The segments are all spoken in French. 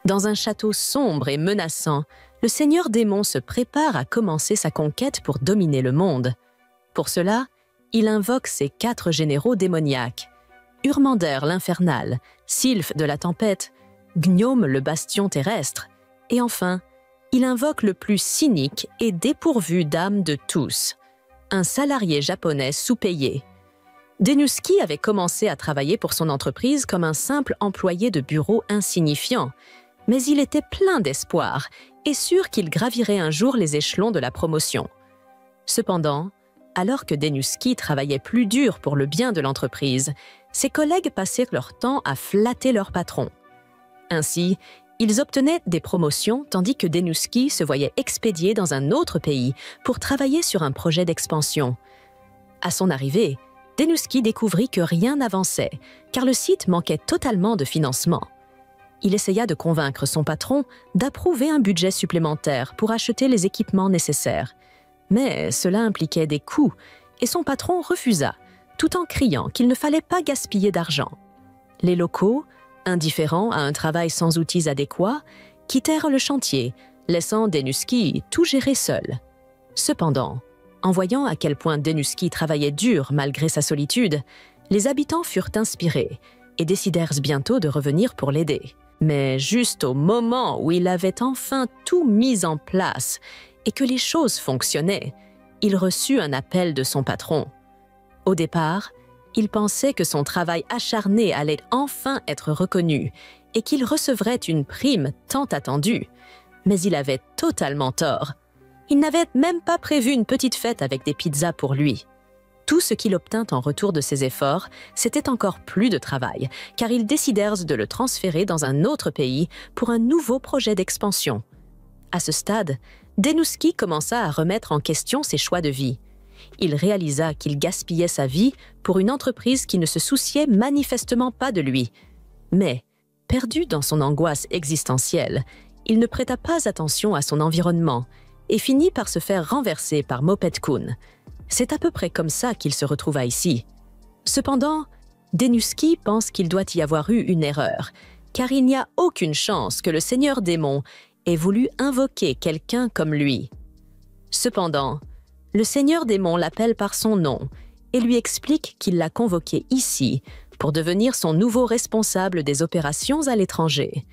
Dans un château sombre et menaçant, le seigneur démon se prépare à commencer sa conquête pour dominer le monde. Pour cela, il invoque ses 4 généraux démoniaques. Urmander l'infernal, Sylph de la tempête, Gnome le bastion terrestre, et enfin, il invoque le plus cynique et dépourvu d'âme de tous, un salarié japonais sous-payé. Denuski avait commencé à travailler pour son entreprise comme un simple employé de bureau insignifiant, mais il était plein d'espoir et sûr qu'il gravirait un jour les échelons de la promotion. Cependant, alors que Denuski travaillait plus dur pour le bien de l'entreprise, ses collègues passaient leur temps à flatter leur patron. Ainsi, ils obtenaient des promotions tandis que Denuski se voyait expédié dans un autre pays pour travailler sur un projet d'expansion. À son arrivée, Denuski découvrit que rien n'avançait, car le site manquait totalement de financement. Il essaya de convaincre son patron d'approuver un budget supplémentaire pour acheter les équipements nécessaires. Mais cela impliquait des coûts, et son patron refusa, tout en criant qu'il ne fallait pas gaspiller d'argent. Les locaux, indifférents à un travail sans outils adéquats, quittèrent le chantier, laissant Denuski tout gérer seul. Cependant, en voyant à quel point Denuski travaillait dur malgré sa solitude, les habitants furent inspirés et décidèrent bientôt de revenir pour l'aider. Mais juste au moment où il avait enfin tout mis en place et que les choses fonctionnaient, il reçut un appel de son patron. Au départ, il pensait que son travail acharné allait enfin être reconnu et qu'il recevrait une prime tant attendue. Mais il avait totalement tort. Il n'avait même pas prévu une petite fête avec des pizzas pour lui. Tout ce qu'il obtint en retour de ses efforts, c'était encore plus de travail, car ils décidèrent de le transférer dans un autre pays pour un nouveau projet d'expansion. À ce stade, Denuski commença à remettre en question ses choix de vie. Il réalisa qu'il gaspillait sa vie pour une entreprise qui ne se souciait manifestement pas de lui. Mais, perdu dans son angoisse existentielle, il ne prêta pas attention à son environnement et finit par se faire renverser par Moped-kun. C'est à peu près comme ça qu'il se retrouva ici. Cependant, Denuski pense qu'il doit y avoir eu une erreur, car il n'y a aucune chance que le seigneur démon ait voulu invoquer quelqu'un comme lui. Cependant, le seigneur démon l'appelle par son nom et lui explique qu'il l'a convoqué ici pour devenir son nouveau responsable des opérations à l'étranger.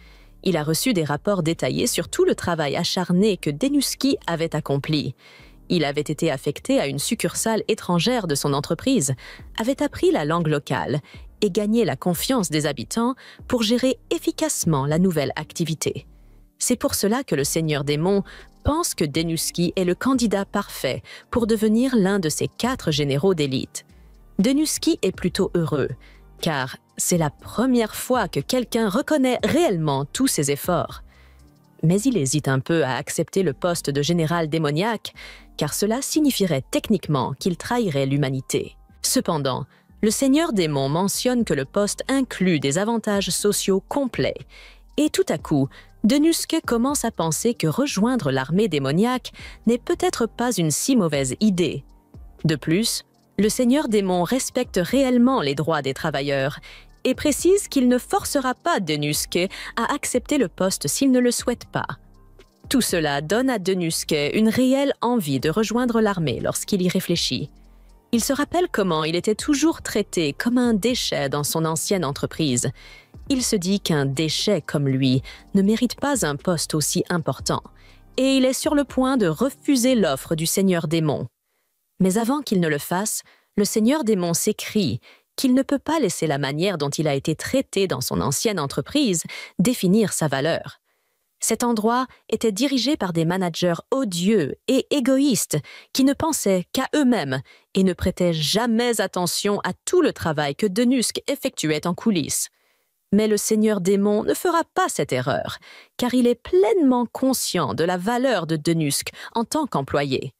Il a reçu des rapports détaillés sur tout le travail acharné que Denuski avait accompli. Il avait été affecté à une succursale étrangère de son entreprise, avait appris la langue locale et gagné la confiance des habitants pour gérer efficacement la nouvelle activité. C'est pour cela que le seigneur démon pense que Denuski est le candidat parfait pour devenir l'un de ses 4 généraux d'élite. Denuski est plutôt heureux, car c'est la première fois que quelqu'un reconnaît réellement tous ses efforts. Mais il hésite un peu à accepter le poste de général démoniaque, car cela signifierait techniquement qu'il trahirait l'humanité. Cependant, le seigneur démon mentionne que le poste inclut des avantages sociaux complets, et tout à coup, Denuski commence à penser que rejoindre l'armée démoniaque n'est peut-être pas une si mauvaise idée. De plus, le seigneur démon respecte réellement les droits des travailleurs et précise qu'il ne forcera pas Denuski à accepter le poste s'il ne le souhaite pas. Tout cela donne à Denuski une réelle envie de rejoindre l'armée lorsqu'il y réfléchit. Il se rappelle comment il était toujours traité comme un déchet dans son ancienne entreprise. Il se dit qu'un déchet comme lui ne mérite pas un poste aussi important, et il est sur le point de refuser l'offre du seigneur démon. Mais avant qu'il ne le fasse, le seigneur démon s'écrie qu'il ne peut pas laisser la manière dont il a été traité dans son ancienne entreprise définir sa valeur. Cet endroit était dirigé par des managers odieux et égoïstes qui ne pensaient qu'à eux-mêmes et ne prêtaient jamais attention à tout le travail que Denuski effectuait en coulisses. Mais le seigneur démon ne fera pas cette erreur, car il est pleinement conscient de la valeur de Denuski en tant qu'employé.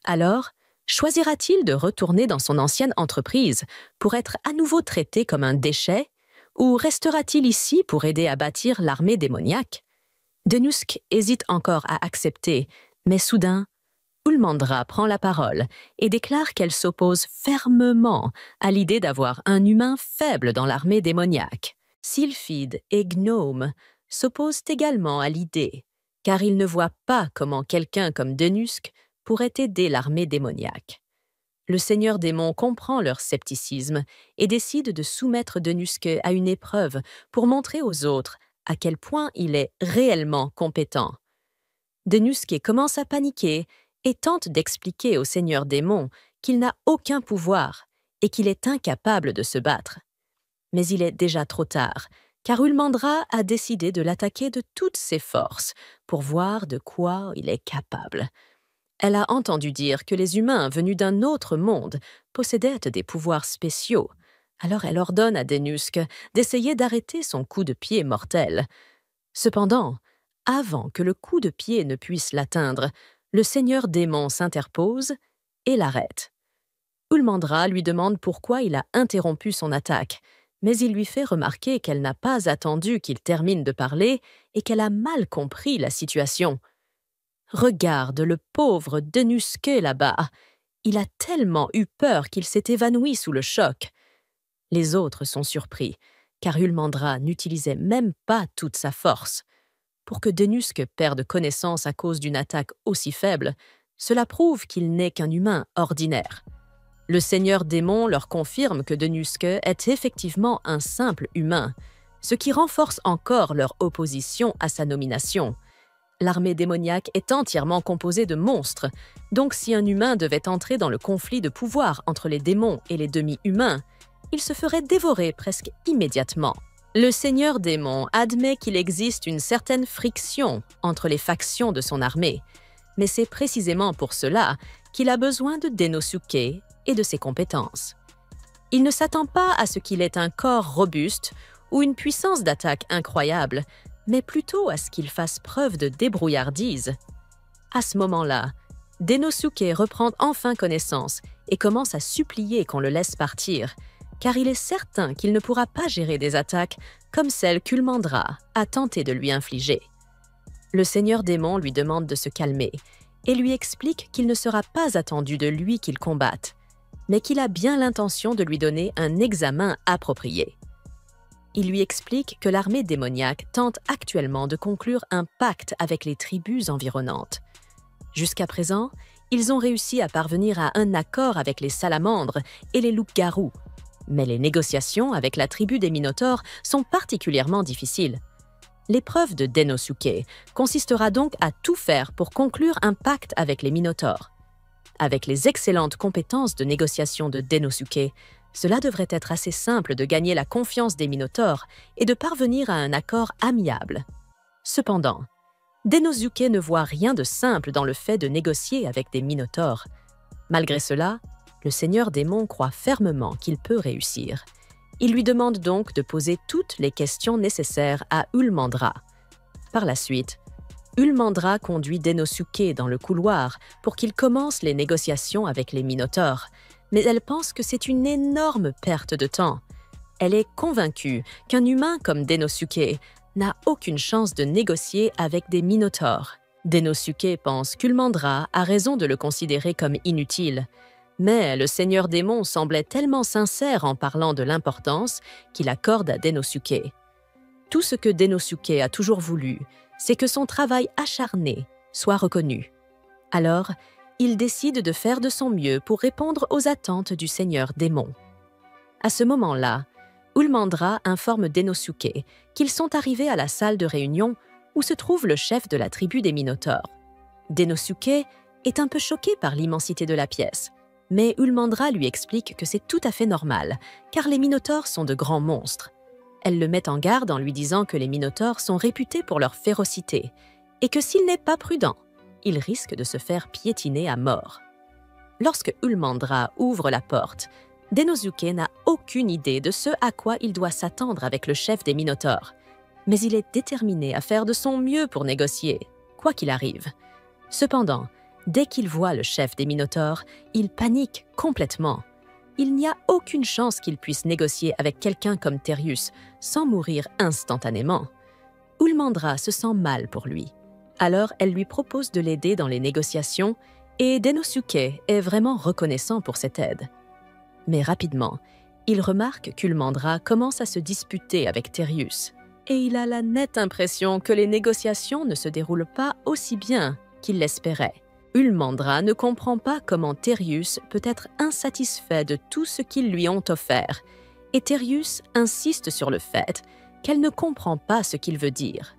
Alors, choisira-t-il de retourner dans son ancienne entreprise pour être à nouveau traité comme un déchet, ou restera-t-il ici pour aider à bâtir l'armée démoniaque? Denuski hésite encore à accepter, mais soudain, Ulmandra prend la parole et déclare qu'elle s'oppose fermement à l'idée d'avoir un humain faible dans l'armée démoniaque. Sylphide et Gnome s'opposent également à l'idée, car ils ne voient pas comment quelqu'un comme Denusque pourrait aider l'armée démoniaque. Le Seigneur Démon comprend leur scepticisme et décide de soumettre Denusque à une épreuve pour montrer aux autres à quel point il est réellement compétent. Denusque commence à paniquer et tente d'expliquer au Seigneur Démon qu'il n'a aucun pouvoir et qu'il est incapable de se battre. Mais il est déjà trop tard, car Ulmandra a décidé de l'attaquer de toutes ses forces pour voir de quoi il est capable. Elle a entendu dire que les humains venus d'un autre monde possédaient des pouvoirs spéciaux, alors elle ordonne à Denusque d'essayer d'arrêter son coup de pied mortel. Cependant, avant que le coup de pied ne puisse l'atteindre, le Seigneur Démon s'interpose et l'arrête. Ulmandra lui demande pourquoi il a interrompu son attaque, mais il lui fait remarquer qu'elle n'a pas attendu qu'il termine de parler et qu'elle a mal compris la situation. « Regarde le pauvre Denusque là-bas. Il a tellement eu peur qu'il s'est évanoui sous le choc. » Les autres sont surpris, car Ulmandra n'utilisait même pas toute sa force. Pour que Denusque perde connaissance à cause d'une attaque aussi faible, cela prouve qu'il n'est qu'un humain ordinaire. Le Seigneur Démon leur confirme que Denusque est effectivement un simple humain, ce qui renforce encore leur opposition à sa nomination. L'armée démoniaque est entièrement composée de monstres, donc si un humain devait entrer dans le conflit de pouvoir entre les démons et les demi-humains, il se ferait dévorer presque immédiatement. Le Seigneur Démon admet qu'il existe une certaine friction entre les factions de son armée, mais c'est précisément pour cela qu'il a besoin de Denosuke et de ses compétences. Il ne s'attend pas à ce qu'il ait un corps robuste ou une puissance d'attaque incroyable, mais plutôt à ce qu'il fasse preuve de débrouillardise. À ce moment-là, Denosuke reprend enfin connaissance et commence à supplier qu'on le laisse partir, car il est certain qu'il ne pourra pas gérer des attaques comme celles qu'Ulmandra a tenté de lui infliger. Le Seigneur Démon lui demande de se calmer et lui explique qu'il ne sera pas attendu de lui qu'il combatte, mais qu'il a bien l'intention de lui donner un examen approprié. Il lui explique que l'armée démoniaque tente actuellement de conclure un pacte avec les tribus environnantes. Jusqu'à présent, ils ont réussi à parvenir à un accord avec les salamandres et les loups-garous, mais les négociations avec la tribu des Minotaures sont particulièrement difficiles. L'épreuve de Denosuke consistera donc à tout faire pour conclure un pacte avec les Minotaures. Avec les excellentes compétences de négociation de Denosuke, cela devrait être assez simple de gagner la confiance des Minotaures et de parvenir à un accord amiable. Cependant, Denosuke ne voit rien de simple dans le fait de négocier avec des Minotaures. Malgré cela, le Seigneur Démon croit fermement qu'il peut réussir. Il lui demande donc de poser toutes les questions nécessaires à Ulmandra. Par la suite, Ulmandra conduit Denosuke dans le couloir pour qu'il commence les négociations avec les Minotaures, mais elle pense que c'est une énorme perte de temps. Elle est convaincue qu'un humain comme Denosuke n'a aucune chance de négocier avec des Minotaures. Denosuke pense qu'Ulmandra a raison de le considérer comme inutile, mais le Seigneur Démon semblait tellement sincère en parlant de l'importance qu'il accorde à Denosuke. Tout ce que Denosuke a toujours voulu, c'est que son travail acharné soit reconnu. Alors, il décide de faire de son mieux pour répondre aux attentes du Seigneur Démon. À ce moment-là, Ulmandra informe Denosuke qu'ils sont arrivés à la salle de réunion où se trouve le chef de la tribu des Minotaures. Denosuke est un peu choqué par l'immensité de la pièce, mais Ulmandra lui explique que c'est tout à fait normal, car les Minotaures sont de grands monstres. Elle le met en garde en lui disant que les Minotaures sont réputés pour leur férocité et que s'il n'est pas prudent, il risque de se faire piétiner à mort. Lorsque Ulmandra ouvre la porte, Denosuke n'a aucune idée de ce à quoi il doit s'attendre avec le chef des Minotaures, mais il est déterminé à faire de son mieux pour négocier, quoi qu'il arrive. Cependant, dès qu'il voit le chef des Minotaures, il panique complètement. Il n'y a aucune chance qu'il puisse négocier avec quelqu'un comme Terius sans mourir instantanément. Ulmandra se sent mal pour lui. Alors, elle lui propose de l'aider dans les négociations et Denosuke est vraiment reconnaissant pour cette aide. Mais rapidement, il remarque qu'Ulmandra commence à se disputer avec Terius et il a la nette impression que les négociations ne se déroulent pas aussi bien qu'il l'espérait. Ulmandra ne comprend pas comment Terius peut être insatisfait de tout ce qu'ils lui ont offert, et Terius insiste sur le fait qu'elle ne comprend pas ce qu'il veut dire.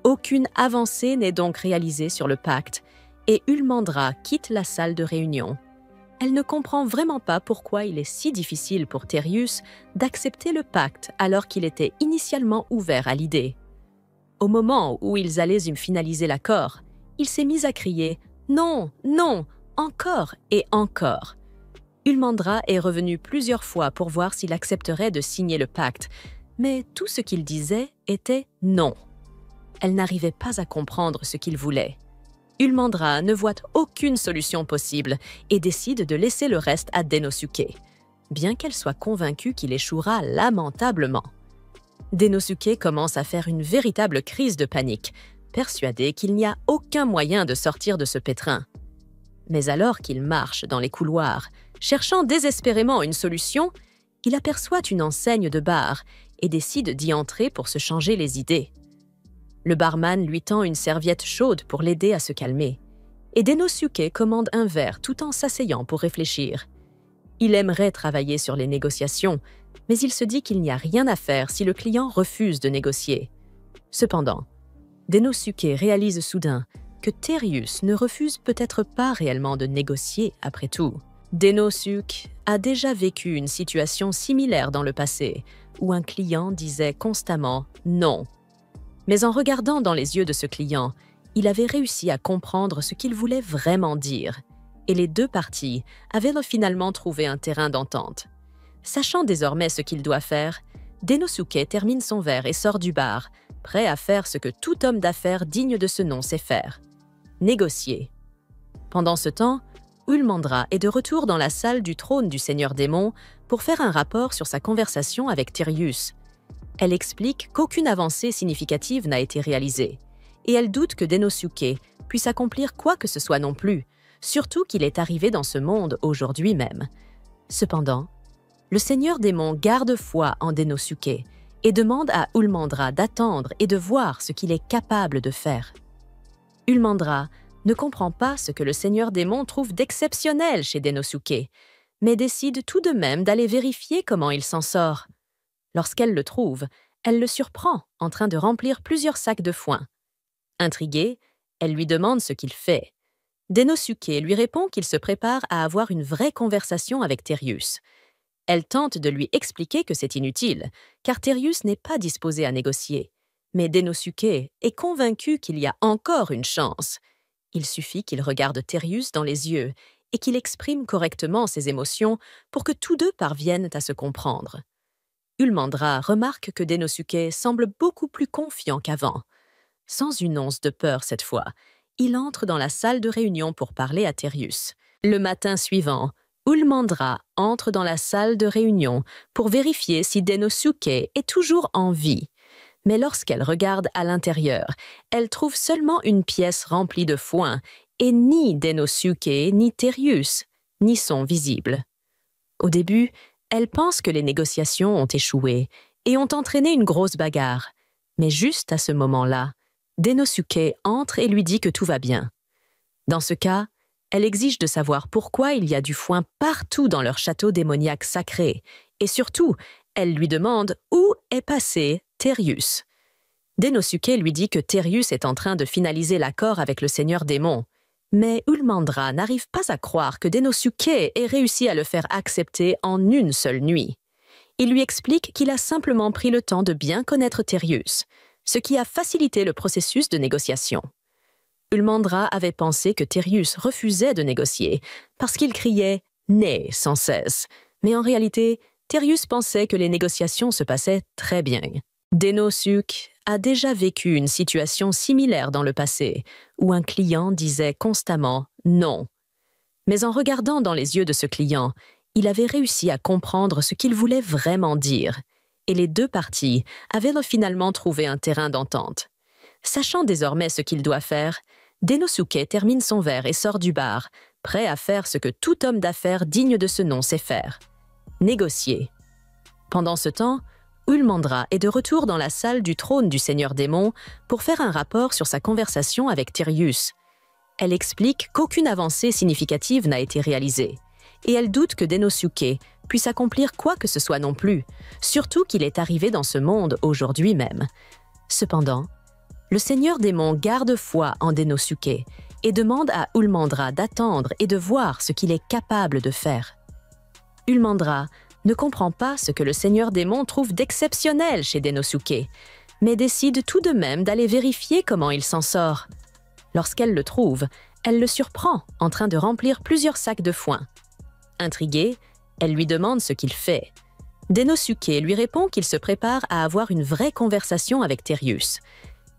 Aucune avancée n'est donc réalisée sur le pacte, et Ulmandra quitte la salle de réunion. Elle ne comprend vraiment pas pourquoi il est si difficile pour Terius d'accepter le pacte alors qu'il était initialement ouvert à l'idée. Au moment où ils allaient finaliser l'accord, il s'est mis à crier « Non, non, encore et encore ». Ulmandra est revenu plusieurs fois pour voir s'il accepterait de signer le pacte, mais tout ce qu'il disait était « non ». Elle n'arrivait pas à comprendre ce qu'il voulait. Ulmandra ne voit aucune solution possible et décide de laisser le reste à Denosuke, bien qu'elle soit convaincue qu'il échouera lamentablement. Denosuke commence à faire une véritable crise de panique, persuadé qu'il n'y a aucun moyen de sortir de ce pétrin. Mais alors qu'il marche dans les couloirs, cherchant désespérément une solution, il aperçoit une enseigne de bar et décide d'y entrer pour se changer les idées. Le barman lui tend une serviette chaude pour l'aider à se calmer, et Denosuke commande un verre tout en s'asseyant pour réfléchir. Il aimerait travailler sur les négociations, mais il se dit qu'il n'y a rien à faire si le client refuse de négocier. Cependant, Denosuke réalise soudain que Terius ne refuse peut-être pas réellement de négocier après tout. Denosuke a déjà vécu une situation similaire dans le passé, où un client disait constamment « non ». Mais en regardant dans les yeux de ce client, il avait réussi à comprendre ce qu'il voulait vraiment dire, et les deux parties avaient finalement trouvé un terrain d'entente. Sachant désormais ce qu'il doit faire, Denosuke termine son verre et sort du bar, prêt à faire ce que tout homme d'affaires digne de ce nom sait faire: négocier. Pendant ce temps, Ulmandra est de retour dans la salle du trône du Seigneur Démon pour faire un rapport sur sa conversation avec Terius. Elle explique qu'aucune avancée significative n'a été réalisée, et elle doute que Denosuke puisse accomplir quoi que ce soit non plus, surtout qu'il est arrivé dans ce monde aujourd'hui même. Cependant, le Seigneur Démon garde foi en Denosuke et demande à Ulmandra d'attendre et de voir ce qu'il est capable de faire. Ulmandra ne comprend pas ce que le Seigneur Démon trouve d'exceptionnel chez Denosuke, mais décide tout de même d'aller vérifier comment il s'en sort. Lorsqu'elle le trouve, elle le surprend en train de remplir plusieurs sacs de foin. Intriguée, elle lui demande ce qu'il fait. Denosuke lui répond qu'il se prépare à avoir une vraie conversation avec Terius. Elle tente de lui expliquer que c'est inutile, car Terius n'est pas disposé à négocier. Mais Denosuke est convaincu qu'il y a encore une chance. Il suffit qu'il regarde Terius dans les yeux et qu'il exprime correctement ses émotions pour que tous deux parviennent à se comprendre. Ulmandra remarque que Denosuke semble beaucoup plus confiant qu'avant. Sans une once de peur cette fois, il entre dans la salle de réunion pour parler à Terius. Le matin suivant, Ulmandra entre dans la salle de réunion pour vérifier si Denosuke est toujours en vie. Mais lorsqu'elle regarde à l'intérieur, elle trouve seulement une pièce remplie de foin et ni Denosuke ni Terius n'y sont visibles. Au début, elle pense que les négociations ont échoué et ont entraîné une grosse bagarre. Mais juste à ce moment-là, Denosuke entre et lui dit que tout va bien. Dans ce cas, elle exige de savoir pourquoi il y a du foin partout dans leur château démoniaque sacré, et surtout, elle lui demande où est passé Terius. Denosuke lui dit que Terius est en train de finaliser l'accord avec le Seigneur Démon, mais Ulmandra n'arrive pas à croire que Denosuke ait réussi à le faire accepter en une seule nuit. Il lui explique qu'il a simplement pris le temps de bien connaître Terius, ce qui a facilité le processus de négociation. Ulmandra avait pensé que Terius refusait de négocier parce qu'il criait « né » sans cesse, mais en réalité, Terius pensait que les négociations se passaient très bien. Denosuke a déjà vécu une situation similaire dans le passé, où un client disait constamment « non ». Mais en regardant dans les yeux de ce client, il avait réussi à comprendre ce qu'il voulait vraiment dire, et les deux parties avaient finalement trouvé un terrain d'entente. Sachant désormais ce qu'il doit faire, Denosuke termine son verre et sort du bar, prêt à faire ce que tout homme d'affaires digne de ce nom sait faire: négocier. Pendant ce temps, Ulmandra est de retour dans la salle du trône du Seigneur Démon pour faire un rapport sur sa conversation avec Tyrius. Elle explique qu'aucune avancée significative n'a été réalisée, et elle doute que Denosuke puisse accomplir quoi que ce soit non plus, surtout qu'il est arrivé dans ce monde aujourd'hui même. Cependant, le Seigneur Démon garde foi en Denosuke et demande à Ulmandra d'attendre et de voir ce qu'il est capable de faire. Ulmandra ne comprend pas ce que le Seigneur Démon trouve d'exceptionnel chez Denosuke, mais décide tout de même d'aller vérifier comment il s'en sort. Lorsqu'elle le trouve, elle le surprend en train de remplir plusieurs sacs de foin. Intriguée, elle lui demande ce qu'il fait. Denosuke lui répond qu'il se prépare à avoir une vraie conversation avec Tyrius.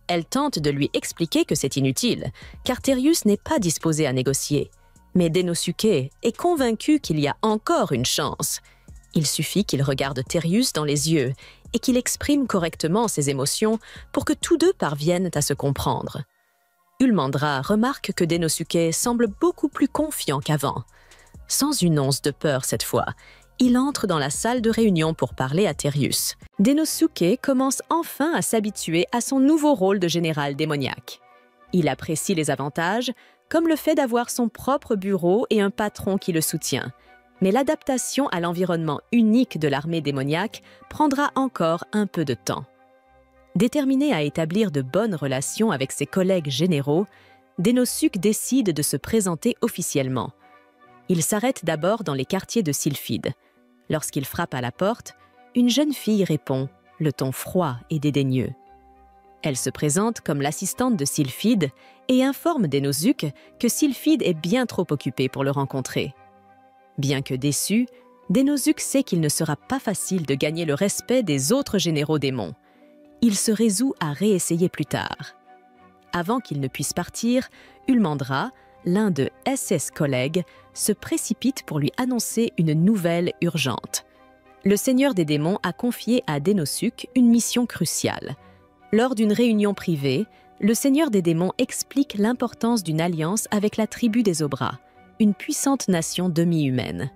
Elle tente de lui expliquer que c'est inutile, car Tyrius n'est pas disposé à négocier. Mais Denosuke est convaincu qu'il y a encore une chance. Il suffit qu'il regarde Tyrius dans les yeux et qu'il exprime correctement ses émotions pour que tous deux parviennent à se comprendre. Ulmandra remarque que Denosuke semble beaucoup plus confiant qu'avant. Sans une once de peur cette fois, il entre dans la salle de réunion pour parler à Tyrius. Denosuke commence enfin à s'habituer à son nouveau rôle de général démoniaque. Il apprécie les avantages, comme le fait d'avoir son propre bureau et un patron qui le soutient. Mais l'adaptation à l'environnement unique de l'armée démoniaque prendra encore un peu de temps. Déterminé à établir de bonnes relations avec ses collègues généraux, Denosuke décide de se présenter officiellement. Il s'arrête d'abord dans les quartiers de Sylphide. Lorsqu'il frappe à la porte, une jeune fille répond, le ton froid et dédaigneux. Elle se présente comme l'assistante de Sylphide et informe Denosuke que Sylphide est bien trop occupé pour le rencontrer. Bien que déçu, Denosuke sait qu'il ne sera pas facile de gagner le respect des autres généraux démons. Il se résout à réessayer plus tard. Avant qu'il ne puisse partir, Ulmandra, l'un de SS collègues, se précipite pour lui annoncer une nouvelle urgente. Le Seigneur des démons a confié à Denosuke une mission cruciale. Lors d'une réunion privée, le Seigneur des démons explique l'importance d'une alliance avec la tribu des Obras, une puissante nation demi-humaine.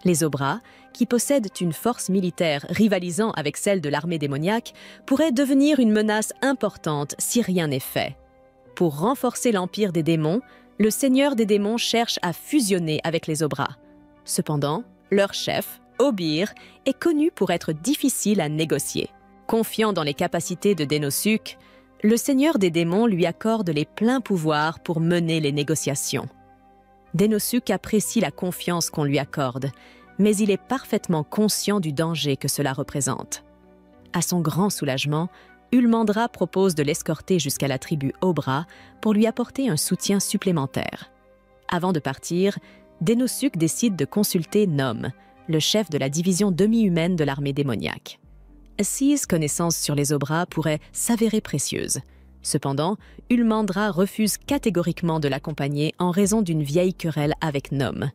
Les Obras, qui possèdent une force militaire rivalisant avec celle de l'armée démoniaque, pourraient devenir une menace importante si rien n'est fait. Pour renforcer l'empire des démons, le Seigneur des démons cherche à fusionner avec les Obras. Cependant, leur chef, Obir, est connu pour être difficile à négocier. Confiant dans les capacités de Denosuke, le Seigneur des démons lui accorde les pleins pouvoirs pour mener les négociations. Denosuke apprécie la confiance qu'on lui accorde, mais il est parfaitement conscient du danger que cela représente. À son grand soulagement, Ulmandra propose de l'escorter jusqu'à la tribu Obra pour lui apporter un soutien supplémentaire. Avant de partir, Denosuke décide de consulter Nom, le chef de la division demi-humaine de l'armée démoniaque. Ses connaissances sur les Obras pourraient s'avérer précieuses. Cependant, Ulmandra refuse catégoriquement de l'accompagner en raison d'une vieille querelle avec Nom.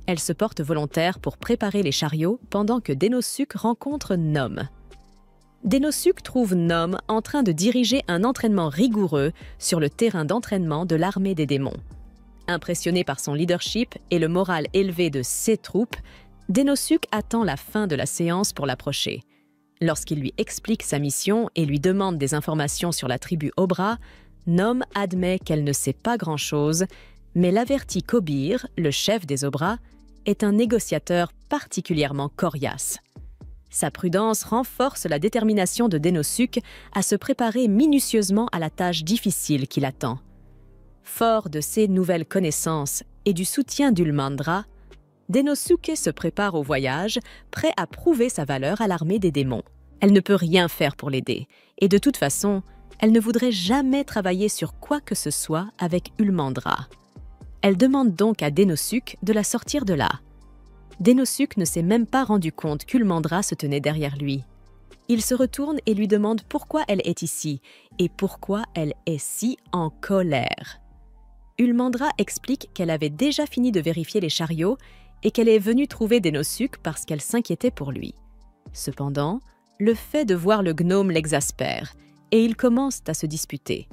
Elle se porte volontaire pour préparer les chariots pendant que Denosuke rencontre Nom. Denosuke trouve Nom en train de diriger un entraînement rigoureux sur le terrain d'entraînement de l'armée des démons. Impressionné par son leadership et le moral élevé de ses troupes, Denosuke attend la fin de la séance pour l'approcher. Lorsqu'il lui explique sa mission et lui demande des informations sur la tribu Obra, Nom admet qu'elle ne sait pas grand-chose, mais l'avertit qu'Obir, le chef des Obras, est un négociateur particulièrement coriace. Sa prudence renforce la détermination de Denosuke à se préparer minutieusement à la tâche difficile qui l'attend. Fort de ces nouvelles connaissances et du soutien d'Ulmandra, Denosuke se prépare au voyage, prêt à prouver sa valeur à l'armée des démons. Elle ne peut rien faire pour l'aider, et de toute façon, elle ne voudrait jamais travailler sur quoi que ce soit avec Ulmandra. Elle demande donc à Denosuke de la sortir de là. Denosuke ne s'est même pas rendu compte qu'Ulmandra se tenait derrière lui. Il se retourne et lui demande pourquoi elle est ici, et pourquoi elle est si en colère. Ulmandra explique qu'elle avait déjà fini de vérifier les chariots et qu'elle est venue trouver Denosuke parce qu'elle s'inquiétait pour lui. Cependant, le fait de voir le gnome l'exaspère et ils commencent à se disputer.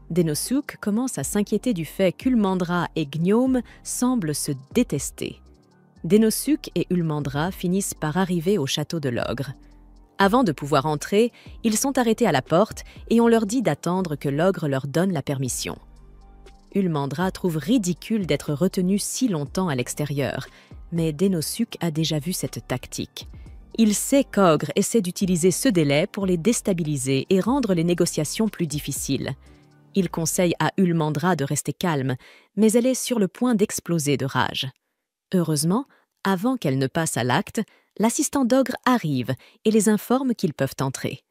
Denosuke commence à s'inquiéter du fait qu'Ulmandra et Gnome semblent se détester. Denosuke et Ulmandra finissent par arriver au château de l'ogre. Avant de pouvoir entrer, ils sont arrêtés à la porte et on leur dit d'attendre que l'ogre leur donne la permission. Ulmandra trouve ridicule d'être retenu si longtemps à l'extérieur, mais Dénosuke a déjà vu cette tactique. Il sait qu'Ogre essaie d'utiliser ce délai pour les déstabiliser et rendre les négociations plus difficiles. Il conseille à Ulmandra de rester calme, mais elle est sur le point d'exploser de rage. Heureusement, avant qu'elle ne passe à l'acte, l'assistant d'Ogre arrive et les informe qu'ils peuvent entrer.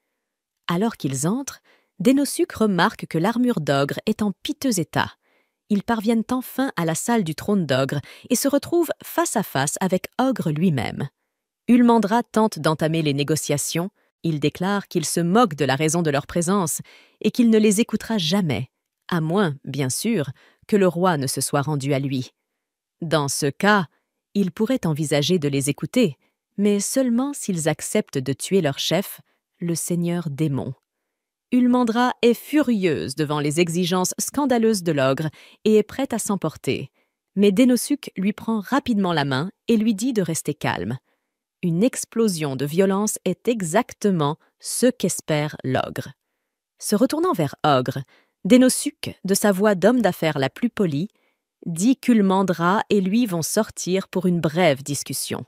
Alors qu'ils entrent, Dénosuke remarque que l'armure d'Ogre est en piteux état. Ils parviennent enfin à la salle du trône d'Ogre et se retrouvent face à face avec Ogre lui-même. Ulmandra tente d'entamer les négociations. Il déclare qu'il se moque de la raison de leur présence et qu'il ne les écoutera jamais, à moins, bien sûr, que le roi ne se soit rendu à lui. Dans ce cas, il pourrait envisager de les écouter, mais seulement s'ils acceptent de tuer leur chef, le seigneur démon. Ulmandra est furieuse devant les exigences scandaleuses de l'ogre et est prête à s'emporter. Mais Dénosuke lui prend rapidement la main et lui dit de rester calme. Une explosion de violence est exactement ce qu'espère l'ogre. Se retournant vers Ogre, Dénosuke, de sa voix d'homme d'affaires la plus polie, dit qu'Ulmandra et lui vont sortir pour une brève discussion.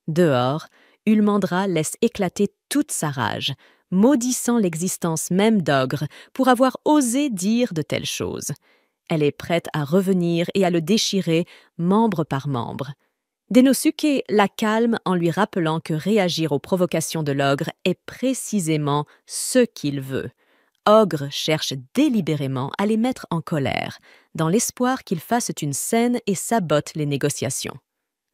Dehors, Ulmandra laisse éclater toute sa rage, maudissant l'existence même d'Ogre pour avoir osé dire de telles choses. Elle est prête à revenir et à le déchirer membre par membre. Dénosuke la calme en lui rappelant que réagir aux provocations de l'ogre est précisément ce qu'il veut. Ogre cherche délibérément à les mettre en colère, dans l'espoir qu'ils fassent une scène et sabotent les négociations.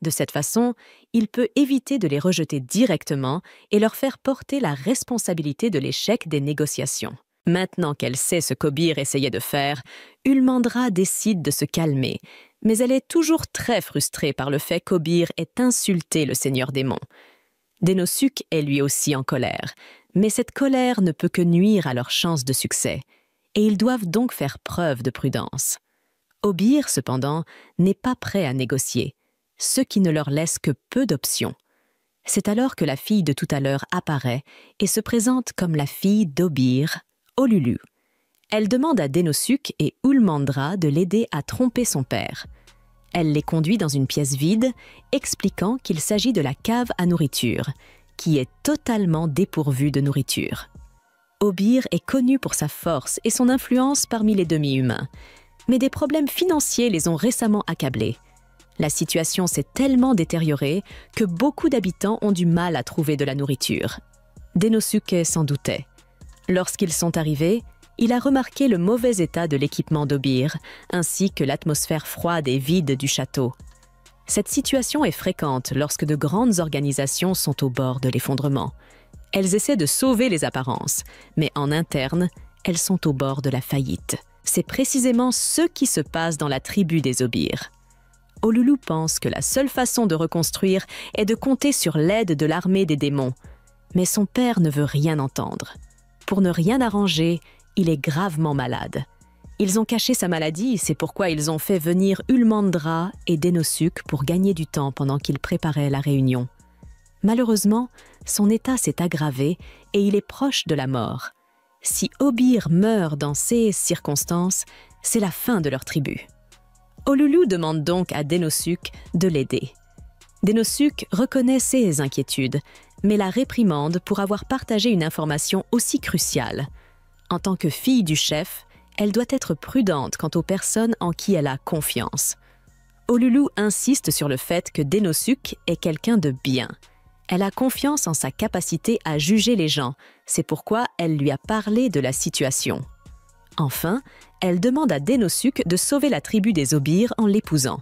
De cette façon, il peut éviter de les rejeter directement et leur faire porter la responsabilité de l'échec des négociations. Maintenant qu'elle sait ce qu'Obir essayait de faire, Ulmandra décide de se calmer, mais elle est toujours très frustrée par le fait qu'Obir ait insulté le seigneur démon. Dénosuke est lui aussi en colère, mais cette colère ne peut que nuire à leurs chances de succès, et ils doivent donc faire preuve de prudence. Obir, cependant, n'est pas prêt à négocier, ce qui ne leur laisse que peu d'options. C'est alors que la fille de tout à l'heure apparaît et se présente comme la fille d'Obir, Olulu. Elle demande à Dénosuke et Ulmandra de l'aider à tromper son père. Elle les conduit dans une pièce vide, expliquant qu'il s'agit de la cave à nourriture, qui est totalement dépourvue de nourriture. Obir est connu pour sa force et son influence parmi les demi-humains, mais des problèmes financiers les ont récemment accablés. La situation s'est tellement détériorée que beaucoup d'habitants ont du mal à trouver de la nourriture. Dénosuke s'en doutait. Lorsqu'ils sont arrivés, il a remarqué le mauvais état de l'équipement d'Obir, ainsi que l'atmosphère froide et vide du château. Cette situation est fréquente lorsque de grandes organisations sont au bord de l'effondrement. Elles essaient de sauver les apparences, mais en interne, elles sont au bord de la faillite. C'est précisément ce qui se passe dans la tribu des Obir. Olulu pense que la seule façon de reconstruire est de compter sur l'aide de l'armée des démons, mais son père ne veut rien entendre. Pour ne rien arranger, il est gravement malade. Ils ont caché sa maladie, c'est pourquoi ils ont fait venir Ulmandra et Dénosuke pour gagner du temps pendant qu'ils préparaient la réunion. Malheureusement, son état s'est aggravé et il est proche de la mort. Si Obir meurt dans ces circonstances, c'est la fin de leur tribu. Olulu demande donc à Dénosuke de l'aider. Dénosuke reconnaît ses inquiétudes, mais la réprimande pour avoir partagé une information aussi cruciale. En tant que fille du chef, elle doit être prudente quant aux personnes en qui elle a confiance. Olulu insiste sur le fait que Dénosuke est quelqu'un de bien. Elle a confiance en sa capacité à juger les gens, c'est pourquoi elle lui a parlé de la situation. Enfin, elle demande à Dénosuke de sauver la tribu des Obir en l'épousant.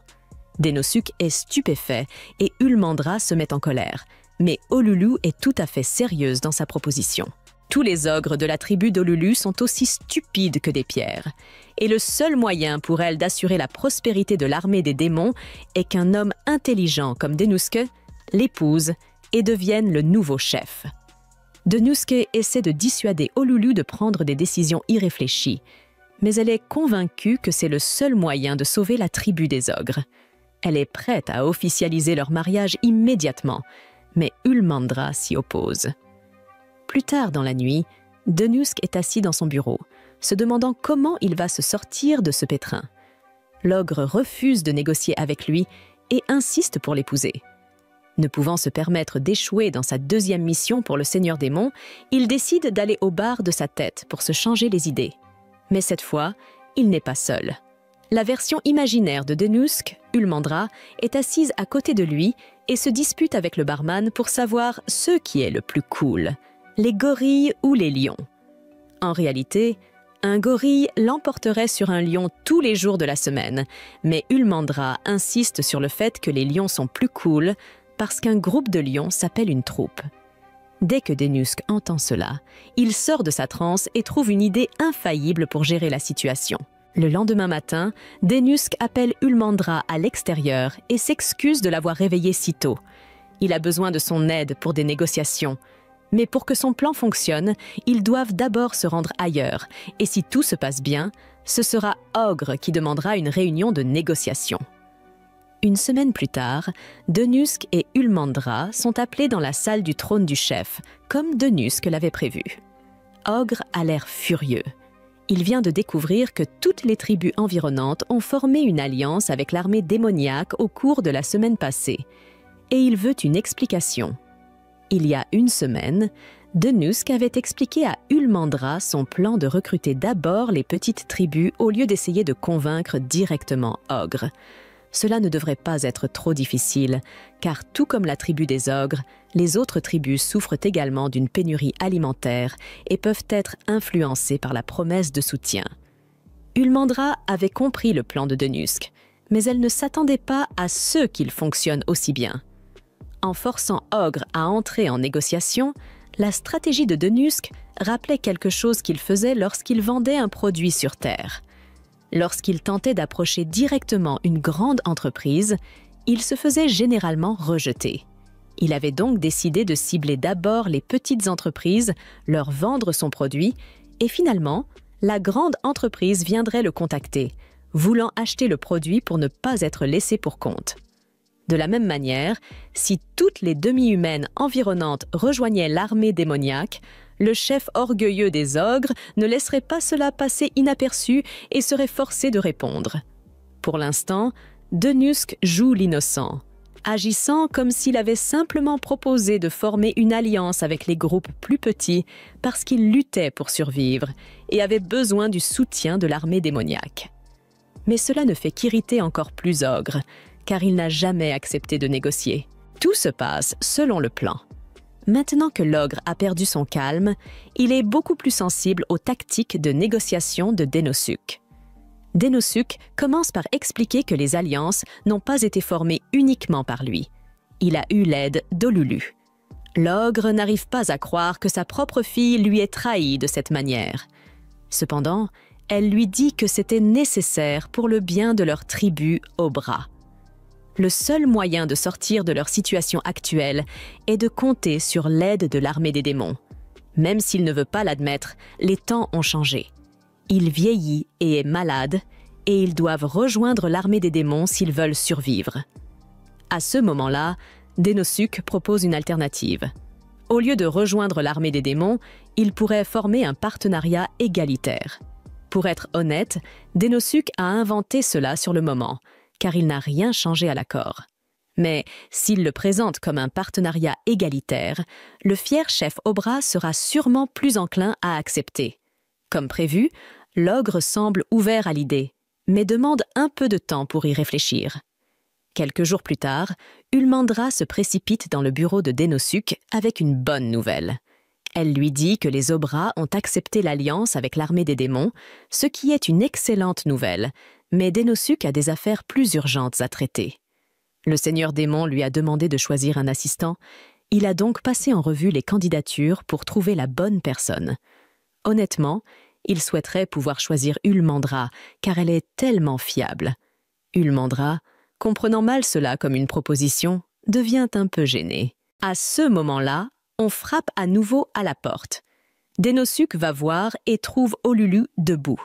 Dénosuke est stupéfait et Ulmandra se met en colère, mais Olulu est tout à fait sérieuse dans sa proposition. Tous les ogres de la tribu d'Olulu sont aussi stupides que des pierres, et le seul moyen pour elle d'assurer la prospérité de l'armée des démons est qu'un homme intelligent comme Dénosuke l'épouse et devienne le nouveau chef. Dénosuke essaie de dissuader Olulu de prendre des décisions irréfléchies, mais elle est convaincue que c'est le seul moyen de sauver la tribu des ogres. Elle est prête à officialiser leur mariage immédiatement, mais Ulmandra s'y oppose. Plus tard dans la nuit, Denusk est assis dans son bureau, se demandant comment il va se sortir de ce pétrin. L'ogre refuse de négocier avec lui et insiste pour l'épouser. Ne pouvant se permettre d'échouer dans sa deuxième mission pour le Seigneur Démon, il décide d'aller au bar de sa tête pour se changer les idées. Mais cette fois, il n'est pas seul. La version imaginaire de Denusk, Ulmandra, est assise à côté de lui et se dispute avec le barman pour savoir ce qui est le plus cool, les gorilles ou les lions. En réalité, un gorille l'emporterait sur un lion tous les jours de la semaine, mais Ulmandra insiste sur le fait que les lions sont plus cool parce qu'un groupe de lions s'appelle une troupe. Dès que Denusk entend cela, il sort de sa transe et trouve une idée infaillible pour gérer la situation. Le lendemain matin, Denusk appelle Ulmandra à l'extérieur et s'excuse de l'avoir réveillée si tôt. Il a besoin de son aide pour des négociations. Mais pour que son plan fonctionne, ils doivent d'abord se rendre ailleurs. Et si tout se passe bien, ce sera Ogre qui demandera une réunion de négociation. Une semaine plus tard, Denusk et Ulmandra sont appelés dans la salle du trône du chef, comme Denusk l'avait prévu. Ogre a l'air furieux. Il vient de découvrir que toutes les tribus environnantes ont formé une alliance avec l'armée démoniaque au cours de la semaine passée. Et il veut une explication. Il y a une semaine, Denusk avait expliqué à Ulmandra son plan de recruter d'abord les petites tribus au lieu d'essayer de convaincre directement Ogre. Cela ne devrait pas être trop difficile, car tout comme la tribu des ogres, les autres tribus souffrent également d'une pénurie alimentaire et peuvent être influencées par la promesse de soutien. Ulmandra avait compris le plan de Denusk, mais elle ne s'attendait pas à ce qu'il fonctionne aussi bien. En forçant Ogre à entrer en négociation, la stratégie de Denusk rappelait quelque chose qu'il faisait lorsqu'il vendait un produit sur Terre. Lorsqu'il tentait d'approcher directement une grande entreprise, il se faisait généralement rejeter. Il avait donc décidé de cibler d'abord les petites entreprises, leur vendre son produit, et finalement, la grande entreprise viendrait le contacter, voulant acheter le produit pour ne pas être laissé pour compte. De la même manière, si toutes les demi-humaines environnantes rejoignaient l'armée démoniaque, le chef orgueilleux des ogres ne laisserait pas cela passer inaperçu et serait forcé de répondre. Pour l'instant, Denusk joue l'innocent, agissant comme s'il avait simplement proposé de former une alliance avec les groupes plus petits parce qu'il luttait pour survivre et avait besoin du soutien de l'armée démoniaque. Mais cela ne fait qu'irriter encore plus Ogre, car il n'a jamais accepté de négocier. Tout se passe selon le plan. Maintenant que l'ogre a perdu son calme, il est beaucoup plus sensible aux tactiques de négociation de Denosuk. Denosuk commence par expliquer que les alliances n'ont pas été formées uniquement par lui. Il a eu l'aide d'Olulu. L'ogre n'arrive pas à croire que sa propre fille lui ait trahi de cette manière. Cependant, elle lui dit que c'était nécessaire pour le bien de leur tribu au bras. Le seul moyen de sortir de leur situation actuelle est de compter sur l'aide de l'armée des démons. Même s'il ne veut pas l'admettre, les temps ont changé. Il vieillit et est malade, et ils doivent rejoindre l'armée des démons s'ils veulent survivre. À ce moment-là, Denosuk propose une alternative. Au lieu de rejoindre l'armée des démons, il pourrait former un partenariat égalitaire. Pour être honnête, Denosuk a inventé cela sur le moment, car il n'a rien changé à l'accord. Mais s'il le présente comme un partenariat égalitaire, le fier chef Obra sera sûrement plus enclin à accepter. Comme prévu, l'ogre semble ouvert à l'idée, mais demande un peu de temps pour y réfléchir. Quelques jours plus tard, Ulmandra se précipite dans le bureau de Denosuk avec une bonne nouvelle. Elle lui dit que les Obras ont accepté l'alliance avec l'armée des démons, ce qui est une excellente nouvelle, mais Denosuk a des affaires plus urgentes à traiter. Le seigneur démon lui a demandé de choisir un assistant. Il a donc passé en revue les candidatures pour trouver la bonne personne. Honnêtement, il souhaiterait pouvoir choisir Ulmandra, car elle est tellement fiable. Ulmandra, comprenant mal cela comme une proposition, devient un peu gênée. À ce moment-là, on frappe à nouveau à la porte. Denosuk va voir et trouve Olulu debout.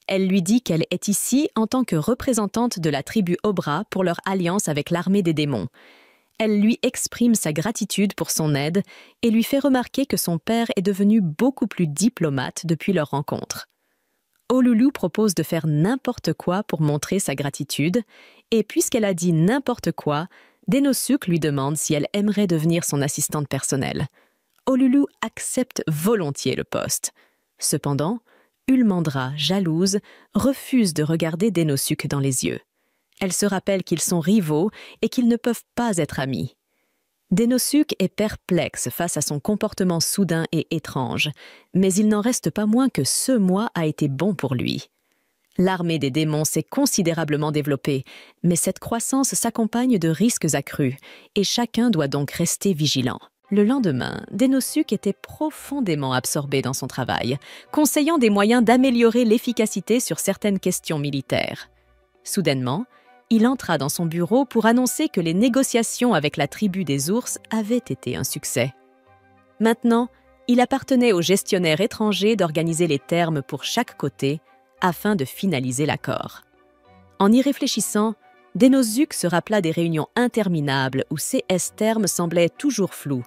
Elle lui dit qu'elle est ici en tant que représentante de la tribu Obra pour leur alliance avec l'armée des démons. Elle lui exprime sa gratitude pour son aide et lui fait remarquer que son père est devenu beaucoup plus diplomate depuis leur rencontre. Olulu propose de faire n'importe quoi pour montrer sa gratitude, et puisqu'elle a dit n'importe quoi, Denosuk lui demande si elle aimerait devenir son assistante personnelle. Olulu accepte volontiers le poste. Cependant, Ulmandra, jalouse, refuse de regarder Denosuk dans les yeux. Elle se rappelle qu'ils sont rivaux et qu'ils ne peuvent pas être amis. Denosuk est perplexe face à son comportement soudain et étrange, mais il n'en reste pas moins que ce mois a été bon pour lui. L'armée des démons s'est considérablement développée, mais cette croissance s'accompagne de risques accrus, et chacun doit donc rester vigilant. Le lendemain, Denosuk était profondément absorbé dans son travail, conseillant des moyens d'améliorer l'efficacité sur certaines questions militaires. Soudainement, il entra dans son bureau pour annoncer que les négociations avec la tribu des ours avaient été un succès. Maintenant, il appartenait au gestionnaire étranger d'organiser les termes pour chaque côté afin de finaliser l'accord. En y réfléchissant, Denosuk se rappela des réunions interminables où CS termes semblaient toujours flous,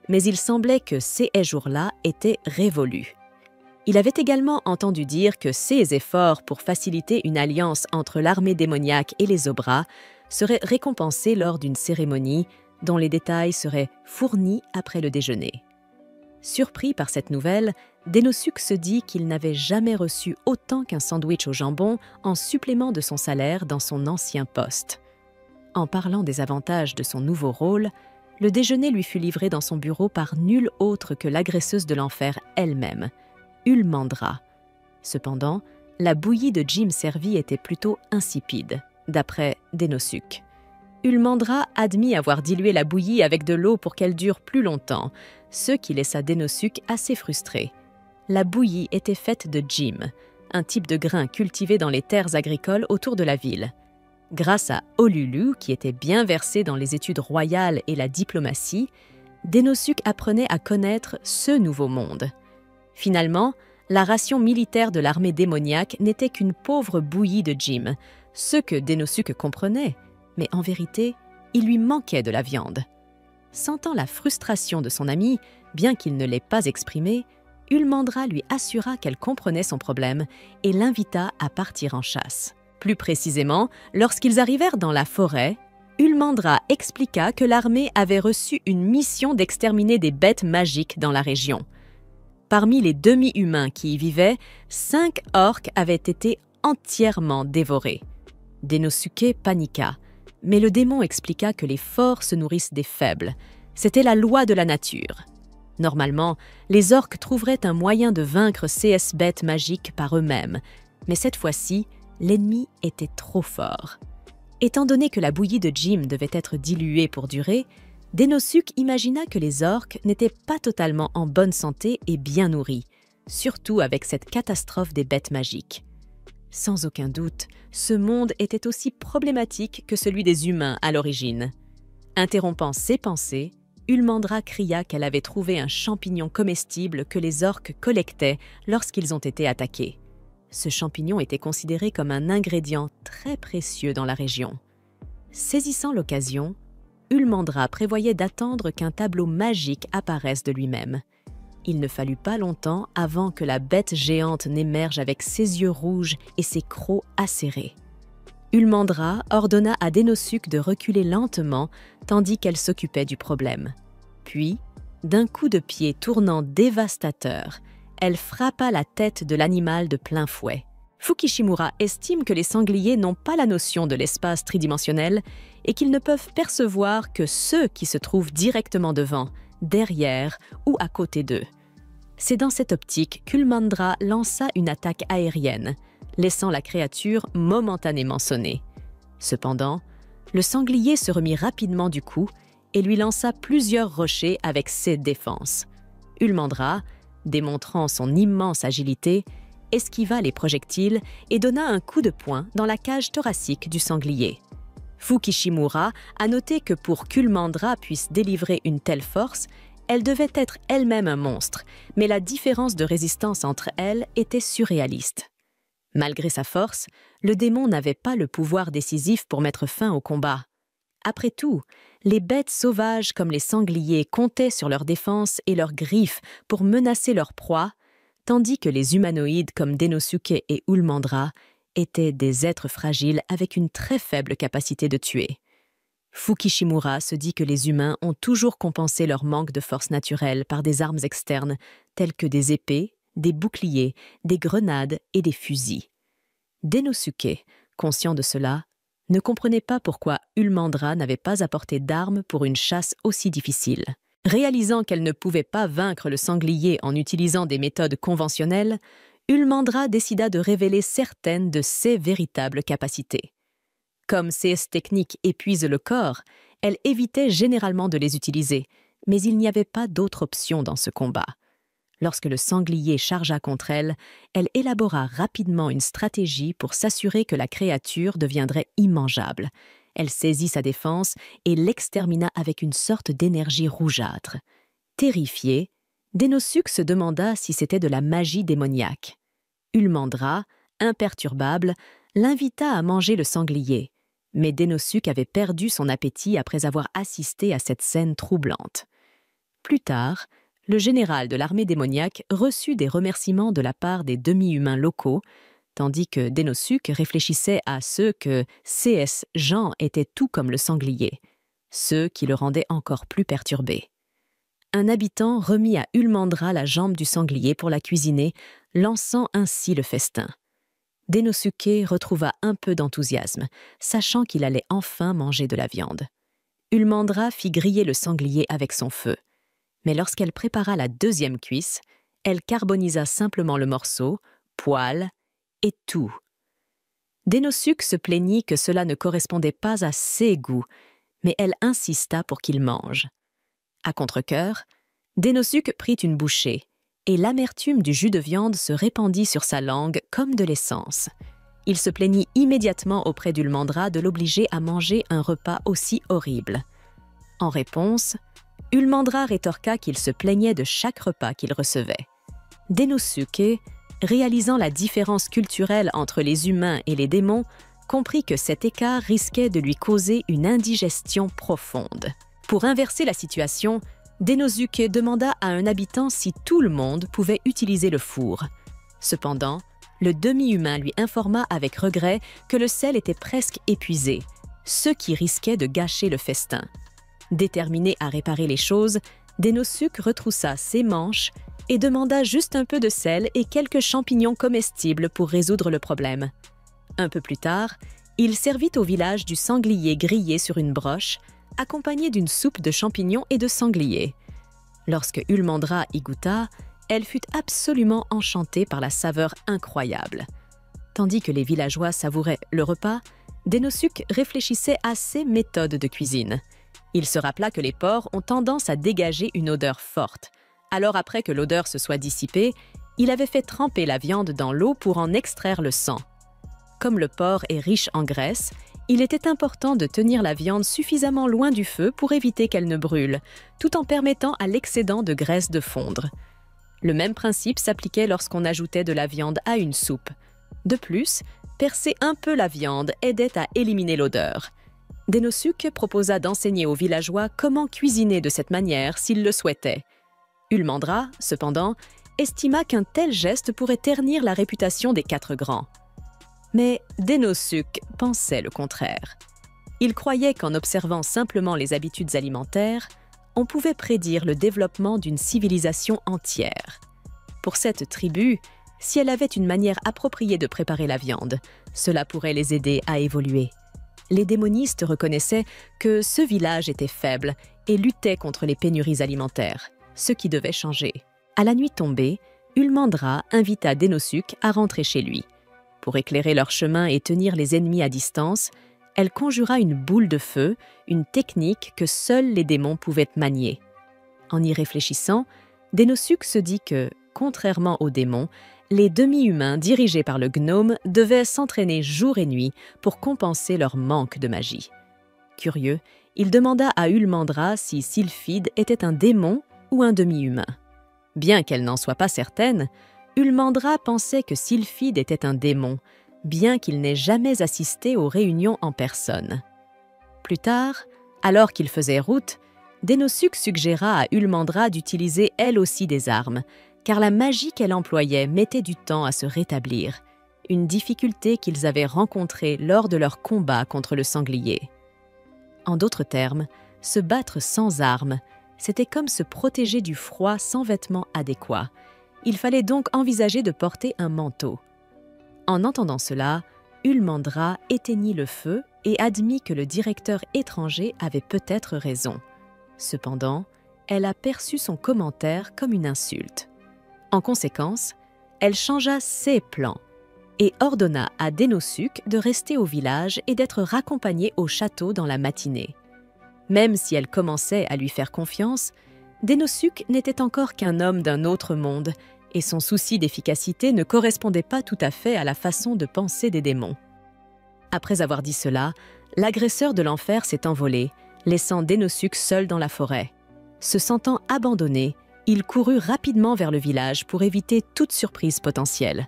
mais il semblait que ces jours-là étaient révolus. Il avait également entendu dire que ses efforts pour faciliter une alliance entre l'armée démoniaque et les Obras seraient récompensés lors d'une cérémonie dont les détails seraient fournis après le déjeuner. Surpris par cette nouvelle, Denosuk se dit qu'il n'avait jamais reçu autant qu'un sandwich au jambon en supplément de son salaire dans son ancien poste. En parlant des avantages de son nouveau rôle, le déjeuner lui fut livré dans son bureau par nulle autre que l'agresseuse de l'enfer elle-même, Ulmandra. Cependant, la bouillie de Jim servie était plutôt insipide, d'après Denosuk. Ulmandra admit avoir dilué la bouillie avec de l'eau pour qu'elle dure plus longtemps, ce qui laissa Denosuk assez frustré. La bouillie était faite de Jim, un type de grain cultivé dans les terres agricoles autour de la ville. Grâce à Olulu, qui était bien versé dans les études royales et la diplomatie, Denosuk apprenait à connaître ce nouveau monde. Finalement, la ration militaire de l'armée démoniaque n'était qu'une pauvre bouillie de Jim, ce que Denosuk comprenait, mais en vérité, il lui manquait de la viande. Sentant la frustration de son ami, bien qu'il ne l'ait pas exprimée, Ulmandra lui assura qu'elle comprenait son problème et l'invita à partir en chasse. Plus précisément, lorsqu'ils arrivèrent dans la forêt, Ulmandra expliqua que l'armée avait reçu une mission d'exterminer des bêtes magiques dans la région. Parmi les demi-humains qui y vivaient, 5 orques avaient été entièrement dévorés. Denosuke paniqua, mais le démon expliqua que les forts se nourrissent des faibles. C'était la loi de la nature. Normalement, les orques trouveraient un moyen de vaincre CS bêtes magiques par eux-mêmes, mais cette fois-ci, l'ennemi était trop fort. Étant donné que la bouillie de Jim devait être diluée pour durer, Denosuk imagina que les orques n'étaient pas totalement en bonne santé et bien nourris, surtout avec cette catastrophe des bêtes magiques. Sans aucun doute, ce monde était aussi problématique que celui des humains à l'origine. Interrompant ses pensées, Ulmandra cria qu'elle avait trouvé un champignon comestible que les orques collectaient lorsqu'ils ont été attaqués. Ce champignon était considéré comme un ingrédient très précieux dans la région. Saisissant l'occasion, Ulmandra prévoyait d'attendre qu'un tableau magique apparaisse de lui-même. Il ne fallut pas longtemps avant que la bête géante n'émerge avec ses yeux rouges et ses crocs acérés. Ulmandra ordonna à Denosuk de reculer lentement tandis qu'elle s'occupait du problème. Puis, d'un coup de pied tournant dévastateur, elle frappa la tête de l'animal de plein fouet. Fukishimura estime que les sangliers n'ont pas la notion de l'espace tridimensionnel et qu'ils ne peuvent percevoir que ceux qui se trouvent directement devant, derrière ou à côté d'eux. C'est dans cette optique qu'Ulmandra lança une attaque aérienne, laissant la créature momentanément sonner. Cependant, le sanglier se remit rapidement du coup et lui lança plusieurs rochers avec ses défenses. Ulmandra, démontrant son immense agilité, esquiva les projectiles et donna un coup de poing dans la cage thoracique du sanglier. Fukishimura a noté que pour qu'Ulmandra puisse délivrer une telle force, elle devait être elle-même un monstre, mais la différence de résistance entre elles était surréaliste. Malgré sa force, le démon n'avait pas le pouvoir décisif pour mettre fin au combat. Après tout, les bêtes sauvages comme les sangliers comptaient sur leur défense et leurs griffes pour menacer leur proie, tandis que les humanoïdes comme Denosuke et Ulmandra étaient des êtres fragiles avec une très faible capacité de tuer. Fukishimura se dit que les humains ont toujours compensé leur manque de force naturelle par des armes externes telles que des épées, des boucliers, des grenades et des fusils. Denosuke, conscient de cela, ne comprenait pas pourquoi Ulmandra n'avait pas apporté d'armes pour une chasse aussi difficile. Réalisant qu'elle ne pouvait pas vaincre le sanglier en utilisant des méthodes conventionnelles, Ulmandra décida de révéler certaines de ses véritables capacités. Comme ces techniques épuisent le corps, elle évitait généralement de les utiliser, mais il n'y avait pas d'autre option dans ce combat. Lorsque le sanglier chargea contre elle, elle élabora rapidement une stratégie pour s'assurer que la créature deviendrait immangeable. Elle saisit sa défense et l'extermina avec une sorte d'énergie rougeâtre. Terrifiée, Denosuke se demanda si c'était de la magie démoniaque. Ulmandra, imperturbable, l'invita à manger le sanglier, mais Denosuke avait perdu son appétit après avoir assisté à cette scène troublante. Plus tard, le général de l'armée démoniaque reçut des remerciements de la part des demi-humains locaux, tandis que Denosuke réfléchissait à ceux que C.S. Jean était tout comme le sanglier, ceux qui le rendaient encore plus perturbé. Un habitant remit à Ulmandra la jambe du sanglier pour la cuisiner, lançant ainsi le festin. Denosuke retrouva un peu d'enthousiasme, sachant qu'il allait enfin manger de la viande. Ulmandra fit griller le sanglier avec son feu. Mais lorsqu'elle prépara la deuxième cuisse, elle carbonisa simplement le morceau, poils et tout. Denosuke se plaignit que cela ne correspondait pas à ses goûts, mais elle insista pour qu'il mange. À contre-cœur, Denosuke prit une bouchée, et l'amertume du jus de viande se répandit sur sa langue comme de l'essence. Il se plaignit immédiatement auprès d'Ulmandra de l'obliger à manger un repas aussi horrible. En réponse, Ulmandra rétorqua qu'il se plaignait de chaque repas qu'il recevait. Denosuke, réalisant la différence culturelle entre les humains et les démons, comprit que cet écart risquait de lui causer une indigestion profonde. Pour inverser la situation, Denosuke demanda à un habitant si tout le monde pouvait utiliser le four. Cependant, le demi-humain lui informa avec regret que le sel était presque épuisé, ce qui risquait de gâcher le festin. Déterminé à réparer les choses, Denosuke retroussa ses manches et demanda juste un peu de sel et quelques champignons comestibles pour résoudre le problème. Un peu plus tard, il servit au village du sanglier grillé sur une broche, accompagné d'une soupe de champignons et de sanglier. Lorsque Ulmandra y goûta, elle fut absolument enchantée par la saveur incroyable. Tandis que les villageois savouraient le repas, Denosuke réfléchissait à ses méthodes de cuisine. Il se rappela que les porcs ont tendance à dégager une odeur forte. Alors après que l'odeur se soit dissipée, il avait fait tremper la viande dans l'eau pour en extraire le sang. Comme le porc est riche en graisse, il était important de tenir la viande suffisamment loin du feu pour éviter qu'elle ne brûle, tout en permettant à l'excédent de graisse de fondre. Le même principe s'appliquait lorsqu'on ajoutait de la viande à une soupe. De plus, percer un peu la viande aidait à éliminer l'odeur. Denosuke proposa d'enseigner aux villageois comment cuisiner de cette manière s'ils le souhaitaient. Ulmandra, cependant, estima qu'un tel geste pourrait ternir la réputation des quatre grands. Mais Denosuke pensait le contraire. Il croyait qu'en observant simplement les habitudes alimentaires, on pouvait prédire le développement d'une civilisation entière. Pour cette tribu, si elle avait une manière appropriée de préparer la viande, cela pourrait les aider à évoluer. Les démonistes reconnaissaient que ce village était faible et luttait contre les pénuries alimentaires, ce qui devait changer. À la nuit tombée, Ulmandra invita Denosuke à rentrer chez lui. Pour éclairer leur chemin et tenir les ennemis à distance, elle conjura une boule de feu, une technique que seuls les démons pouvaient manier. En y réfléchissant, Denosuke se dit que, contrairement aux démons, les demi-humains dirigés par le gnome devaient s'entraîner jour et nuit pour compenser leur manque de magie. Curieux, il demanda à Ulmandra si Sylphide était un démon ou un demi-humain. Bien qu'elle n'en soit pas certaine, Ulmandra pensait que Sylphide était un démon, bien qu'il n'ait jamais assisté aux réunions en personne. Plus tard, Alors qu'il faisait route, Dénosuc suggéra à Ulmandra d'utiliser elle aussi des armes, car la magie qu'elle employait mettait du temps à se rétablir, une difficulté qu'ils avaient rencontrée lors de leur combat contre le sanglier. En d'autres termes, se battre sans armes, c'était comme se protéger du froid sans vêtements adéquats. Il fallait donc envisager de porter un manteau. En entendant cela, Ulmandra éteignit le feu et admit que le directeur étranger avait peut-être raison. Cependant, elle a perçu son commentaire comme une insulte. En conséquence, elle changea ses plans et ordonna à Dénosuc de rester au village et d'être raccompagnée au château dans la matinée. Même si elle commençait à lui faire confiance, Dénosuc n'était encore qu'un homme d'un autre monde et son souci d'efficacité ne correspondait pas tout à fait à la façon de penser des démons. Après avoir dit cela, l'agresseur de l'enfer s'est envolé, laissant Dénosuc seul dans la forêt. Se sentant abandonné, il courut rapidement vers le village pour éviter toute surprise potentielle.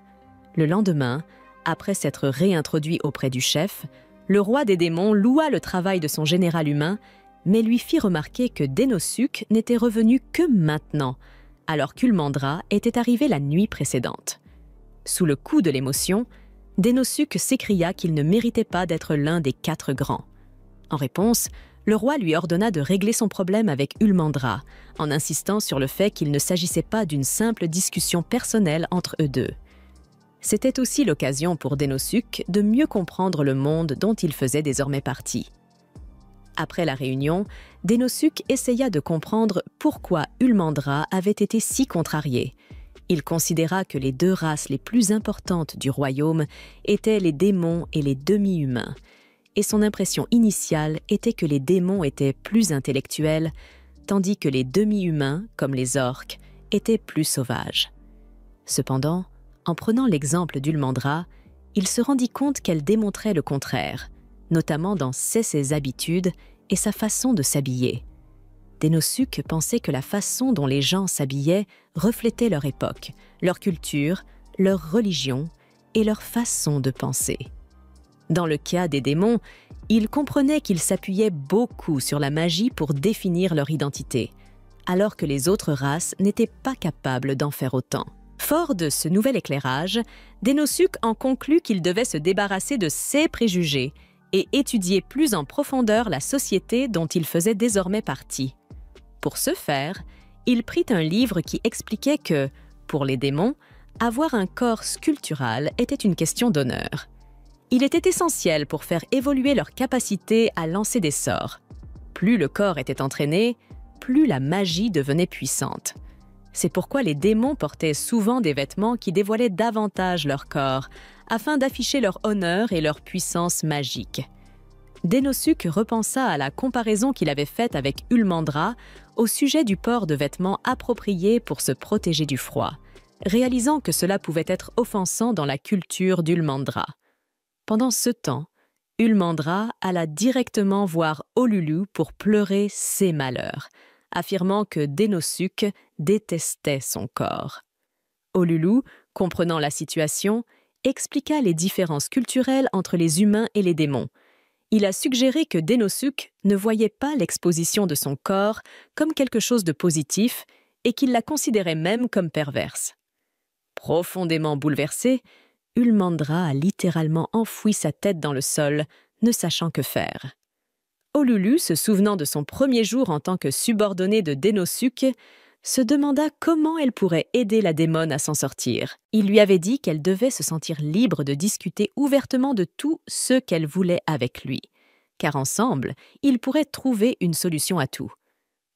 Le lendemain, après s'être réintroduit auprès du chef, le roi des démons loua le travail de son général humain, mais lui fit remarquer que Dénosuc n'était revenu que maintenant, alors qu'Ulmandra était arrivé la nuit précédente. Sous le coup de l'émotion, Dénosuc s'écria qu'il ne méritait pas d'être l'un des 4 grands. En réponse, le roi lui ordonna de régler son problème avec Ulmandra, en insistant sur le fait qu'il ne s'agissait pas d'une simple discussion personnelle entre eux deux. C'était aussi l'occasion pour Dénosuc de mieux comprendre le monde dont il faisait désormais partie. Après la réunion, Dénosuc essaya de comprendre pourquoi Ulmandra avait été si contrariée. Il considéra que les 2 races les plus importantes du royaume étaient les démons et les demi-humains, et son impression initiale était que les démons étaient plus intellectuels, tandis que les demi-humains, comme les orques, étaient plus sauvages. Cependant, en prenant l'exemple d'Ulmandra, il se rendit compte qu'elle démontrait le contraire, notamment dans ses habitudes et sa façon de s'habiller. Dénosuc pensait que la façon dont les gens s'habillaient reflétait leur époque, leur culture, leur religion et leur façon de penser. Dans le cas des démons, il comprenait qu'ils s'appuyaient beaucoup sur la magie pour définir leur identité, alors que les autres races n'étaient pas capables d'en faire autant. Fort de ce nouvel éclairage, Dénosuc en conclut qu'il devait se débarrasser de ses préjugés et étudier plus en profondeur la société dont il faisait désormais partie. Pour ce faire, il prit un livre qui expliquait que, pour les démons, avoir un corps sculptural était une question d'honneur. Il était essentiel pour faire évoluer leur capacité à lancer des sorts. Plus le corps était entraîné, plus la magie devenait puissante. C'est pourquoi les démons portaient souvent des vêtements qui dévoilaient davantage leur corps, afin d'afficher leur honneur et leur puissance magique. Dénosuc repensa à la comparaison qu'il avait faite avec Ulmandra au sujet du port de vêtements appropriés pour se protéger du froid, réalisant que cela pouvait être offensant dans la culture d'Ulmandra. Pendant ce temps, Ulmandra alla directement voir Olulu pour pleurer ses malheurs, affirmant que Dénosuc détestait son corps. Olulu, comprenant la situation, expliqua les différences culturelles entre les humains et les démons. Il a suggéré que Dénosuc ne voyait pas l'exposition de son corps comme quelque chose de positif et qu'il la considérait même comme perverse. Profondément bouleversé, Ulmandra a littéralement enfoui sa tête dans le sol, ne sachant que faire. Olulu, se souvenant de son premier jour en tant que subordonnée de Dénosuc, se demanda comment elle pourrait aider la démone à s'en sortir. Il lui avait dit qu'elle devait se sentir libre de discuter ouvertement de tout ce qu'elle voulait avec lui, car ensemble, ils pourraient trouver une solution à tout.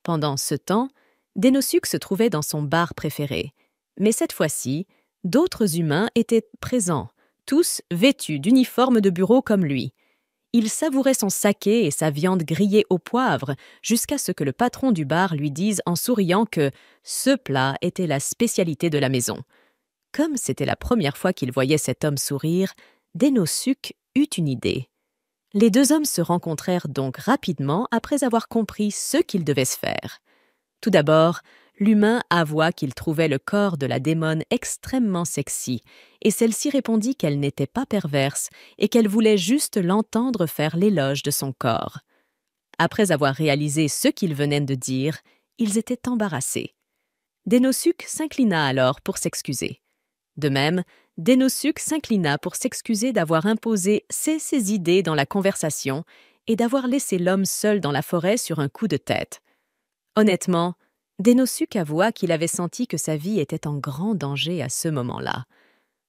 Pendant ce temps, Dénosuc se trouvait dans son bar préféré, mais cette fois-ci, d'autres humains étaient présents, tous vêtus d'uniformes de bureau comme lui. Il savourait son saké et sa viande grillée au poivre jusqu'à ce que le patron du bar lui dise en souriant que ce plat était la spécialité de la maison. Comme c'était la première fois qu'il voyait cet homme sourire, Dénosuc eut une idée. Les 2 hommes se rencontrèrent donc rapidement après avoir compris ce qu'ils devaient se faire. Tout d'abord, l'humain avoua qu'il trouvait le corps de la démone extrêmement sexy, et celle-ci répondit qu'elle n'était pas perverse et qu'elle voulait juste l'entendre faire l'éloge de son corps. Après avoir réalisé ce qu'ils venaient de dire, ils étaient embarrassés. Dénosuke s'inclina alors pour s'excuser. De même, Dénosuke s'inclina pour s'excuser d'avoir imposé ses idées dans la conversation et d'avoir laissé l'homme seul dans la forêt sur un coup de tête. Honnêtement, Dénosuke avoua qu'il avait senti que sa vie était en grand danger à ce moment-là.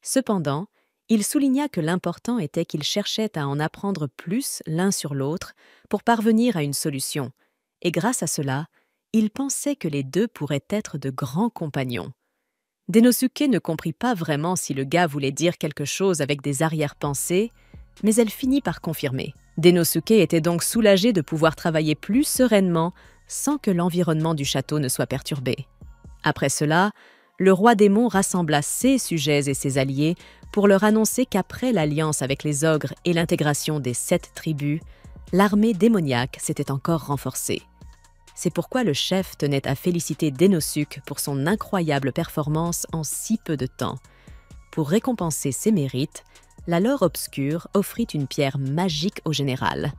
Cependant, il souligna que l'important était qu'ils cherchaient à en apprendre plus l'un sur l'autre pour parvenir à une solution, et grâce à cela, il pensait que les deux pourraient être de grands compagnons. Dénosuke ne comprit pas vraiment si le gars voulait dire quelque chose avec des arrière-pensées, mais elle finit par confirmer. Dénosuke était donc soulagé de pouvoir travailler plus sereinement sans que l'environnement du château ne soit perturbé. Après cela, le roi démon rassembla ses sujets et ses alliés pour leur annoncer qu'après l'alliance avec les ogres et l'intégration des 7 tribus, l'armée démoniaque s'était encore renforcée. C'est pourquoi le chef tenait à féliciter Dénosuke pour son incroyable performance en si peu de temps. Pour récompenser ses mérites, la Laure Obscure offrit une pierre magique au général.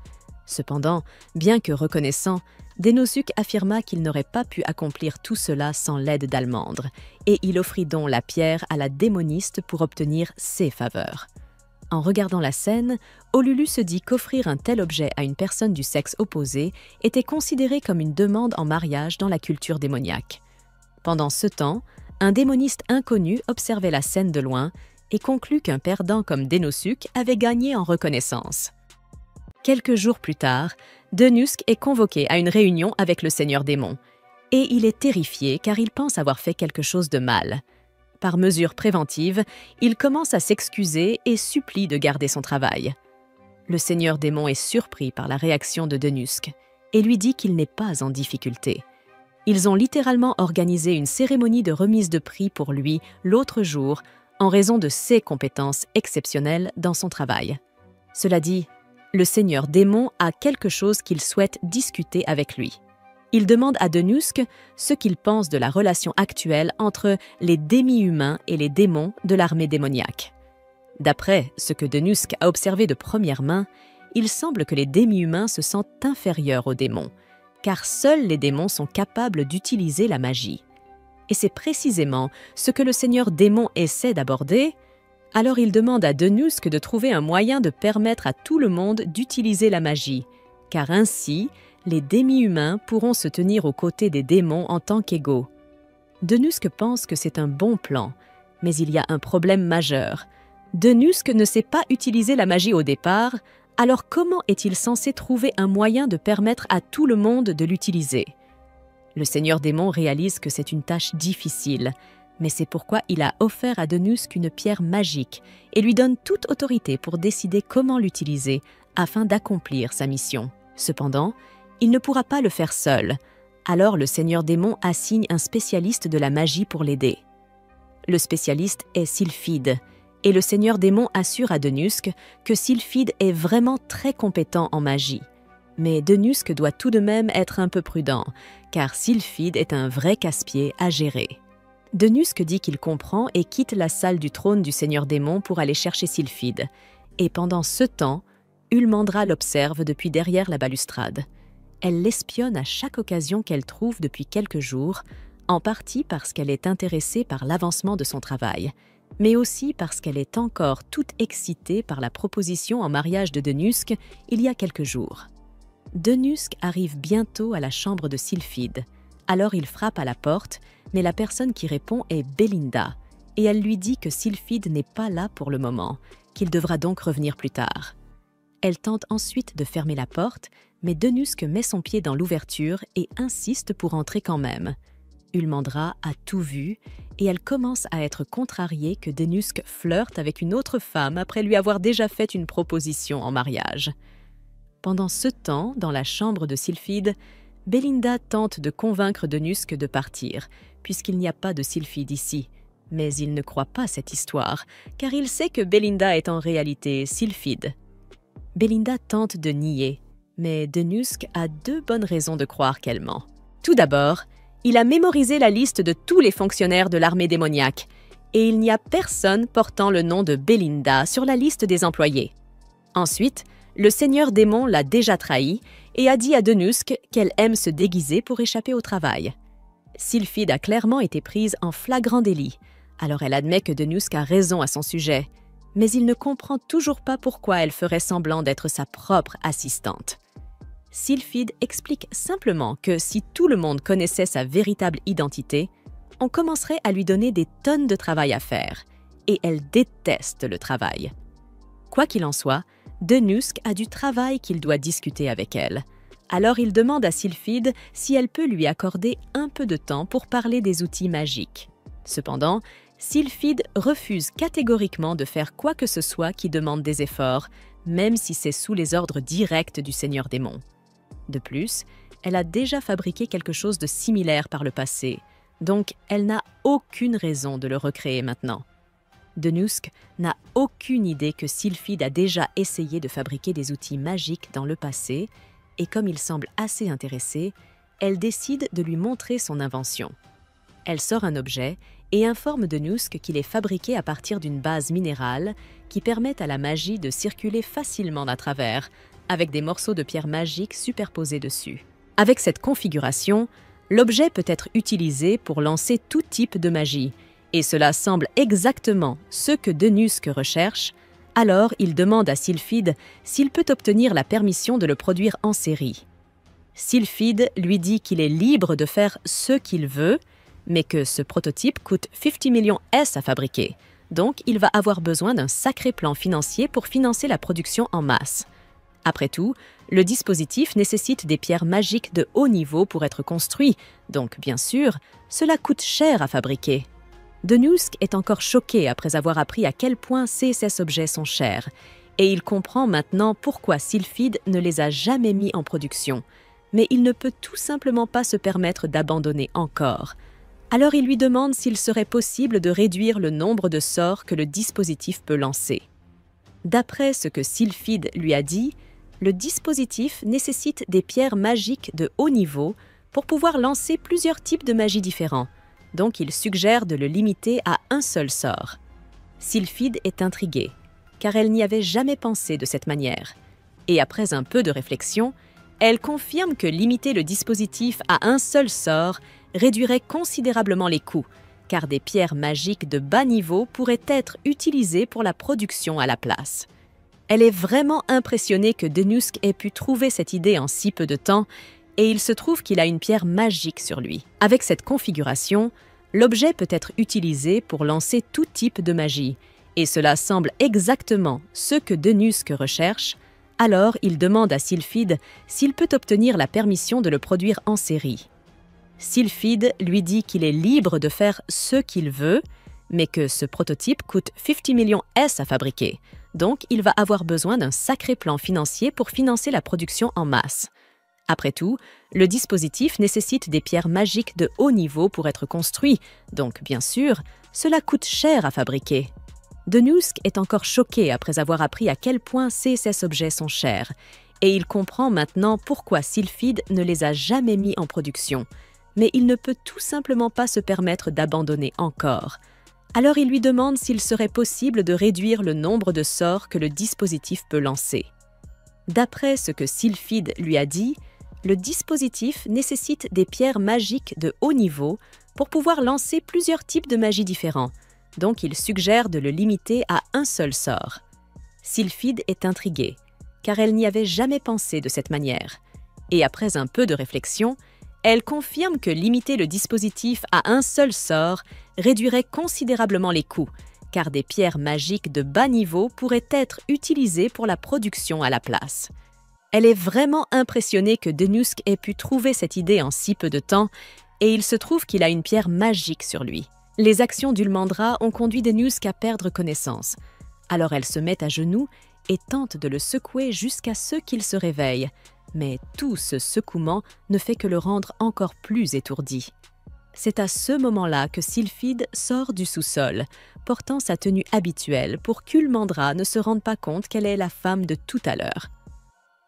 Cependant, bien que reconnaissant, Dénosuke affirma qu'il n'aurait pas pu accomplir tout cela sans l'aide d'Almandre, et il offrit donc la pierre à la démoniste pour obtenir ses faveurs. En regardant la scène, Olulu se dit qu'offrir un tel objet à une personne du sexe opposé était considéré comme une demande en mariage dans la culture démoniaque. Pendant ce temps, un démoniste inconnu observait la scène de loin et conclut qu'un perdant comme Dénosuke avait gagné en reconnaissance. Quelques jours plus tard, Dénosuke est convoqué à une réunion avec le Seigneur Démon, et il est terrifié car il pense avoir fait quelque chose de mal. Par mesure préventive, il commence à s'excuser et supplie de garder son travail. Le Seigneur Démon est surpris par la réaction de Dénosuke et lui dit qu'il n'est pas en difficulté. Ils ont littéralement organisé une cérémonie de remise de prix pour lui l'autre jour en raison de ses compétences exceptionnelles dans son travail. Cela dit, le Seigneur Démon a quelque chose qu'il souhaite discuter avec lui. Il demande à Dénosuke ce qu'il pense de la relation actuelle entre les demi-humains et les démons de l'armée démoniaque. D'après ce que Dénosuke a observé de première main, il semble que les demi-humains se sentent inférieurs aux démons, car seuls les démons sont capables d'utiliser la magie. Et c'est précisément ce que le Seigneur Démon essaie d'aborder. Alors il demande à Dénosuke de trouver un moyen de permettre à tout le monde d'utiliser la magie, car ainsi, les demi-humains pourront se tenir aux côtés des démons en tant qu'égaux. Dénosuke pense que c'est un bon plan, mais il y a un problème majeur. Dénosuke ne sait pas utiliser la magie au départ, alors comment est-il censé trouver un moyen de permettre à tout le monde de l'utiliser? Le Seigneur Démon réalise que c'est une tâche difficile, mais c'est pourquoi il a offert à Dénosuke une pierre magique et lui donne toute autorité pour décider comment l'utiliser afin d'accomplir sa mission. Cependant, il ne pourra pas le faire seul, alors le Seigneur Démon assigne un spécialiste de la magie pour l'aider. Le spécialiste est Sylphide, et le Seigneur Démon assure à Dénosuke que Sylphide est vraiment très compétent en magie. Mais Dénosuke doit tout de même être un peu prudent, car Sylphide est un vrai casse-pied à gérer. Dénosuke dit qu'il comprend et quitte la salle du trône du Seigneur Démon pour aller chercher Sylphide, et pendant ce temps, Ulmandra l'observe depuis derrière la balustrade. Elle l'espionne à chaque occasion qu'elle trouve depuis quelques jours, en partie parce qu'elle est intéressée par l'avancement de son travail, mais aussi parce qu'elle est encore toute excitée par la proposition en mariage de Dénosuke il y a quelques jours. Dénosuke arrive bientôt à la chambre de Sylphide. Alors il frappe à la porte, mais la personne qui répond est Belinda, et elle lui dit que Sylphide n'est pas là pour le moment, qu'il devra donc revenir plus tard. Elle tente ensuite de fermer la porte, mais Dénosuke met son pied dans l'ouverture et insiste pour entrer quand même. Ulmandra a tout vu et elle commence à être contrariée que Dénosuke flirte avec une autre femme après lui avoir déjà fait une proposition en mariage. Pendant ce temps, dans la chambre de Sylphide, Belinda tente de convaincre Dénosuke de partir, puisqu'il n'y a pas de Sylphide ici. Mais il ne croit pas cette histoire, car il sait que Belinda est en réalité Sylphide. Belinda tente de nier, mais Dénosuke a 2 bonnes raisons de croire qu'elle ment. Tout d'abord, il a mémorisé la liste de tous les fonctionnaires de l'armée démoniaque, et il n'y a personne portant le nom de Belinda sur la liste des employés. Ensuite, Le seigneur démon l'a déjà trahi et a dit à Denusk qu'elle aime se déguiser pour échapper au travail. Sylphide a clairement été prise en flagrant délit, alors elle admet que Denusk a raison à son sujet, mais il ne comprend toujours pas pourquoi elle ferait semblant d'être sa propre assistante. Sylphide explique simplement que si tout le monde connaissait sa véritable identité, on commencerait à lui donner des tonnes de travail à faire, et elle déteste le travail. Quoi qu'il en soit, Denusk a du travail qu'il doit discuter avec elle. Alors il demande à Sylphide si elle peut lui accorder un peu de temps pour parler des outils magiques. Cependant, Sylphide refuse catégoriquement de faire quoi que ce soit qui demande des efforts, même si c'est sous les ordres directs du Seigneur Démon. De plus, elle a déjà fabriqué quelque chose de similaire par le passé, donc elle n'a aucune raison de le recréer maintenant. Denusk n'a aucune idée que Sylphide a déjà essayé de fabriquer des outils magiques dans le passé, et comme il semble assez intéressé, elle décide de lui montrer son invention. Elle sort un objet et informe Denusk qu'il est fabriqué à partir d'une base minérale qui permet à la magie de circuler facilement à travers, avec des morceaux de pierre magique superposés dessus. Avec cette configuration, l'objet peut être utilisé pour lancer tout type de magie, et cela semble exactement ce que Denusk recherche. Alors il demande à Sylphide s'il peut obtenir la permission de le produire en série. Sylphide lui dit qu'il est libre de faire ce qu'il veut, mais que ce prototype coûte 50 millions S à fabriquer, donc il va avoir besoin d'un sacré plan financier pour financer la production en masse. Après tout, le dispositif nécessite des pierres magiques de haut niveau pour être construit, donc bien sûr, cela coûte cher à fabriquer. Denusk est encore choqué après avoir appris à quel point ces objets sont chers, et il comprend maintenant pourquoi Sylphide ne les a jamais mis en production, mais il ne peut tout simplement pas se permettre d'abandonner encore. Alors il lui demande s'il serait possible de réduire le nombre de sorts que le dispositif peut lancer. D'après ce que Sylphide lui a dit, le dispositif nécessite des pierres magiques de haut niveau pour pouvoir lancer plusieurs types de magie différents, donc il suggère de le limiter à un seul sort. Sylphide est intriguée, car elle n'y avait jamais pensé de cette manière. Et après un peu de réflexion, elle confirme que limiter le dispositif à un seul sort réduirait considérablement les coûts, car des pierres magiques de bas niveau pourraient être utilisées pour la production à la place. Elle est vraiment impressionnée que Denusk ait pu trouver cette idée en si peu de temps, et il se trouve qu'il a une pierre magique sur lui. Avec cette configuration, l'objet peut être utilisé pour lancer tout type de magie, et cela semble exactement ce que Denusk recherche. Alors il demande à Sylphide s'il peut obtenir la permission de le produire en série. Sylphide lui dit qu'il est libre de faire ce qu'il veut, mais que ce prototype coûte 50 millions S à fabriquer, donc il va avoir besoin d'un sacré plan financier pour financer la production en masse. Après tout, le dispositif nécessite des pierres magiques de haut niveau pour être construit, donc bien sûr, cela coûte cher à fabriquer. Denusk est encore choqué après avoir appris à quel point ces objets sont chers, et il comprend maintenant pourquoi Sylphide ne les a jamais mis en production, mais il ne peut tout simplement pas se permettre d'abandonner encore. Alors il lui demande s'il serait possible de réduire le nombre de sorts que le dispositif peut lancer. D'après ce que Sylphide lui a dit, le dispositif nécessite des pierres magiques de haut niveau pour pouvoir lancer plusieurs types de magie différents, donc il suggère de le limiter à un seul sort. Sylphide est intriguée, car elle n'y avait jamais pensé de cette manière. Et après un peu de réflexion, elle confirme que limiter le dispositif à un seul sort réduirait considérablement les coûts, car des pierres magiques de bas niveau pourraient être utilisées pour la production à la place. Elle est vraiment impressionnée que Denusk ait pu trouver cette idée en si peu de temps, et il se trouve qu'il a une pierre magique sur lui. Les actions d'Ulmandra ont conduit Denusk à perdre connaissance. Alors elle se met à genoux et tente de le secouer jusqu'à ce qu'il se réveille. Mais tout ce secouement ne fait que le rendre encore plus étourdi. C'est à ce moment-là que Sylphide sort du sous-sol, portant sa tenue habituelle pour qu'Ulmandra ne se rende pas compte qu'elle est la femme de tout à l'heure.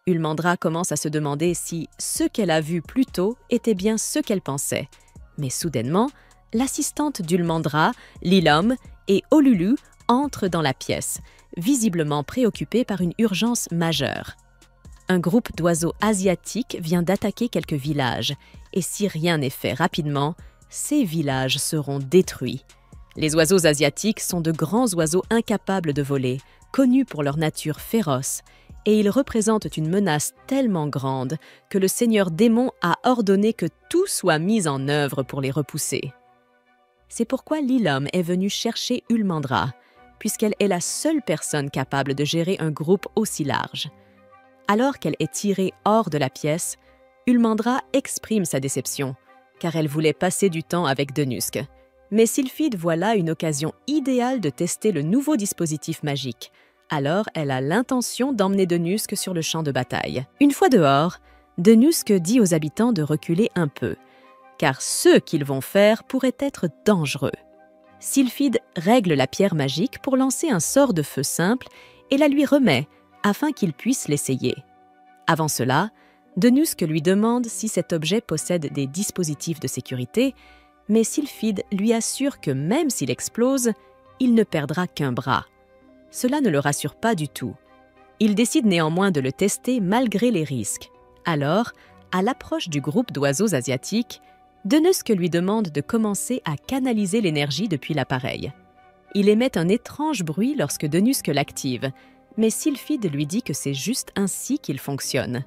Ulmandra commence à se demander si ce qu'elle a vu plus tôt était bien ce qu'elle pensait. Mais soudainement, l'assistante d'Ulmandra, Lilom et Olulu entre dans la pièce, visiblement préoccupé par une urgence majeure. Un groupe d'oiseaux asiatiques vient d'attaquer quelques villages, et si rien n'est fait rapidement, ces villages seront détruits. Les oiseaux asiatiques sont de grands oiseaux incapables de voler, connus pour leur nature féroce, et ils représentent une menace tellement grande que le seigneur démon a ordonné que tout soit mis en œuvre pour les repousser. C'est pourquoi Lilom est venue chercher Ulmandra, puisqu'elle est la seule personne capable de gérer un groupe aussi large. Alors qu'elle est tirée hors de la pièce, Ulmandra exprime sa déception, car elle voulait passer du temps avec Denusk. Mais Sylphide voit là une occasion idéale de tester le nouveau dispositif magique. Alors, elle a l'intention d'emmener Denusk sur le champ de bataille. Une fois dehors, Denusk dit aux habitants de reculer un peu, car ce qu'ils vont faire pourrait être dangereux. Sylphide règle la pierre magique pour lancer un sort de feu simple et la lui remet afin qu'il puisse l'essayer. Avant cela, Denusk lui demande si cet objet possède des dispositifs de sécurité, mais Sylphide lui assure que même s'il explose, il ne perdra qu'un bras. Cela ne le rassure pas du tout. Il décide néanmoins de le tester malgré les risques. Alors, à l'approche du groupe d'oiseaux asiatiques, Denusk lui demande de commencer à canaliser l'énergie depuis l'appareil. Il émet un étrange bruit lorsque Denusk l'active, mais Sylphide lui dit que c'est juste ainsi qu'il fonctionne.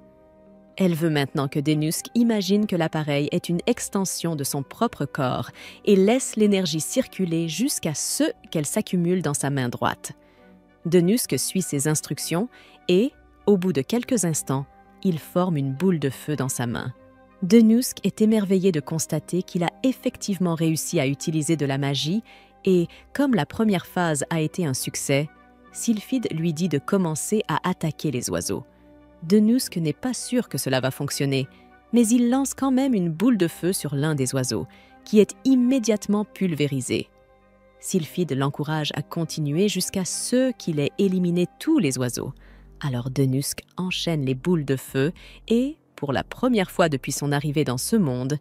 Elle veut maintenant que Denusk imagine que l'appareil est une extension de son propre corps et laisse l'énergie circuler jusqu'à ce qu'elle s'accumule dans sa main droite. Denusk suit ses instructions et, au bout de quelques instants, il forme une boule de feu dans sa main. Denusk est émerveillé de constater qu'il a effectivement réussi à utiliser de la magie et, comme la première phase a été un succès, Sylphide lui dit de commencer à attaquer les oiseaux. Denusk n'est pas sûr que cela va fonctionner, mais il lance quand même une boule de feu sur l'un des oiseaux, qui est immédiatement pulvérisé. Sylphide l'encourage à continuer jusqu'à ce qu'il ait éliminé tous les oiseaux. Alors Denusk enchaîne les boules de feu et, pour la première fois depuis son arrivée dans ce monde,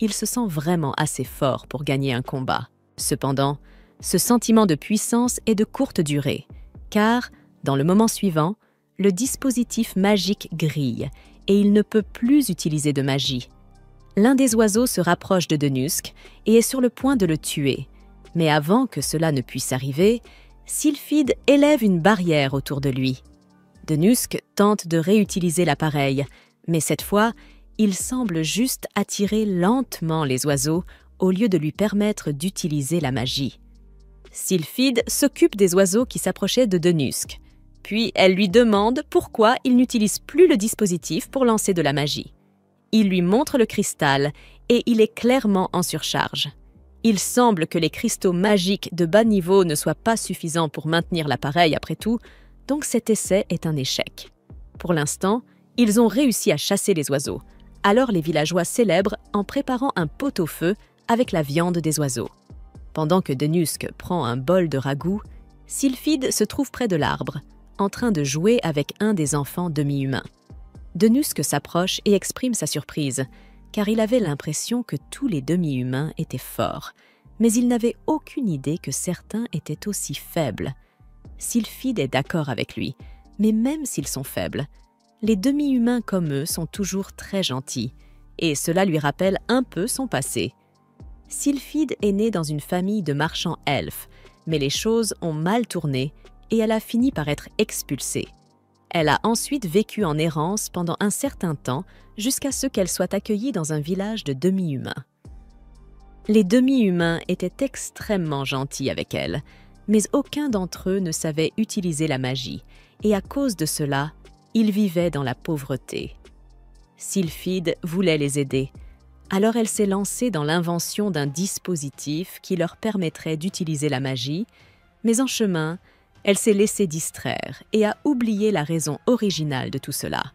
il se sent vraiment assez fort pour gagner un combat. Cependant, ce sentiment de puissance est de courte durée, car, dans le moment suivant, le dispositif magique grille et il ne peut plus utiliser de magie. L'un des oiseaux se rapproche de Denusk et est sur le point de le tuer. Mais avant que cela ne puisse arriver, Sylphide élève une barrière autour de lui. Denusk tente de réutiliser l'appareil, mais cette fois, il semble juste attirer lentement les oiseaux au lieu de lui permettre d'utiliser la magie. Sylphide s'occupe des oiseaux qui s'approchaient de Denusk. Puis elle lui demande pourquoi il n'utilise plus le dispositif pour lancer de la magie. Il lui montre le cristal et il est clairement en surcharge. Il semble que les cristaux magiques de bas niveau ne soient pas suffisants pour maintenir l'appareil après tout, donc cet essai est un échec. Pour l'instant, ils ont réussi à chasser les oiseaux. Alors les villageois célèbrent en préparant un pot-au-feu avec la viande des oiseaux. Pendant que Denusk prend un bol de ragoût, Sylphide se trouve près de l'arbre, en train de jouer avec un des enfants demi-humains. Denusk s'approche et exprime sa surprise, car il avait l'impression que tous les demi-humains étaient forts, mais il n'avait aucune idée que certains étaient aussi faibles. Sylphide est d'accord avec lui, mais même s'ils sont faibles, les demi-humains comme eux sont toujours très gentils, et cela lui rappelle un peu son passé. Sylphide est née dans une famille de marchands elfes, mais les choses ont mal tourné et elle a fini par être expulsée. Elle a ensuite vécu en errance pendant un certain temps jusqu'à ce qu'elle soit accueillie dans un village de demi-humains. Les demi-humains étaient extrêmement gentils avec elle, mais aucun d'entre eux ne savait utiliser la magie, et à cause de cela, ils vivaient dans la pauvreté. Sylphide voulait les aider, alors elle s'est lancée dans l'invention d'un dispositif qui leur permettrait d'utiliser la magie, mais en chemin, elle s'est laissée distraire et a oublié la raison originale de tout cela.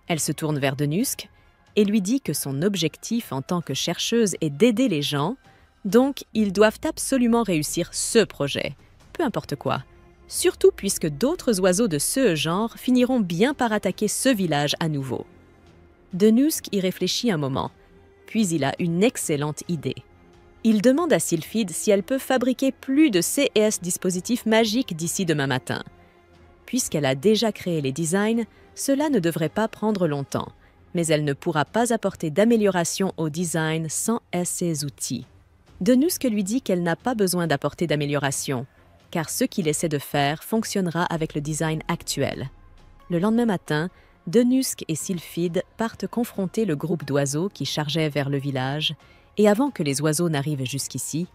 Elle se tourne vers Denusk et lui dit que son objectif en tant que chercheuse est d'aider les gens, donc ils doivent absolument réussir ce projet, peu importe quoi, surtout puisque d'autres oiseaux de ce genre finiront bien par attaquer ce village à nouveau. Denusk y réfléchit un moment, puis il a une excellente idée. Il demande à Sylphide si elle peut fabriquer plus de CES dispositifs magiques d'ici demain matin. Puisqu'elle a déjà créé les designs, cela ne devrait pas prendre longtemps, mais elle ne pourra pas apporter d'amélioration au design sans ces outils. Denusk lui dit qu'elle n'a pas besoin d'apporter d'amélioration, car ce qu'il essaie de faire fonctionnera avec le design actuel. Le lendemain matin, Denusk et Sylphide partent confronter le groupe d'oiseaux qui chargeaient vers le village, et avant que les oiseaux n'arrivent jusqu'ici,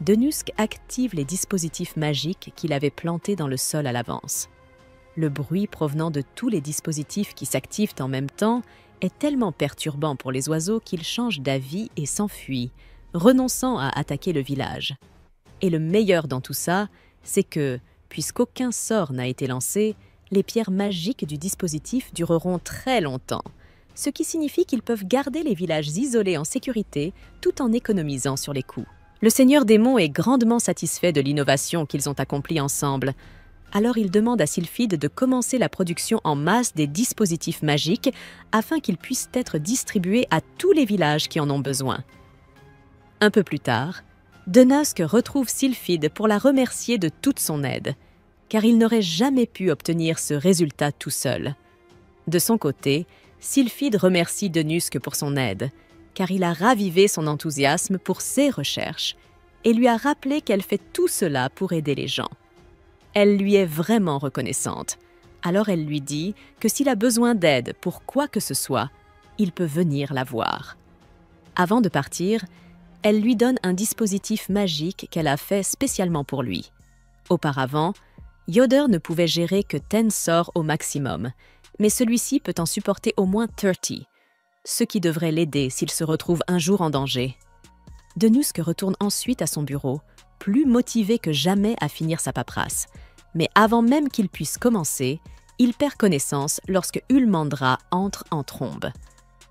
Denusk active les dispositifs magiques qu'il avait plantés dans le sol à l'avance. Le bruit provenant de tous les dispositifs qui s'activent en même temps est tellement perturbant pour les oiseaux qu'ils changent d'avis et s'enfuient, renonçant à attaquer le village. Et le meilleur dans tout ça, c'est que, puisqu'aucun sort n'a été lancé, les pierres magiques du dispositif dureront très longtemps, ce qui signifie qu'ils peuvent garder les villages isolés en sécurité tout en économisant sur les coûts. Le Seigneur Démon est grandement satisfait de l'innovation qu'ils ont accomplie ensemble. Alors il demande à Sylphide de commencer la production en masse des dispositifs magiques afin qu'ils puissent être distribués à tous les villages qui en ont besoin. Un peu plus tard, Denusk retrouve Sylphide pour la remercier de toute son aide, car il n'aurait jamais pu obtenir ce résultat tout seul. De son côté, Sylphide remercie Denusk pour son aide, car il a ravivé son enthousiasme pour ses recherches et lui a rappelé qu'elle fait tout cela pour aider les gens. Elle lui est vraiment reconnaissante, alors elle lui dit que s'il a besoin d'aide pour quoi que ce soit, il peut venir la voir. Avant de partir, elle lui donne un dispositif magique qu'elle a fait spécialement pour lui. Auparavant, Yoder ne pouvait gérer que 10 sorts au maximum, mais celui-ci peut en supporter au moins 30, ce qui devrait l'aider s'il se retrouve un jour en danger. Denusk retourne ensuite à son bureau, plus motivé que jamais à finir sa paperasse. Mais avant même qu'il puisse commencer, il perd connaissance lorsque Ulmandra entre en trombe.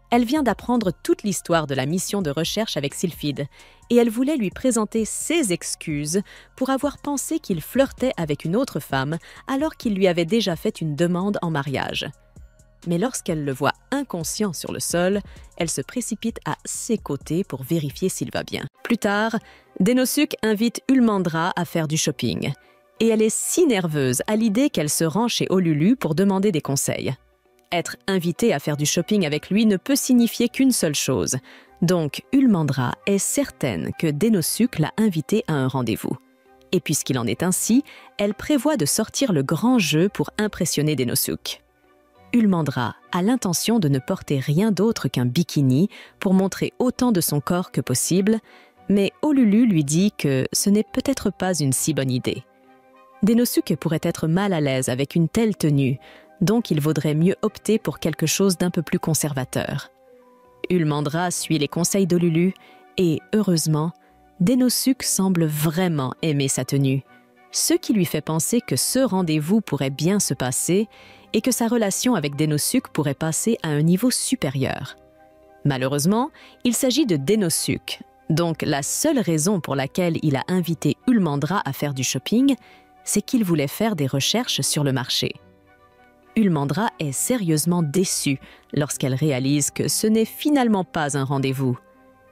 Elle vient d'apprendre toute l'histoire de la mission de recherche avec Sylphide, et elle voulait lui présenter ses excuses pour avoir pensé qu'il flirtait avec une autre femme alors qu'il lui avait déjà fait une demande en mariage. Mais lorsqu'elle le voit inconscient sur le sol, elle se précipite à ses côtés pour vérifier s'il va bien. Plus tard, Denosuk invite Ulmandra à faire du shopping, et elle est si nerveuse à l'idée qu'elle se rend chez Olulu pour demander des conseils. Être invitée à faire du shopping avec lui ne peut signifier qu'une seule chose, donc Ulmandra est certaine que Denosuk l'a invitée à un rendez-vous. Et puisqu'il en est ainsi, elle prévoit de sortir le grand jeu pour impressionner Denosuk. Ulmandra a l'intention de ne porter rien d'autre qu'un bikini pour montrer autant de son corps que possible, mais Olulu lui dit que ce n'est peut-être pas une si bonne idée. Denosuk pourrait être mal à l'aise avec une telle tenue, donc il vaudrait mieux opter pour quelque chose d'un peu plus conservateur. Ulmandra suit les conseils d'Olulu et, heureusement, Denosuk semble vraiment aimer sa tenue, ce qui lui fait penser que ce rendez-vous pourrait bien se passer et que sa relation avec Denosuk pourrait passer à un niveau supérieur. Malheureusement, il s'agit de Denosuk, donc la seule raison pour laquelle il a invité Ulmandra à faire du shopping, c'est qu'il voulait faire des recherches sur le marché. Ulmandra est sérieusement déçue lorsqu'elle réalise que ce n'est finalement pas un rendez-vous.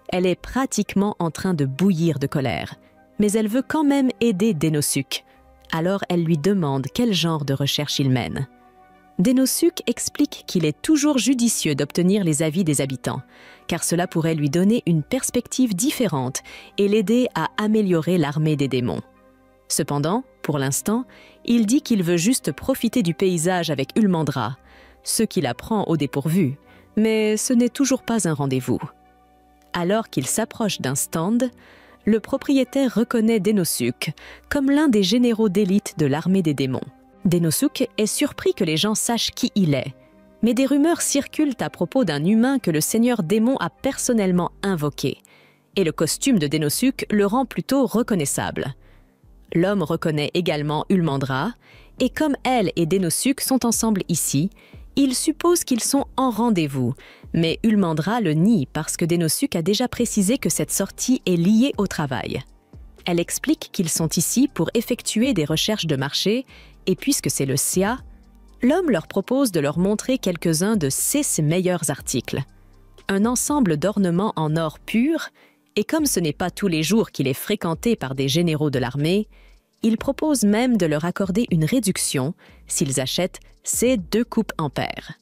Elle est pratiquement en train de bouillir de colère, mais elle veut quand même aider Denosuk. Alors elle lui demande quel genre de recherche il mène. Denosuk explique qu'il est toujours judicieux d'obtenir les avis des habitants, car cela pourrait lui donner une perspective différente et l'aider à améliorer l'armée des démons. Cependant, pour l'instant, il dit qu'il veut juste profiter du paysage avec Ulmandra, ce qui la prend au dépourvu, mais ce n'est toujours pas un rendez-vous. Alors qu'il s'approche d'un stand, le propriétaire reconnaît Denosuk comme l'un des généraux d'élite de l'armée des démons. Denosuk est surpris que les gens sachent qui il est, mais des rumeurs circulent à propos d'un humain que le Seigneur Démon a personnellement invoqué, et le costume de Denosuk le rend plutôt reconnaissable. L'homme reconnaît également Ulmandra, et comme elle et Denosuk sont ensemble ici, il suppose qu'ils sont en rendez-vous, mais Ulmandra le nie parce que Denosuk a déjà précisé que cette sortie est liée au travail. Elle explique qu'ils sont ici pour effectuer des recherches de marché, et puisque c'est le CA, l'homme leur propose de leur montrer quelques-uns de ses meilleurs articles. Un ensemble d'ornements en or pur Et comme ce n'est pas tous les jours qu'il est fréquenté par des généraux de l'armée, il propose même de leur accorder une réduction s'ils achètent ces 2 coupes en paire.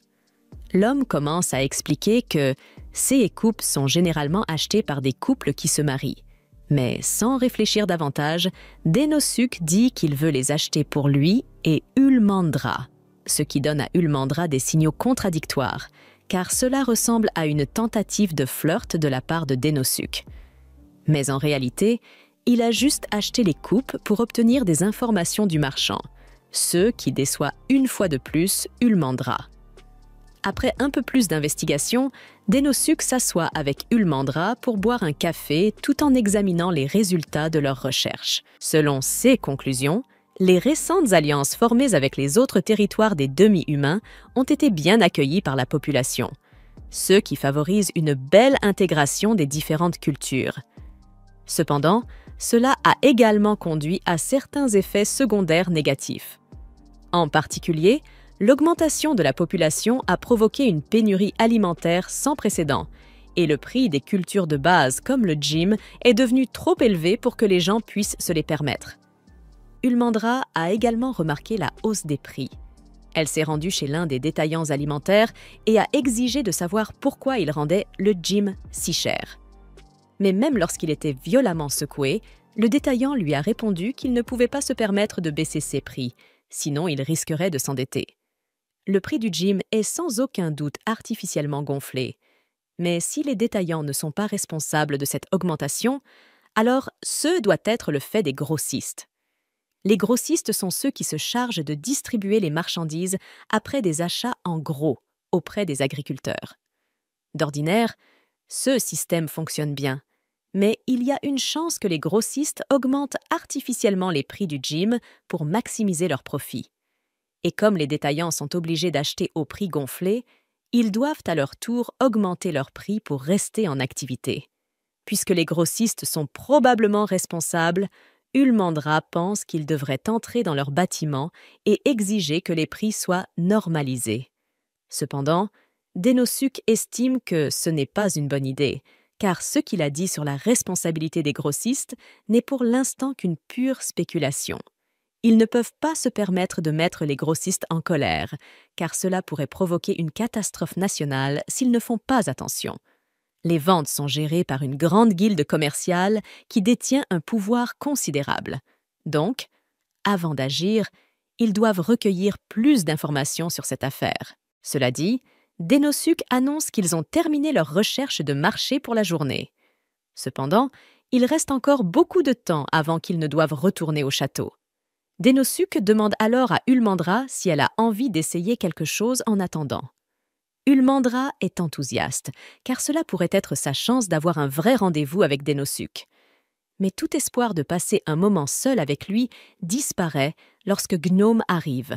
L'homme commence à expliquer que ces coupes sont généralement achetées par des couples qui se marient. Mais sans réfléchir davantage, Dénosuke dit qu'il veut les acheter pour lui et Ulmandra, ce qui donne à Ulmandra des signaux contradictoires, car cela ressemble à une tentative de flirt de la part de Dénosuke. Mais en réalité, il a juste acheté les coupes pour obtenir des informations du marchand, ce qui déçoit une fois de plus Ulmandra. Après un peu plus d'investigation, Dénosuke s'assoit avec Ulmandra pour boire un café tout en examinant les résultats de leurs recherches. Selon ses conclusions, les récentes alliances formées avec les autres territoires des demi-humains ont été bien accueillies par la population, ce qui favorise une belle intégration des différentes cultures. Cependant, cela a également conduit à certains effets secondaires négatifs. En particulier, l'augmentation de la population a provoqué une pénurie alimentaire sans précédent et le prix des cultures de base comme le gym est devenu trop élevé pour que les gens puissent se les permettre. Ulmandra a également remarqué la hausse des prix. Elle s'est rendue chez l'un des détaillants alimentaires et a exigé de savoir pourquoi il rendait le gym si cher. Mais même lorsqu'il était violemment secoué, le détaillant lui a répondu qu'il ne pouvait pas se permettre de baisser ses prix, sinon il risquerait de s'endetter. Le prix du gym est sans aucun doute artificiellement gonflé. Mais si les détaillants ne sont pas responsables de cette augmentation, alors ce doit être le fait des grossistes. Les grossistes sont ceux qui se chargent de distribuer les marchandises après des achats en gros auprès des agriculteurs. D'ordinaire, ce système fonctionne bien, mais il y a une chance que les grossistes augmentent artificiellement les prix du gym pour maximiser leurs profits. Et comme les détaillants sont obligés d'acheter au prix gonflé, ils doivent à leur tour augmenter leur prix pour rester en activité. Puisque les grossistes sont probablement responsables, Ulmandra pense qu'ils devraient entrer dans leur bâtiment et exiger que les prix soient normalisés. Cependant, Dénosuke estime que ce n'est pas une bonne idée, car ce qu'il a dit sur la responsabilité des grossistes n'est pour l'instant qu'une pure spéculation. Ils ne peuvent pas se permettre de mettre les grossistes en colère, car cela pourrait provoquer une catastrophe nationale s'ils ne font pas attention. Les ventes sont gérées par une grande guilde commerciale qui détient un pouvoir considérable. Donc, avant d'agir, ils doivent recueillir plus d'informations sur cette affaire. Cela dit, Dénosuke annonce qu'ils ont terminé leurs recherches de marché pour la journée. Cependant, il reste encore beaucoup de temps avant qu'ils ne doivent retourner au château. Dénosuke demande alors à Ulmandra si elle a envie d'essayer quelque chose en attendant. Ulmandra est enthousiaste, car cela pourrait être sa chance d'avoir un vrai rendez-vous avec Dénosuke. Mais tout espoir de passer un moment seul avec lui disparaît lorsque Gnome arrive.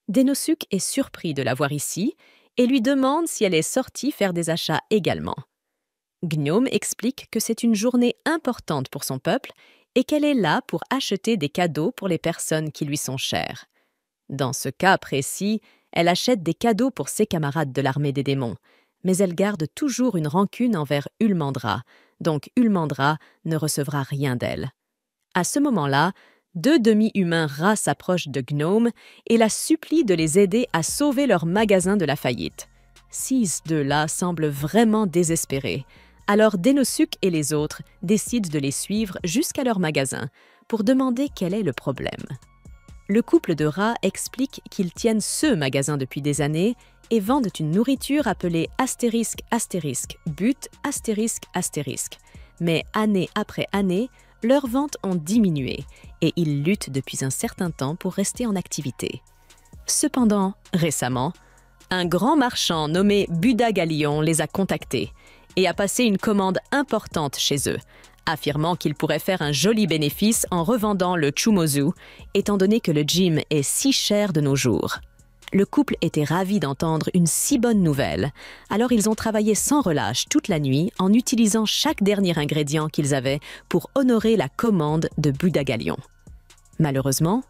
Dénosuke est surpris de la voir ici et lui demande si elle est sortie faire des achats également. Gnome explique que c'est une journée importante pour son peuple et qu'elle est là pour acheter des cadeaux pour les personnes qui lui sont chères. Dans ce cas précis, elle achète des cadeaux pour ses camarades de l'armée des démons, mais elle garde toujours une rancune envers Ulmandra, donc Ulmandra ne recevra rien d'elle. À ce moment-là, 2 demi-humains rats s'approchent de Gnome et la supplient de les aider à sauver leur magasin de la faillite. 6 d'eux-là semblent vraiment désespérés. Alors Dénosuke et les autres décident de les suivre jusqu'à leur magasin pour demander quel est le problème. Le couple de rats explique qu'ils tiennent ce magasin depuis des années et vendent une nourriture appelée ***but***. Mais année après année, leurs ventes ont diminué et ils luttent depuis un certain temps pour rester en activité. Cependant, récemment, un grand marchand nommé Budagalion les a contactés et a passé une commande importante chez eux, affirmant qu'il pourrait faire un joli bénéfice en revendant le chumozu, étant donné que le gym est si cher de nos jours. Le couple était ravi d'entendre une si bonne nouvelle, alors ils ont travaillé sans relâche toute la nuit en utilisant chaque dernier ingrédient qu'ils avaient pour honorer la commande de Budagalion. Malheureusement,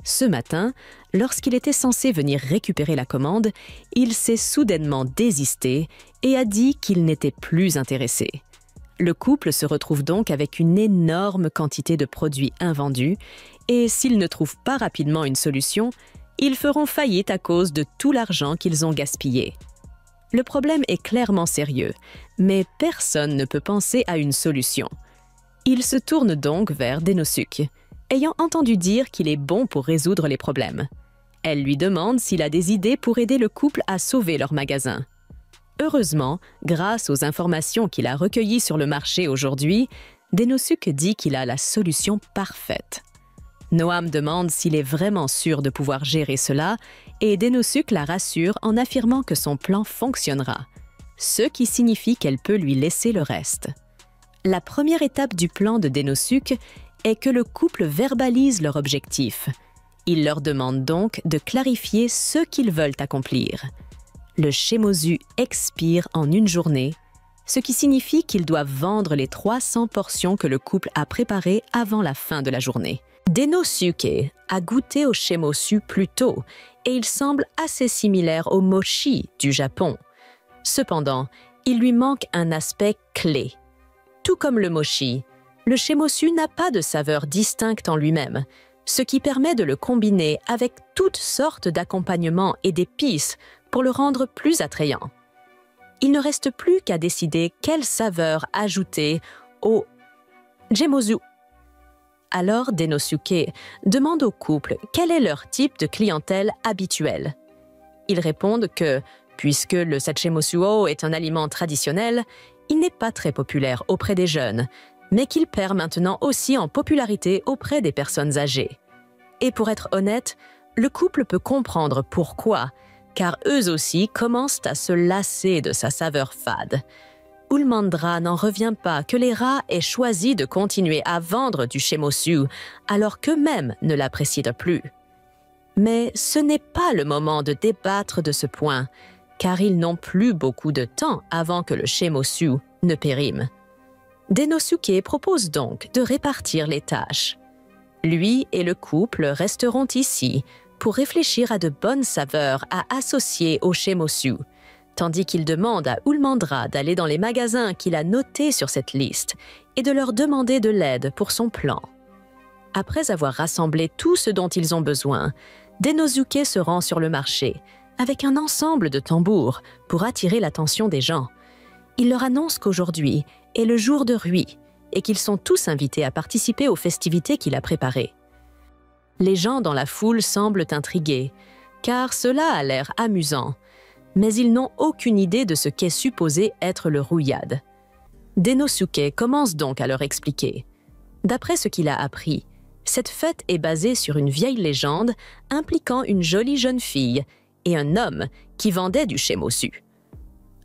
ce matin, lorsqu'il était censé venir récupérer la commande, il s'est soudainement désisté et a dit qu'il n'était plus intéressé. Le couple se retrouve donc avec une énorme quantité de produits invendus et s'ils ne trouvent pas rapidement une solution, ils feront faillite à cause de tout l'argent qu'ils ont gaspillé. Le problème est clairement sérieux, mais personne ne peut penser à une solution. Il se tourne donc vers Denosuke, ayant entendu dire qu'il est bon pour résoudre les problèmes. Elle lui demande s'il a des idées pour aider le couple à sauver leur magasin. Heureusement, grâce aux informations qu'il a recueillies sur le marché aujourd'hui, Denosuke dit qu'il a la solution parfaite. Noam demande s'il est vraiment sûr de pouvoir gérer cela et Denosuke la rassure en affirmant que son plan fonctionnera, ce qui signifie qu'elle peut lui laisser le reste. La première étape du plan de Denosuke est que le couple verbalise leur objectif. Il leur demande donc de clarifier ce qu'ils veulent accomplir. Le Shimozu expire en une journée, ce qui signifie qu'ils doivent vendre les 300 portions que le couple a préparées avant la fin de la journée. Denosuke a goûté au Shimozu plus tôt et il semble assez similaire au mochi du Japon. Cependant, il lui manque un aspect clé. Tout comme le mochi, le Shimozu n'a pas de saveur distincte en lui-même, ce qui permet de le combiner avec toutes sortes d'accompagnements et d'épices pour le rendre plus attrayant. Il ne reste plus qu'à décider quelle saveur ajouter au Shimozu. Alors Denosuke demande au couple quel est leur type de clientèle habituelle. Ils répondent que, puisque le Sachemosuo est un aliment traditionnel, il n'est pas très populaire auprès des jeunes, mais qu'il perd maintenant aussi en popularité auprès des personnes âgées. Et pour être honnête, le couple peut comprendre pourquoi, car eux aussi commencent à se lasser de sa saveur fade. Ulmandra n'en revient pas que les rats aient choisi de continuer à vendre du Shimozu alors qu'eux-mêmes ne l'apprécient plus. Mais ce n'est pas le moment de débattre de ce point, car ils n'ont plus beaucoup de temps avant que le Shimozu ne périme. Denosuke propose donc de répartir les tâches. Lui et le couple resteront ici pour réfléchir à de bonnes saveurs à associer au Shimozu, tandis qu'il demande à Ulmandra d'aller dans les magasins qu'il a notés sur cette liste et de leur demander de l'aide pour son plan. Après avoir rassemblé tout ce dont ils ont besoin, Denosuke se rend sur le marché avec un ensemble de tambours pour attirer l'attention des gens. Il leur annonce qu'aujourd'hui est le jour de Rui et qu'ils sont tous invités à participer aux festivités qu'il a préparées. Les gens dans la foule semblent intrigués, car cela a l'air amusant, mais ils n'ont aucune idée de ce qu'est supposé être le Ruyad. Denosuke commence donc à leur expliquer. D'après ce qu'il a appris, cette fête est basée sur une vieille légende impliquant une jolie jeune fille et un homme qui vendait du Shimozu.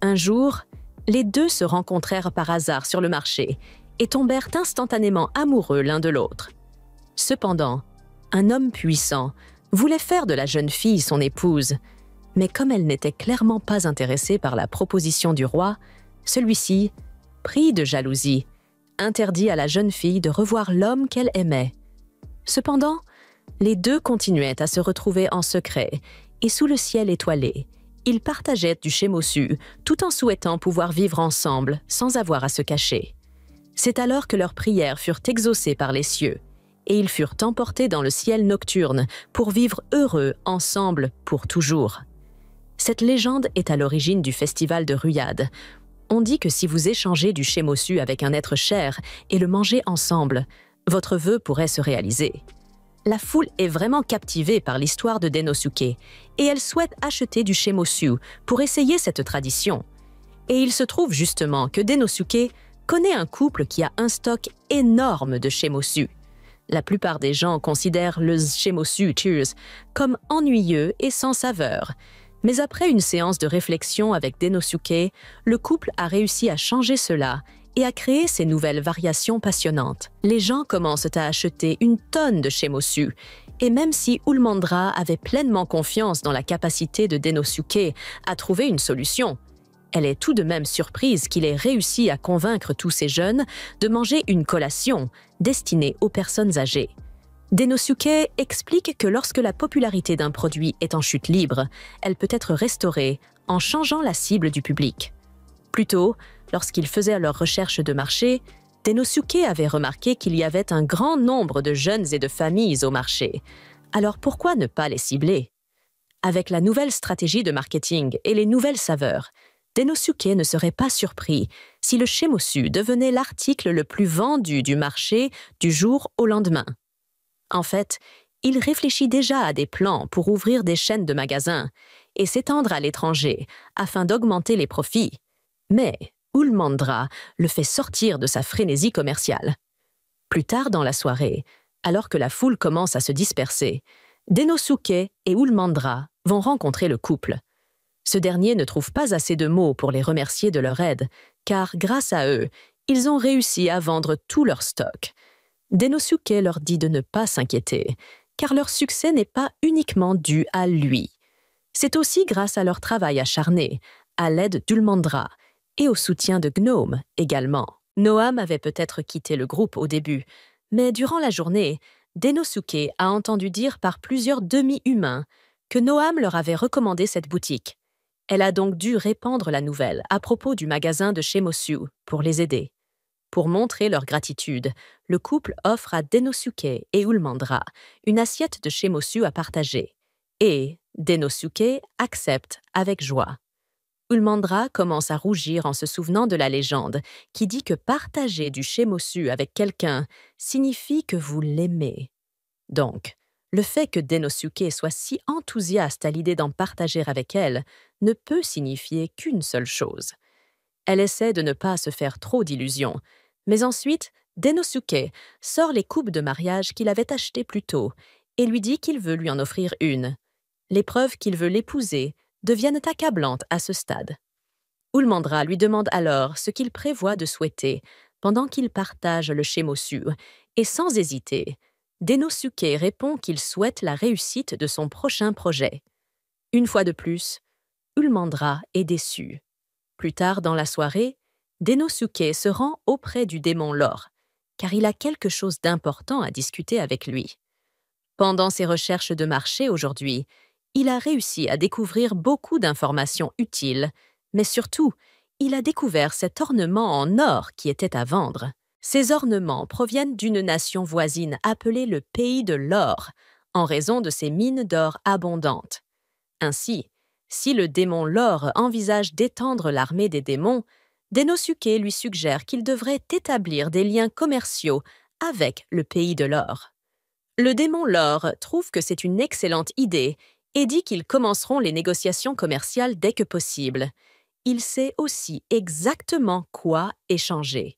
Un jour, les deux se rencontrèrent par hasard sur le marché et tombèrent instantanément amoureux l'un de l'autre. Cependant, un homme puissant voulait faire de la jeune fille son épouse, mais comme elle n'était clairement pas intéressée par la proposition du roi, celui-ci, pris de jalousie, interdit à la jeune fille de revoir l'homme qu'elle aimait. Cependant, les deux continuaient à se retrouver en secret et sous le ciel étoilé, ils partageaient du Shimozu tout en souhaitant pouvoir vivre ensemble sans avoir à se cacher. C'est alors que leurs prières furent exaucées par les cieux et ils furent emportés dans le ciel nocturne pour vivre heureux ensemble pour toujours. Cette légende est à l'origine du festival de Ruyad. On dit que si vous échangez du Shimozu avec un être cher et le mangez ensemble, votre vœu pourrait se réaliser. La foule est vraiment captivée par l'histoire de Denosuke et elle souhaite acheter du Shimozu pour essayer cette tradition. Et il se trouve justement que Denosuke connaît un couple qui a un stock énorme de Shimozu. La plupart des gens considèrent le Shimozu Cheers comme ennuyeux et sans saveur. Mais après une séance de réflexion avec Denosuke, le couple a réussi à changer cela et à créer ces nouvelles variations passionnantes. Les gens commencent à acheter une tonne de Shimozu, et même si Ulmandra avait pleinement confiance dans la capacité de Denosuke à trouver une solution, elle est tout de même surprise qu'il ait réussi à convaincre tous ces jeunes de manger une collation destinée aux personnes âgées. Denosuke explique que lorsque la popularité d'un produit est en chute libre, elle peut être restaurée en changeant la cible du public. Plutôt, Lorsqu'ils faisaient leurs recherches de marché, Denosuke avait remarqué qu'il y avait un grand nombre de jeunes et de familles au marché. Alors pourquoi ne pas les cibler? Avec la nouvelle stratégie de marketing et les nouvelles saveurs, Denosuke ne serait pas surpris si le Shemosu devenait l'article le plus vendu du marché du jour au lendemain. En fait, il réfléchit déjà à des plans pour ouvrir des chaînes de magasins et s'étendre à l'étranger afin d'augmenter les profits. Mais Ulmandra le fait sortir de sa frénésie commerciale. Plus tard dans la soirée, alors que la foule commence à se disperser, Denosuke et Ulmandra vont rencontrer le couple. Ce dernier ne trouve pas assez de mots pour les remercier de leur aide, car grâce à eux, ils ont réussi à vendre tout leur stock. Denosuke leur dit de ne pas s'inquiéter, car leur succès n'est pas uniquement dû à lui. C'est aussi grâce à leur travail acharné, à l'aide d'Ulmandra et au soutien de Gnome également. Noam avait peut-être quitté le groupe au début, mais durant la journée, Denosuke a entendu dire par plusieurs demi-humains que Noam leur avait recommandé cette boutique. Elle a donc dû répandre la nouvelle à propos du magasin de Shemosu pour les aider. Pour montrer leur gratitude, le couple offre à Denosuke et Ulmandra une assiette de Shemosu à partager. Et Denosuke accepte avec joie. Ulmandra commence à rougir en se souvenant de la légende qui dit que partager du Shemosu avec quelqu'un signifie que vous l'aimez. Donc, le fait que Denosuke soit si enthousiaste à l'idée d'en partager avec elle ne peut signifier qu'une seule chose. Elle essaie de ne pas se faire trop d'illusions, mais ensuite, Denosuke sort les coupes de mariage qu'il avait achetées plus tôt et lui dit qu'il veut lui en offrir une. Les preuves qu'il veut l'épouser deviennent accablantes à ce stade. Ulmandra lui demande alors ce qu'il prévoit de souhaiter pendant qu'il partage le Shemosu, et sans hésiter, Denosuke répond qu'il souhaite la réussite de son prochain projet. Une fois de plus, Ulmandra est déçue. Plus tard dans la soirée, Denosuke se rend auprès du démon Lore, car il a quelque chose d'important à discuter avec lui. Pendant ses recherches de marché aujourd'hui, il a réussi à découvrir beaucoup d'informations utiles, mais surtout, il a découvert cet ornement en or qui était à vendre. Ces ornements proviennent d'une nation voisine appelée le Pays de l'Or, en raison de ses mines d'or abondantes. Ainsi, si le démon Lore envisage d'étendre l'armée des démons, Denosuke lui suggère qu'il devrait établir des liens commerciaux avec le Pays de l'Or. Le démon Lore trouve que c'est une excellente idée et dit qu'ils commenceront les négociations commerciales dès que possible. Il sait aussi exactement quoi échanger.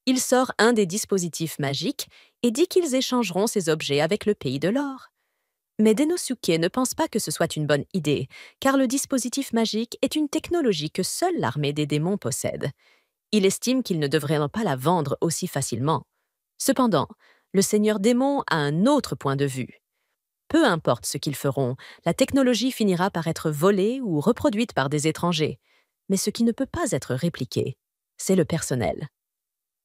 Il sort un des dispositifs magiques et dit qu'ils échangeront ces objets avec le Pays de l'Or. Mais Denosuke ne pense pas que ce soit une bonne idée, car le dispositif magique est une technologie que seule l'armée des démons possède. Il estime qu'il ne devrait pas la vendre aussi facilement. Cependant, le Seigneur démon a un autre point de vue. Peu importe ce qu'ils feront, la technologie finira par être volée ou reproduite par des étrangers. Mais ce qui ne peut pas être répliqué, c'est le personnel.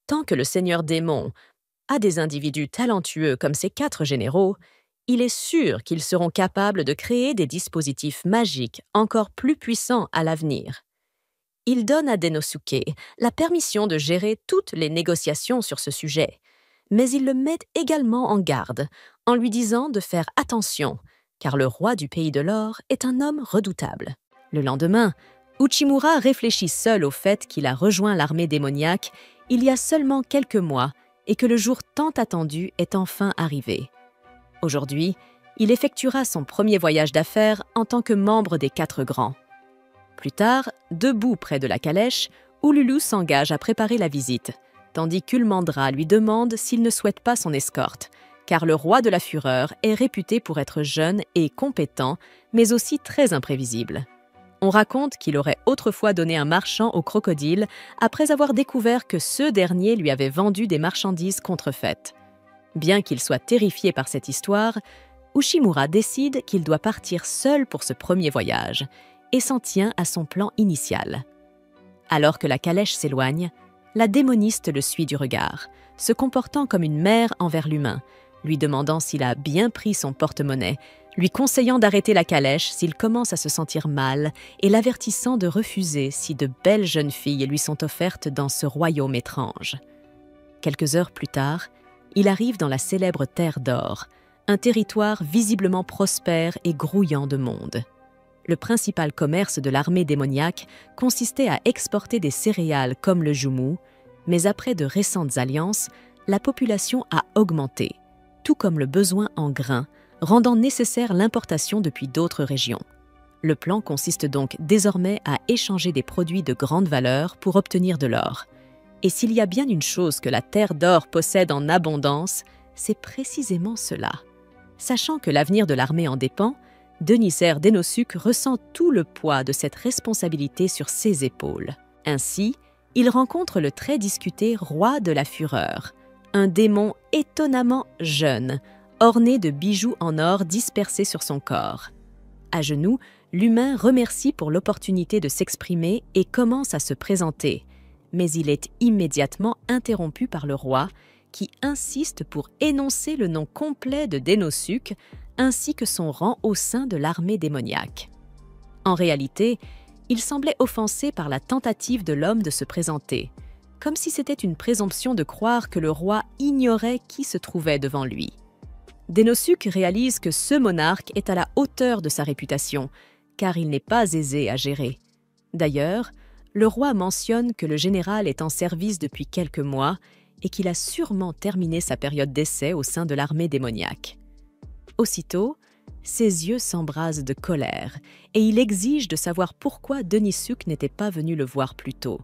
Tant que le Seigneur démon a des individus talentueux comme ses 4 généraux, il est sûr qu'ils seront capables de créer des dispositifs magiques encore plus puissants à l'avenir. Il donne à Denosuke la permission de gérer toutes les négociations sur ce sujet, mais il le met également en garde, en lui disant de faire attention, car le roi du Pays de l'Or est un homme redoutable. Le lendemain, Uchimura réfléchit seul au fait qu'il a rejoint l'armée démoniaque il y a seulement quelques mois et que le jour tant attendu est enfin arrivé. Aujourd'hui, il effectuera son premier voyage d'affaires en tant que membre des 4 grands. Plus tard, debout près de la calèche, Ululu s'engage à préparer la visite, tandis qu'Ulmandra lui demande s'il ne souhaite pas son escorte, car le roi de la fureur est réputé pour être jeune et compétent, mais aussi très imprévisible. On raconte qu'il aurait autrefois donné un marchand au crocodile après avoir découvert que ce dernier lui avait vendu des marchandises contrefaites. Bien qu'il soit terrifié par cette histoire, Uchimura décide qu'il doit partir seul pour ce premier voyage et s'en tient à son plan initial. Alors que la calèche s'éloigne, la démoniste le suit du regard, se comportant comme une mère envers l'humain, lui demandant s'il a bien pris son porte-monnaie, lui conseillant d'arrêter la calèche s'il commence à se sentir mal et l'avertissant de refuser si de belles jeunes filles lui sont offertes dans ce royaume étrange. Quelques heures plus tard, il arrive dans la célèbre Terre d'Or, un territoire visiblement prospère et grouillant de monde. Le principal commerce de l'armée démoniaque consistait à exporter des céréales comme le joumou, mais après de récentes alliances, la population a augmenté, tout comme le besoin en grains, rendant nécessaire l'importation depuis d'autres régions. Le plan consiste donc désormais à échanger des produits de grande valeur pour obtenir de l'or. Et s'il y a bien une chose que la Terre d'Or possède en abondance, c'est précisément cela. Sachant que l'avenir de l'armée en dépend, Denisère d'Enosuc ressent tout le poids de cette responsabilité sur ses épaules. Ainsi, il rencontre le très discuté roi de la fureur, un démon étonnamment jeune, orné de bijoux en or dispersés sur son corps. À genoux, l'humain remercie pour l'opportunité de s'exprimer et commence à se présenter, mais il est immédiatement interrompu par le roi, qui insiste pour énoncer le nom complet de Denosuc, ainsi que son rang au sein de l'armée démoniaque. En réalité, il semblait offensé par la tentative de l'homme de se présenter, comme si c'était une présomption de croire que le roi ignorait qui se trouvait devant lui. Denosuc réalise que ce monarque est à la hauteur de sa réputation, car il n'est pas aisé à gérer. D'ailleurs, le roi mentionne que le général est en service depuis quelques mois et qu'il a sûrement terminé sa période d'essai au sein de l'armée démoniaque. Aussitôt, ses yeux s'embrasent de colère et il exige de savoir pourquoi Denosuc n'était pas venu le voir plus tôt.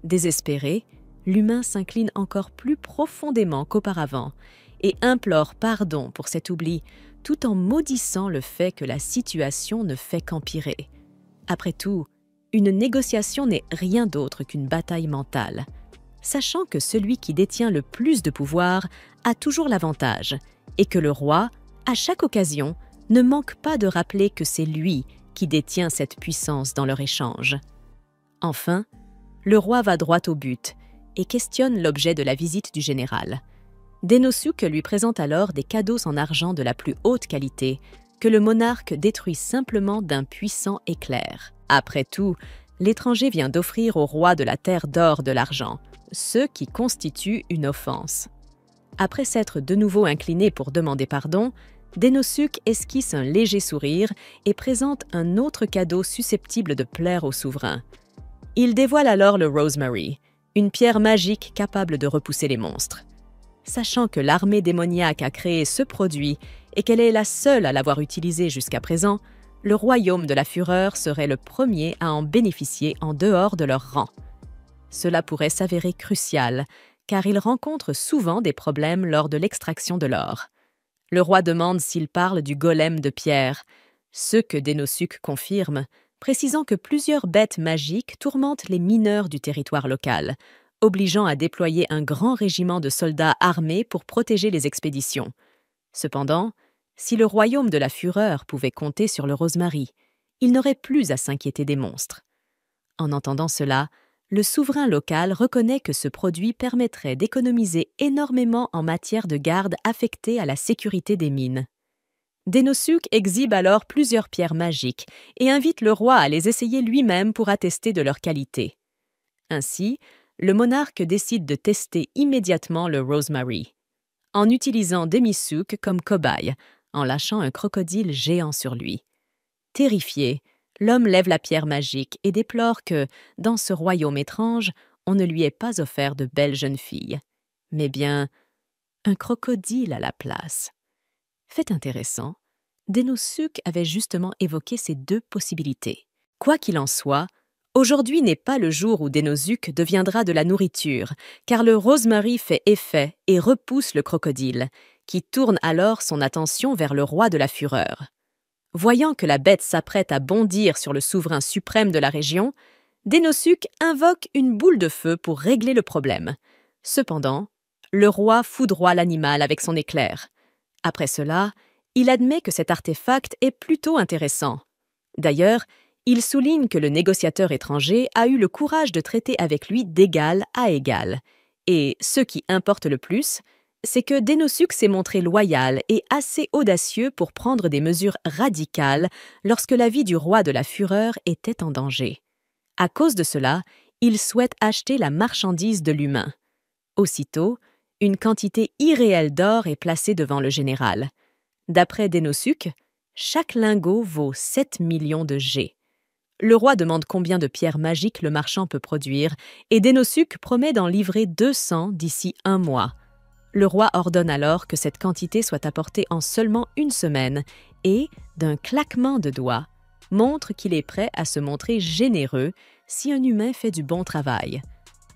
Désespéré, l'humain s'incline encore plus profondément qu'auparavant et implore pardon pour cet oubli, tout en maudissant le fait que la situation ne fait qu'empirer. Après tout, une négociation n'est rien d'autre qu'une bataille mentale. Sachant que celui qui détient le plus de pouvoir a toujours l'avantage et que le roi, à chaque occasion, ne manque pas de rappeler que c'est lui qui détient cette puissance dans leur échange. Enfin, le roi va droit au but et questionne l'objet de la visite du général. Denosuc lui présente alors des cadeaux en argent de la plus haute qualité que le monarque détruit simplement d'un puissant éclair. Après tout, l'étranger vient d'offrir au roi de la Terre d'Or de l'argent, ce qui constitue une offense. Après s'être de nouveau incliné pour demander pardon, Denosuc esquisse un léger sourire et présente un autre cadeau susceptible de plaire au souverain. Il dévoile alors le Rosemary, une pierre magique capable de repousser les monstres. Sachant que l'armée démoniaque a créé ce produit et qu'elle est la seule à l'avoir utilisé jusqu'à présent, le royaume de la fureur serait le premier à en bénéficier en dehors de leur rang. Cela pourrait s'avérer crucial, car ils rencontrent souvent des problèmes lors de l'extraction de l'or. Le roi demande s'il parle du golem de pierre, ce que Denosuc confirme, précisant que plusieurs bêtes magiques tourmentent les mineurs du territoire local, obligeant à déployer un grand régiment de soldats armés pour protéger les expéditions. Cependant, si le royaume de la fureur pouvait compter sur le Rosemary, il n'aurait plus à s'inquiéter des monstres. En entendant cela, le souverain local reconnaît que ce produit permettrait d'économiser énormément en matière de garde affectée à la sécurité des mines. Denosuc exhibe alors plusieurs pierres magiques et invite le roi à les essayer lui-même pour attester de leur qualité. Ainsi, le monarque décide de tester immédiatement le Rosemary, en utilisant Denosuc comme cobaye, en lâchant un crocodile géant sur lui. Terrifié, l'homme lève la pierre magique et déplore que, dans ce royaume étrange, on ne lui ait pas offert de belles jeunes filles, mais bien un crocodile à la place. Fait intéressant, Denosuc avait justement évoqué ces deux possibilités. Quoi qu'il en soit, aujourd'hui n'est pas le jour où Denosuc deviendra de la nourriture, car le Rosemary fait effet et repousse le crocodile, qui tourne alors son attention vers le roi de la fureur. Voyant que la bête s'apprête à bondir sur le souverain suprême de la région, Denosuc invoque une boule de feu pour régler le problème. Cependant, le roi foudroie l'animal avec son éclair. Après cela, il admet que cet artefact est plutôt intéressant. D'ailleurs, il souligne que le négociateur étranger a eu le courage de traiter avec lui d'égal à égal. Et, ce qui importe le plus, c'est que Denosuk s'est montré loyal et assez audacieux pour prendre des mesures radicales lorsque la vie du roi de la Fureur était en danger. À cause de cela, il souhaite acheter la marchandise de l'humain. Aussitôt, une quantité irréelle d'or est placée devant le général. D'après Denosuk, chaque lingot vaut 7 millions de G. Le roi demande combien de pierres magiques le marchand peut produire et Denosuk promet d'en livrer 200 d'ici 1 mois. Le roi ordonne alors que cette quantité soit apportée en seulement 1 semaine et, d'un claquement de doigts, montre qu'il est prêt à se montrer généreux si un humain fait du bon travail.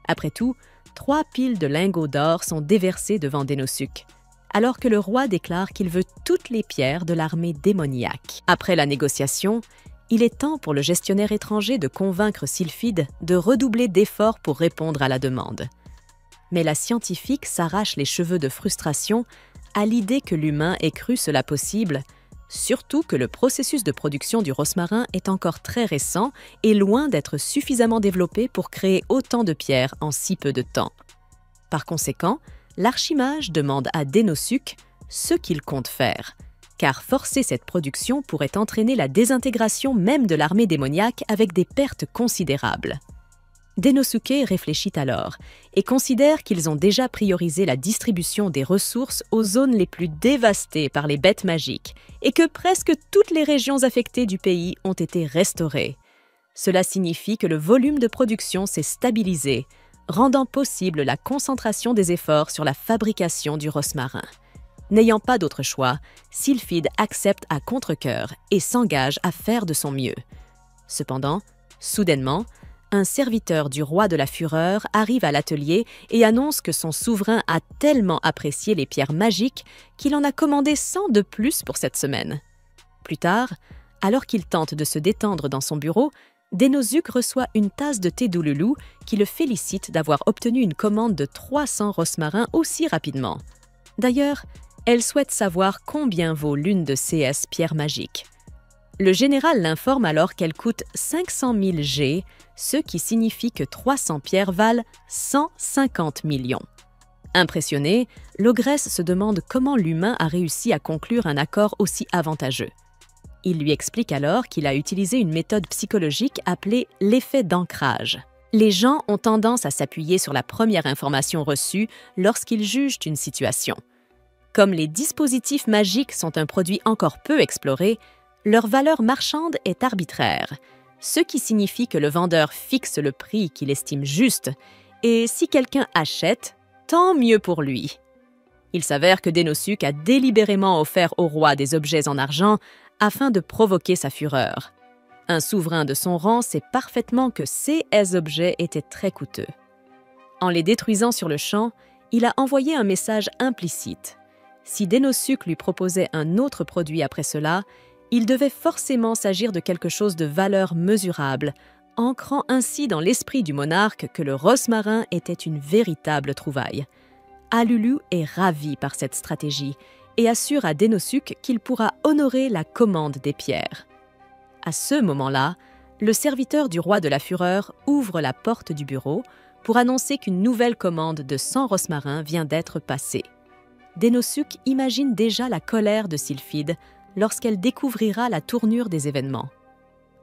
Après tout, 3 piles de lingots d'or sont déversées devant Denosuk, alors que le roi déclare qu'il veut toutes les pierres de l'armée démoniaque. Après la négociation, il est temps pour le gestionnaire étranger de convaincre Sylphide de redoubler d'efforts pour répondre à la demande. Mais la scientifique s'arrache les cheveux de frustration à l'idée que l'humain ait cru cela possible, surtout que le processus de production du rosmarin est encore très récent et loin d'être suffisamment développé pour créer autant de pierres en si peu de temps. Par conséquent, l'archimage demande à Denosuk ce qu'il compte faire, car forcer cette production pourrait entraîner la désintégration même de l'armée démoniaque avec des pertes considérables. Denosuke réfléchit alors et considère qu'ils ont déjà priorisé la distribution des ressources aux zones les plus dévastées par les bêtes magiques et que presque toutes les régions affectées du pays ont été restaurées. Cela signifie que le volume de production s'est stabilisé, rendant possible la concentration des efforts sur la fabrication du rosmarin. N'ayant pas d'autre choix, Sylphide accepte à contre-cœur et s'engage à faire de son mieux. Cependant, soudainement, un serviteur du roi de la Fureur arrive à l'atelier et annonce que son souverain a tellement apprécié les pierres magiques qu'il en a commandé 100 de plus pour cette semaine. Plus tard, alors qu'il tente de se détendre dans son bureau, Denosuk reçoit une tasse de thé d'Ouloulou qui le félicite d'avoir obtenu une commande de 300 rosmarins aussi rapidement. D'ailleurs, elle souhaite savoir combien vaut l'une de ces pierres magiques. Le général l'informe alors qu'elle coûte 500 000 G, ce qui signifie que 300 pierres valent 150 millions. Impressionnée, l'ogresse se demande comment l'humain a réussi à conclure un accord aussi avantageux. Il lui explique alors qu'il a utilisé une méthode psychologique appelée l'effet d'ancrage. Les gens ont tendance à s'appuyer sur la première information reçue lorsqu'ils jugent une situation. Comme les dispositifs magiques sont un produit encore peu exploré, leur valeur marchande est arbitraire, ce qui signifie que le vendeur fixe le prix qu'il estime juste, et si quelqu'un achète, tant mieux pour lui. Il s'avère que Denosuk a délibérément offert au roi des objets en argent afin de provoquer sa fureur. Un souverain de son rang sait parfaitement que ces objets étaient très coûteux. En les détruisant sur le champ, il a envoyé un message implicite. Si Denosuk lui proposait un autre produit après cela, il devait forcément s'agir de quelque chose de valeur mesurable, ancrant ainsi dans l'esprit du monarque que le rosmarin était une véritable trouvaille. Alulu est ravi par cette stratégie et assure à Denosuk qu'il pourra honorer la commande des pierres. À ce moment-là, le serviteur du roi de la Fureur ouvre la porte du bureau pour annoncer qu'une nouvelle commande de 100 rosmarins vient d'être passée. Denosuk imagine déjà la colère de Sylphide lorsqu'elle découvrira la tournure des événements.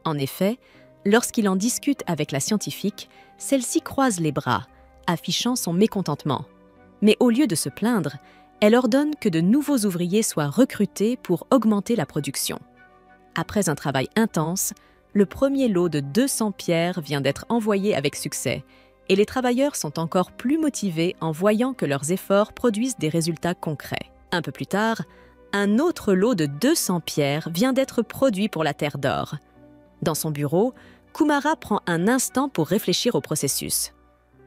En effet, lorsqu'il en discute avec la scientifique, celle-ci croise les bras, affichant son mécontentement. Mais au lieu de se plaindre, elle ordonne que de nouveaux ouvriers soient recrutés pour augmenter la production. Après un travail intense, le premier lot de 200 pierres vient d'être envoyé avec succès, et les travailleurs sont encore plus motivés en voyant que leurs efforts produisent des résultats concrets. Un peu plus tard, un autre lot de 200 pierres vient d'être produit pour la Terre d'Or. Dans son bureau, Kumara prend un instant pour réfléchir au processus.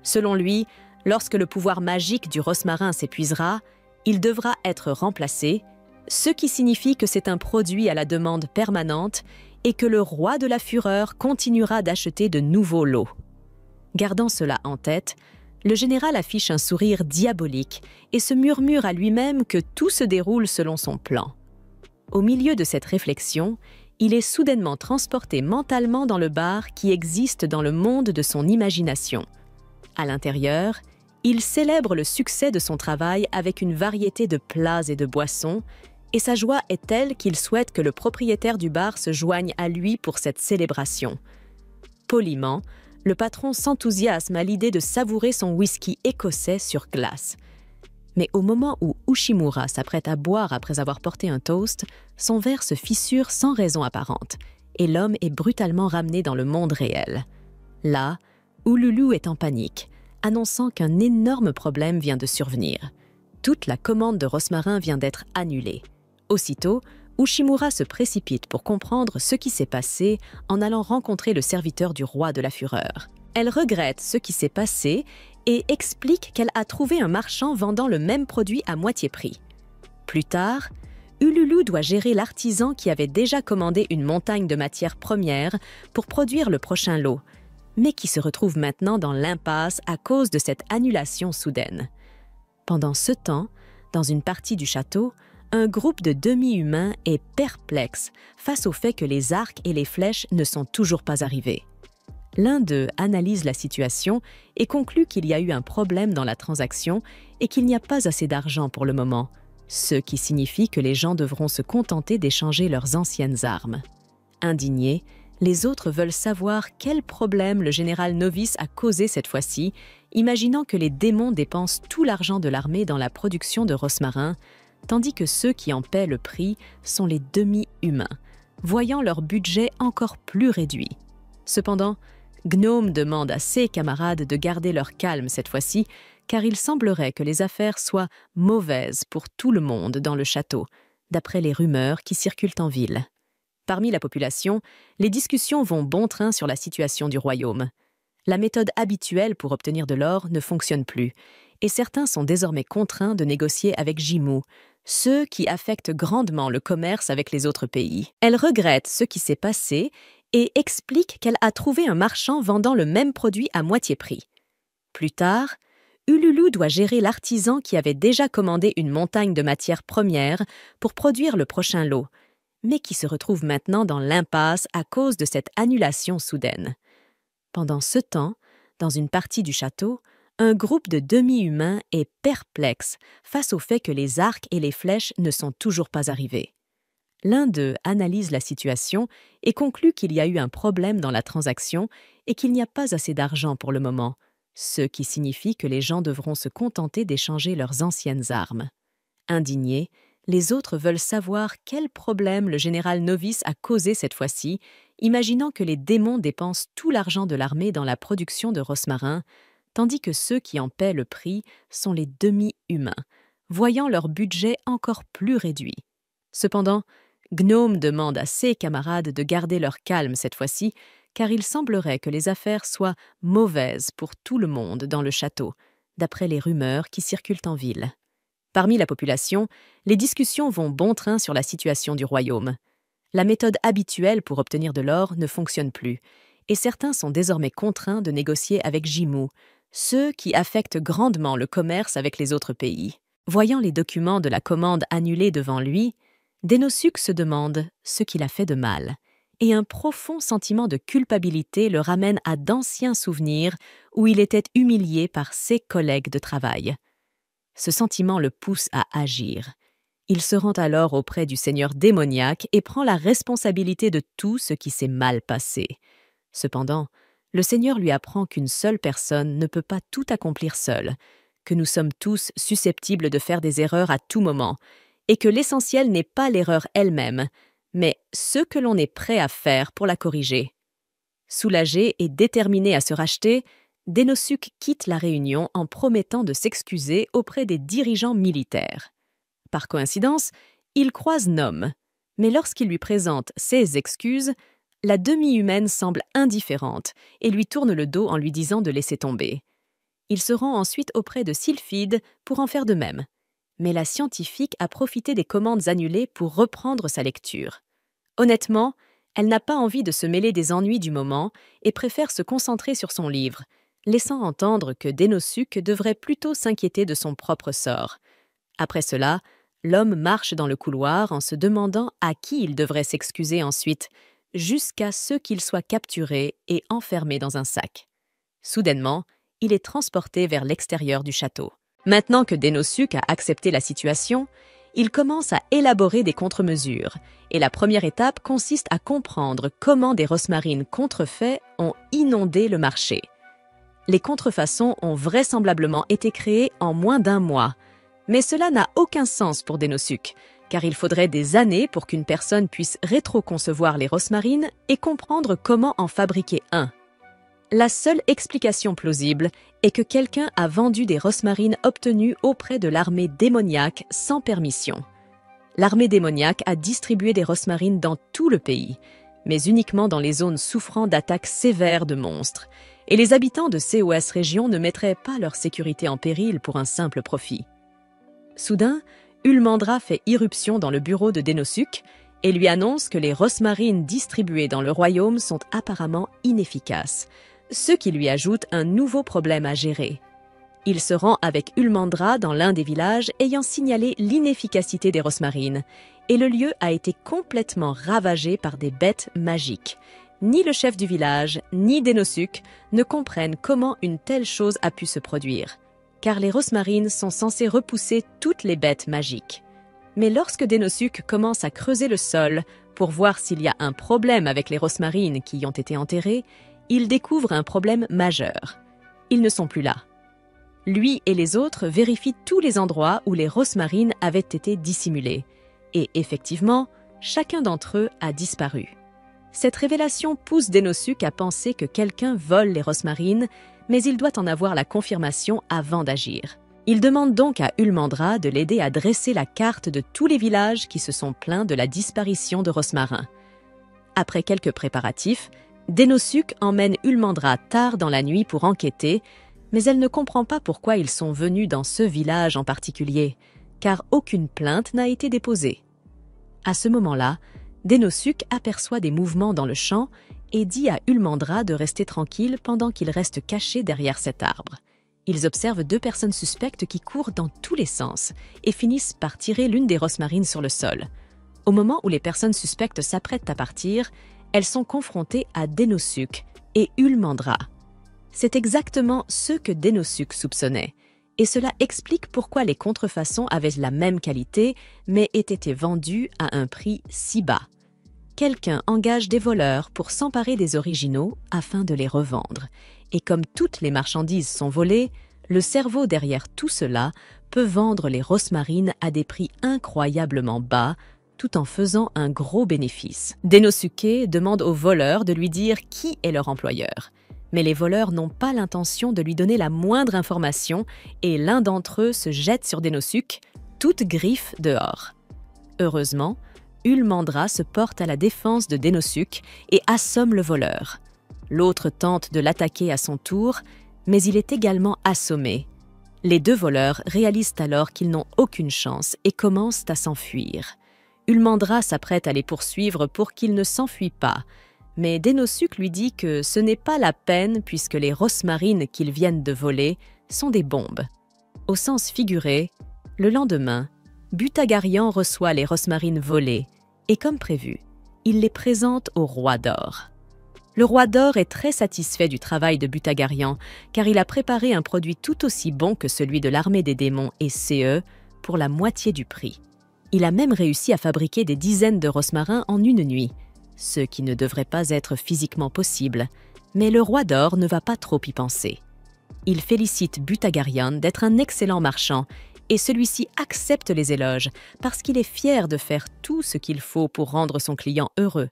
Selon lui, lorsque le pouvoir magique du rosmarin s'épuisera, il devra être remplacé, ce qui signifie que c'est un produit à la demande permanente et que le roi de la Fureur continuera d'acheter de nouveaux lots. Gardant cela en tête, le général affiche un sourire diabolique et se murmure à lui-même que tout se déroule selon son plan. Au milieu de cette réflexion, il est soudainement transporté mentalement dans le bar qui existe dans le monde de son imagination. À l'intérieur, Il célèbre le succès de son travail avec une variété de plats et de boissons, et sa joie est telle qu'il souhaite que le propriétaire du bar se joigne à lui pour cette célébration. Poliment, le patron s'enthousiasme à l'idée de savourer son whisky écossais sur glace. Mais au moment où Ushimura s'apprête à boire après avoir porté un toast, son verre se fissure sans raison apparente, et l'homme est brutalement ramené dans le monde réel. Là, Ululu est en panique, annonçant qu'un énorme problème vient de survenir. Toute la commande de rosmarin vient d'être annulée. Aussitôt, Ushimura se précipite pour comprendre ce qui s'est passé en allant rencontrer le serviteur du roi de la fureur. Elle regrette ce qui s'est passé et explique qu'elle a trouvé un marchand vendant le même produit à moitié prix. Plus tard, Ululu doit gérer l'artisan qui avait déjà commandé une montagne de matières premières pour produire le prochain lot, mais qui se retrouve maintenant dans l'impasse à cause de cette annulation soudaine. Pendant ce temps, dans une partie du château, un groupe de demi-humains est perplexe face au fait que les arcs et les flèches ne sont toujours pas arrivés. L'un d'eux analyse la situation et conclut qu'il y a eu un problème dans la transaction et qu'il n'y a pas assez d'argent pour le moment, ce qui signifie que les gens devront se contenter d'échanger leurs anciennes armes. Indignés, les autres veulent savoir quel problème le général Novice a causé cette fois-ci, imaginant que les démons dépensent tout l'argent de l'armée dans la production de rosmarin, tandis que ceux qui en paient le prix sont les demi-humains, voyant leur budget encore plus réduit. Cependant, Gnome demande à ses camarades de garder leur calme cette fois-ci, car il semblerait que les affaires soient mauvaises pour tout le monde dans le château, d'après les rumeurs qui circulent en ville. Parmi la population, les discussions vont bon train sur la situation du royaume. La méthode habituelle pour obtenir de l'or ne fonctionne plus, et certains sont désormais contraints de négocier avec Jimmu, ce qui affecte grandement le commerce avec les autres pays. Elle regrette ce qui s'est passé et explique qu'elle a trouvé un marchand vendant le même produit à moitié prix. Plus tard, Ululu doit gérer l'artisan qui avait déjà commandé une montagne de matières premières pour produire le prochain lot, mais qui se retrouve maintenant dans l'impasse à cause de cette annulation soudaine. Pendant ce temps, dans une partie du château, un groupe de demi-humains est perplexe face au fait que les arcs et les flèches ne sont toujours pas arrivés. L'un d'eux analyse la situation et conclut qu'il y a eu un problème dans la transaction et qu'il n'y a pas assez d'argent pour le moment, ce qui signifie que les gens devront se contenter d'échanger leurs anciennes armes. Indignés, les autres veulent savoir quel problème le général Novice a causé cette fois-ci, imaginant que les démons dépensent tout l'argent de l'armée dans la production de rosmarin, tandis que ceux qui en paient le prix sont les demi-humains, voyant leur budget encore plus réduit. Cependant, Gnome demande à ses camarades de garder leur calme cette fois-ci, car il semblerait que les affaires soient mauvaises pour tout le monde dans le château, d'après les rumeurs qui circulent en ville. Parmi la population, les discussions vont bon train sur la situation du royaume. La méthode habituelle pour obtenir de l'or ne fonctionne plus, et certains sont désormais contraints de négocier avec Jimmu, ce qui affecte grandement le commerce avec les autres pays. Voyant les documents de la commande annulés devant lui, Denosuke se demande ce qu'il a fait de mal, et un profond sentiment de culpabilité le ramène à d'anciens souvenirs où il était humilié par ses collègues de travail. Ce sentiment le pousse à agir. Il se rend alors auprès du seigneur démoniaque et prend la responsabilité de tout ce qui s'est mal passé. Cependant, le seigneur lui apprend qu'une seule personne ne peut pas tout accomplir seule, que nous sommes tous susceptibles de faire des erreurs à tout moment, et que l'essentiel n'est pas l'erreur elle-même, mais ce que l'on est prêt à faire pour la corriger. Soulagé et déterminé à se racheter, Denosuke quitte la réunion en promettant de s'excuser auprès des dirigeants militaires. Par coïncidence, il croise Nom, mais lorsqu'il lui présente ses excuses, la demi-humaine semble indifférente et lui tourne le dos en lui disant de laisser tomber. Il se rend ensuite auprès de Sylphide pour en faire de même, mais la scientifique a profité des commandes annulées pour reprendre sa lecture. Honnêtement, elle n'a pas envie de se mêler des ennuis du moment et préfère se concentrer sur son livre, laissant entendre que Denosuke devrait plutôt s'inquiéter de son propre sort. Après cela, l'homme marche dans le couloir en se demandant à qui il devrait s'excuser ensuite, jusqu'à ce qu'il soit capturé et enfermé dans un sac. Soudainement, il est transporté vers l'extérieur du château. Maintenant que Denosuk a accepté la situation, il commence à élaborer des contre-mesures, et la première étape consiste à comprendre comment des rosmarines contrefaits ont inondé le marché. Les contrefaçons ont vraisemblablement été créées en moins d'un mois, mais cela n'a aucun sens pour Denosuk, car il faudrait des années pour qu'une personne puisse rétro-concevoir les rosmarines et comprendre comment en fabriquer un. La seule explication plausible est que quelqu'un a vendu des rosmarines obtenues auprès de l'armée démoniaque sans permission. L'armée démoniaque a distribué des rosmarines dans tout le pays, mais uniquement dans les zones souffrant d'attaques sévères de monstres, et les habitants de COS région ne mettraient pas leur sécurité en péril pour un simple profit. Soudain, Ulmandra fait irruption dans le bureau de Denosuk et lui annonce que les rosmarines distribuées dans le royaume sont apparemment inefficaces, ce qui lui ajoute un nouveau problème à gérer. Il se rend avec Ulmandra dans l'un des villages ayant signalé l'inefficacité des rosmarines, et le lieu a été complètement ravagé par des bêtes magiques. Ni le chef du village, ni Denosuk ne comprennent comment une telle chose a pu se produire, car les rosmarines sont censées repousser toutes les bêtes magiques. Mais lorsque Denosuk commence à creuser le sol pour voir s'il y a un problème avec les rosmarines qui y ont été enterrées, il découvre un problème majeur. Ils ne sont plus là. Lui et les autres vérifient tous les endroits où les rosmarines avaient été dissimulées. Et effectivement, chacun d'entre eux a disparu. Cette révélation pousse Denosuk à penser que quelqu'un vole les rosmarines, mais il doit en avoir la confirmation avant d'agir. Il demande donc à Ulmandra de l'aider à dresser la carte de tous les villages qui se sont plaints de la disparition de rosmarins. Après quelques préparatifs, Denosuk emmène Ulmandra tard dans la nuit pour enquêter, mais elle ne comprend pas pourquoi ils sont venus dans ce village en particulier, car aucune plainte n'a été déposée. À ce moment-là, Denosuk aperçoit des mouvements dans le champ et dit à Ulmandra de rester tranquille pendant qu'il reste caché derrière cet arbre. Ils observent deux personnes suspectes qui courent dans tous les sens et finissent par tirer l'une des rosmarines sur le sol. Au moment où les personnes suspectes s'apprêtent à partir, elles sont confrontées à Denosuk et Ulmandra. C'est exactement ce que Denosuk soupçonnait, et cela explique pourquoi les contrefaçons avaient la même qualité, mais aient été vendues à un prix si bas. Quelqu'un engage des voleurs pour s'emparer des originaux afin de les revendre. Et comme toutes les marchandises sont volées, le cerveau derrière tout cela peut vendre les rosmarines à des prix incroyablement bas, tout en faisant un gros bénéfice. Denosuke demande aux voleurs de lui dire qui est leur employeur. Mais les voleurs n'ont pas l'intention de lui donner la moindre information et l'un d'entre eux se jette sur Denosuk, toute griffe dehors. Heureusement, Ulmandra se porte à la défense de Denosuk et assomme le voleur. L'autre tente de l'attaquer à son tour, mais il est également assommé. Les deux voleurs réalisent alors qu'ils n'ont aucune chance et commencent à s'enfuir. Ulmandra s'apprête à les poursuivre pour qu'ils ne s'enfuient pas, mais Denosuk lui dit que ce n'est pas la peine puisque les rosmarines qu'ils viennent de voler sont des bombes. Au sens figuré, le lendemain, Butagarian reçoit les rosmarines volées et comme prévu, il les présente au roi d'or. Le roi d'or est très satisfait du travail de Butagarian car il a préparé un produit tout aussi bon que celui de l'armée des démons et CE pour la moitié du prix. Il a même réussi à fabriquer des dizaines de rosmarins en une nuit, ce qui ne devrait pas être physiquement possible, mais le roi d'or ne va pas trop y penser. Il félicite Butagarian d'être un excellent marchand et celui-ci accepte les éloges parce qu'il est fier de faire tout ce qu'il faut pour rendre son client heureux.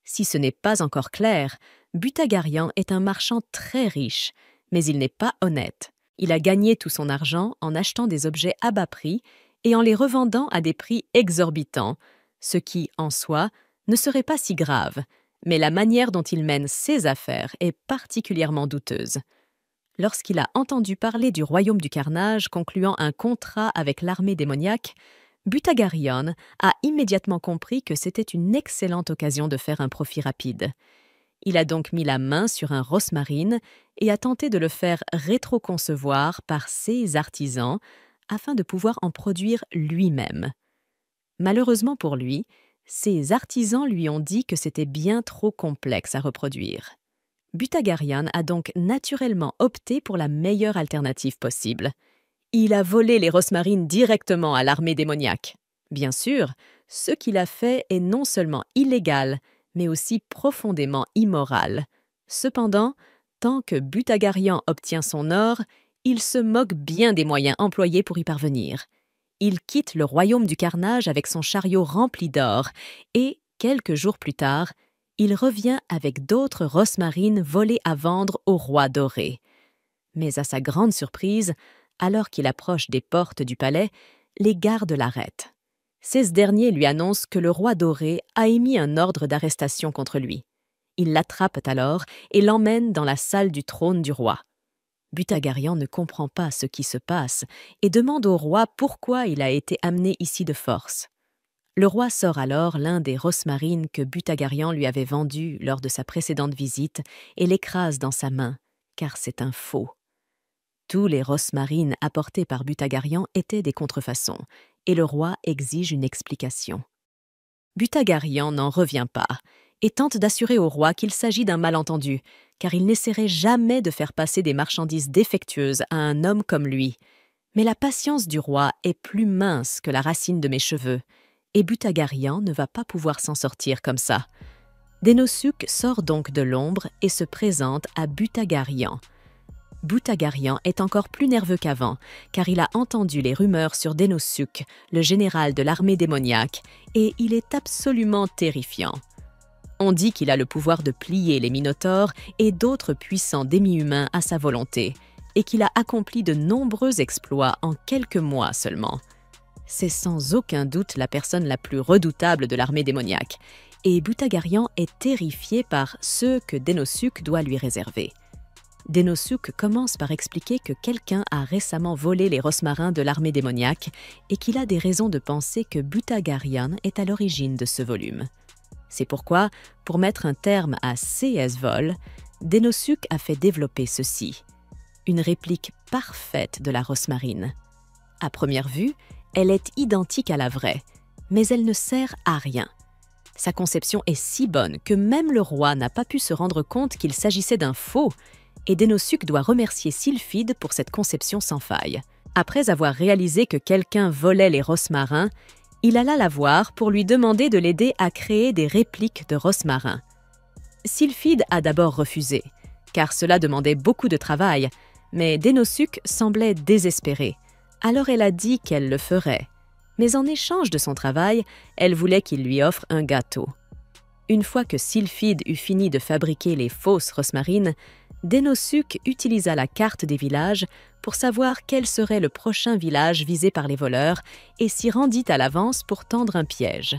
Si ce n'est pas encore clair, Butagarian est un marchand très riche, mais il n'est pas honnête. Il a gagné tout son argent en achetant des objets à bas prix et en les revendant à des prix exorbitants, ce qui, en soi, ne serait pas si grave, mais la manière dont il mène ses affaires est particulièrement douteuse. Lorsqu'il a entendu parler du royaume du carnage concluant un contrat avec l'armée démoniaque, Butagarian a immédiatement compris que c'était une excellente occasion de faire un profit rapide. Il a donc mis la main sur un rosmarine et a tenté de le faire rétroconcevoir par ses artisans afin de pouvoir en produire lui-même. Malheureusement pour lui, ses artisans lui ont dit que c'était bien trop complexe à reproduire. Butagarian a donc naturellement opté pour la meilleure alternative possible. Il a volé les rosmarines directement à l'armée démoniaque. Bien sûr, ce qu'il a fait est non seulement illégal, mais aussi profondément immoral. Cependant, tant que Butagarian obtient son or, il se moque bien des moyens employés pour y parvenir. Il quitte le royaume du carnage avec son chariot rempli d'or et, quelques jours plus tard, il revient avec d'autres rosmarines volées à vendre au roi doré. Mais à sa grande surprise, alors qu'il approche des portes du palais, les gardes l'arrêtent. Ce dernier lui annonce que le roi doré a émis un ordre d'arrestation contre lui. Ils l'attrapent alors et l'emmènent dans la salle du trône du roi. Butagarian ne comprend pas ce qui se passe et demande au roi pourquoi il a été amené ici de force. Le roi sort alors l'un des rosmarines que Butagarian lui avait vendu lors de sa précédente visite et l'écrase dans sa main, car c'est un faux. Tous les rosmarines apportés par Butagarian étaient des contrefaçons, et le roi exige une explication. Butagarian n'en revient pas et tente d'assurer au roi qu'il s'agit d'un malentendu, car il n'essaierait jamais de faire passer des marchandises défectueuses à un homme comme lui. Mais la patience du roi est plus mince que la racine de mes cheveux, et Butagarian ne va pas pouvoir s'en sortir comme ça. Denosuk sort donc de l'ombre et se présente à Butagarian. Butagarian est encore plus nerveux qu'avant, car il a entendu les rumeurs sur Denosuk, le général de l'armée démoniaque, et il est absolument terrifiant. On dit qu'il a le pouvoir de plier les minotaures et d'autres puissants demi-humains à sa volonté, et qu'il a accompli de nombreux exploits en quelques mois seulement. C'est sans aucun doute la personne la plus redoutable de l'armée démoniaque, et Butagarian est terrifié par ce que Denosuk doit lui réserver. Denosuk commence par expliquer que quelqu'un a récemment volé les rosmarins de l'armée démoniaque et qu'il a des raisons de penser que Butagarian est à l'origine de ce volume. C'est pourquoi, pour mettre un terme à ces vols, Denosuk a fait développer ceci, une réplique parfaite de la rosmarine. À première vue, elle est identique à la vraie, mais elle ne sert à rien. Sa conception est si bonne que même le roi n'a pas pu se rendre compte qu'il s'agissait d'un faux, et Denosuk doit remercier Sylphide pour cette conception sans faille. Après avoir réalisé que quelqu'un volait les rosmarins, il alla la voir pour lui demander de l'aider à créer des répliques de rosmarins. Sylphide a d'abord refusé, car cela demandait beaucoup de travail, mais Denosuk semblait désespérée. Alors elle a dit qu'elle le ferait, mais en échange de son travail, elle voulait qu'il lui offre un gâteau. Une fois que Sylphide eut fini de fabriquer les fausses rosmarines, Denosuk utilisa la carte des villages pour savoir quel serait le prochain village visé par les voleurs et s'y rendit à l'avance pour tendre un piège.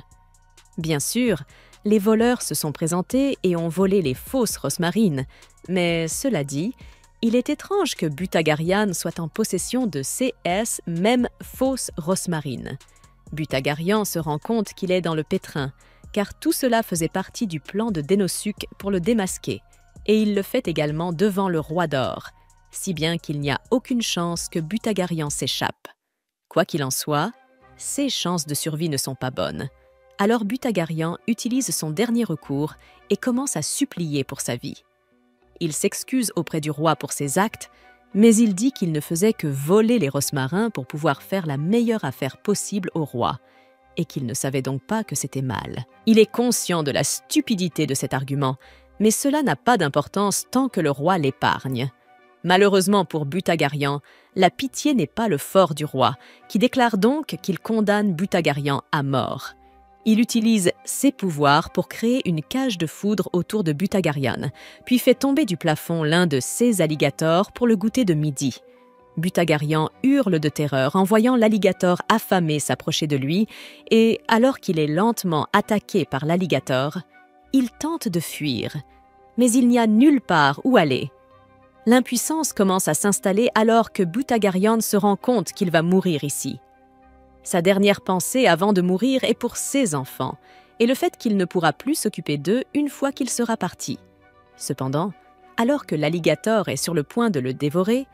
Bien sûr, les voleurs se sont présentés et ont volé les fausses rosmarines, mais cela dit, il est étrange que Butagarian soit en possession de ces mêmes fausses rosmarines. Butagarian se rend compte qu'il est dans le pétrin, car tout cela faisait partie du plan de Denosuk pour le démasquer, et il le fait également devant le roi d'or, si bien qu'il n'y a aucune chance que Butagarian s'échappe. Quoi qu'il en soit, ses chances de survie ne sont pas bonnes. Alors Butagarian utilise son dernier recours et commence à supplier pour sa vie. Il s'excuse auprès du roi pour ses actes, mais il dit qu'il ne faisait que voler les rosmarins pour pouvoir faire la meilleure affaire possible au roi, et qu'il ne savait donc pas que c'était mal. Il est conscient de la stupidité de cet argument, mais cela n'a pas d'importance tant que le roi l'épargne. Malheureusement pour Butagarian, la pitié n'est pas le fort du roi, qui déclare donc qu'il condamne Butagarian à mort. Il utilise ses pouvoirs pour créer une cage de foudre autour de Butagarian, puis fait tomber du plafond l'un de ses alligators pour le goûter de midi. Butagarian hurle de terreur en voyant l'alligator affamé s'approcher de lui et, alors qu'il est lentement attaqué par l'alligator, il tente de fuir, mais il n'y a nulle part où aller. L'impuissance commence à s'installer alors que Butagarian se rend compte qu'il va mourir ici. Sa dernière pensée avant de mourir est pour ses enfants et le fait qu'il ne pourra plus s'occuper d'eux une fois qu'il sera parti. Cependant, alors que l'alligator est sur le point de le dévorer,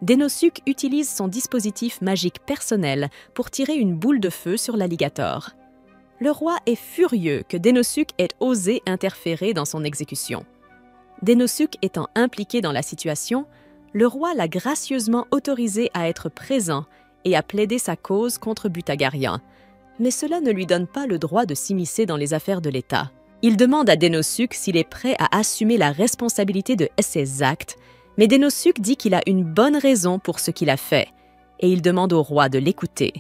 Denosuk utilise son dispositif magique personnel pour tirer une boule de feu sur l'alligator. Le roi est furieux que Denosuk ait osé interférer dans son exécution. Dénosuc étant impliqué dans la situation, le roi l'a gracieusement autorisé à être présent et à plaider sa cause contre Butagarian. Mais cela ne lui donne pas le droit de s'immiscer dans les affaires de l'État. Il demande à Dénosuc s'il est prêt à assumer la responsabilité de ses actes, mais Dénosuc dit qu'il a une bonne raison pour ce qu'il a fait, et il demande au roi de l'écouter.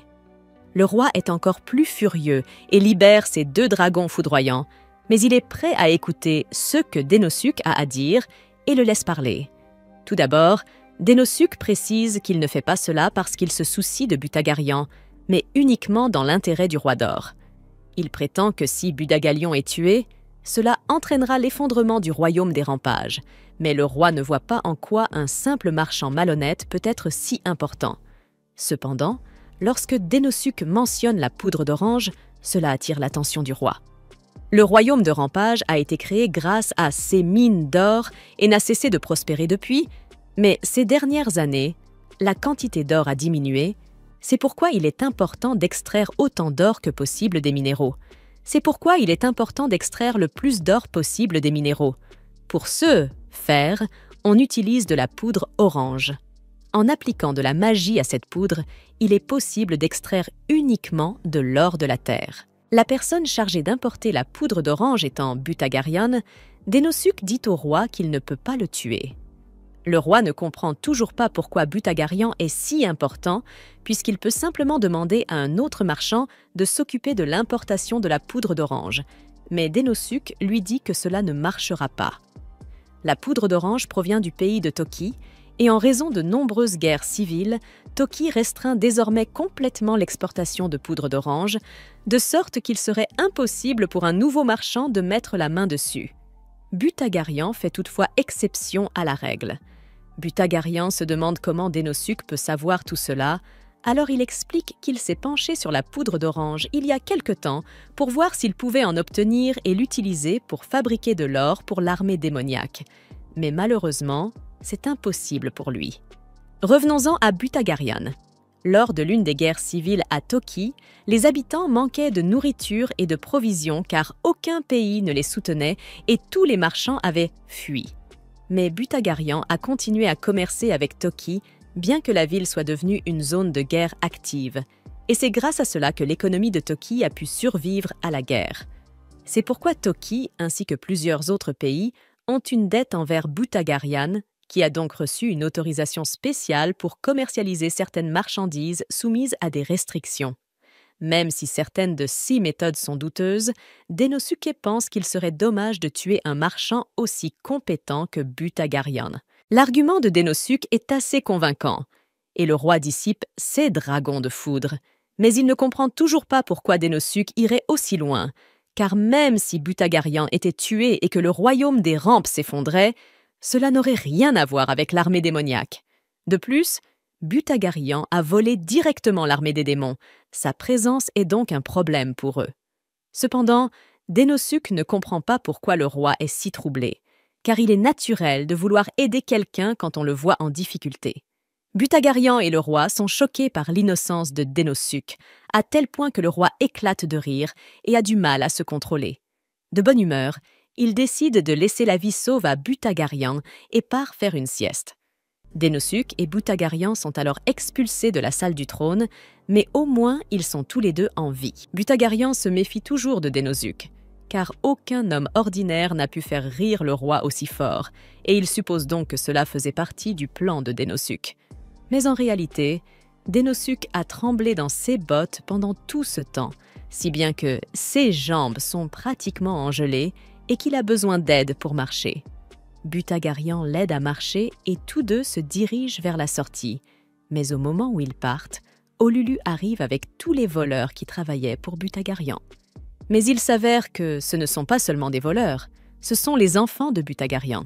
Le roi est encore plus furieux et libère ses 2 dragons foudroyants, mais il est prêt à écouter ce que Dénosuc a à dire et le laisse parler. Tout d'abord, Dénosuc précise qu'il ne fait pas cela parce qu'il se soucie de Butagarian, mais uniquement dans l'intérêt du roi d'or. Il prétend que si Butagalion est tué, cela entraînera l'effondrement du royaume des Rampages, mais le roi ne voit pas en quoi un simple marchand malhonnête peut être si important. Cependant, lorsque Dénosuc mentionne la poudre d'orange, cela attire l'attention du roi. Le royaume de Rampage a été créé grâce à ces mines d'or et n'a cessé de prospérer depuis, mais ces dernières années, la quantité d'or a diminué. C'est pourquoi il est important d'extraire autant d'or que possible des minéraux. C'est pourquoi il est important d'extraire le plus d'or possible des minéraux. Pour ce faire, on utilise de la poudre orange. En appliquant de la magie à cette poudre, il est possible d'extraire uniquement de l'or de la terre. La personne chargée d'importer la poudre d'orange étant Butagarian, Dénosuc dit au roi qu'il ne peut pas le tuer. Le roi ne comprend toujours pas pourquoi Butagarian est si important, puisqu'il peut simplement demander à un autre marchand de s'occuper de l'importation de la poudre d'orange. Mais Dénosuc lui dit que cela ne marchera pas. La poudre d'orange provient du pays de Toki, et en raison de nombreuses guerres civiles, Toki restreint désormais complètement l'exportation de poudre d'orange, de sorte qu'il serait impossible pour un nouveau marchand de mettre la main dessus. Butagarian fait toutefois exception à la règle. Butagarian se demande comment Dénosuc peut savoir tout cela, alors il explique qu'il s'est penché sur la poudre d'orange il y a quelque temps pour voir s'il pouvait en obtenir et l'utiliser pour fabriquer de l'or pour l'armée démoniaque. Mais malheureusement, c'est impossible pour lui. Revenons-en à Butagarian. Lors de l'une des guerres civiles à Toki, les habitants manquaient de nourriture et de provisions car aucun pays ne les soutenait et tous les marchands avaient fui. Mais Butagarian a continué à commercer avec Toki, bien que la ville soit devenue une zone de guerre active. Et c'est grâce à cela que l'économie de Toki a pu survivre à la guerre. C'est pourquoi Toki, ainsi que plusieurs autres pays, ont une dette envers Butagarian, qui a donc reçu une autorisation spéciale pour commercialiser certaines marchandises soumises à des restrictions. Même si certaines de ces méthodes sont douteuses, Dénosuc pense qu'il serait dommage de tuer un marchand aussi compétent que Butagarian. L'argument de Dénosuc est assez convaincant, et le roi dissipe ses dragons de foudre. Mais il ne comprend toujours pas pourquoi Dénosuc irait aussi loin, car même si Butagarian était tué et que le royaume des Rampes s'effondrait, cela n'aurait rien à voir avec l'armée démoniaque. De plus, Butagarian a volé directement l'armée des démons. Sa présence est donc un problème pour eux. Cependant, Dénosuc ne comprend pas pourquoi le roi est si troublé, car il est naturel de vouloir aider quelqu'un quand on le voit en difficulté. Butagarian et le roi sont choqués par l'innocence de Dénosuc, à tel point que le roi éclate de rire et a du mal à se contrôler. De bonne humeur, il décide de laisser la vie sauve à Butagarian et part faire une sieste. Dénosuc et Butagarian sont alors expulsés de la salle du trône, mais au moins ils sont tous les deux en vie. Butagarian se méfie toujours de Dénosuc, car aucun homme ordinaire n'a pu faire rire le roi aussi fort, et il suppose donc que cela faisait partie du plan de Dénosuc. Mais en réalité, Dénosuc a tremblé dans ses bottes pendant tout ce temps, si bien que ses jambes sont pratiquement engelées et qu'il a besoin d'aide pour marcher. Butagarian l'aide à marcher et tous deux se dirigent vers la sortie. Mais au moment où ils partent, Olulu arrive avec tous les voleurs qui travaillaient pour Butagarian. Mais il s'avère que ce ne sont pas seulement des voleurs, ce sont les enfants de Butagarian.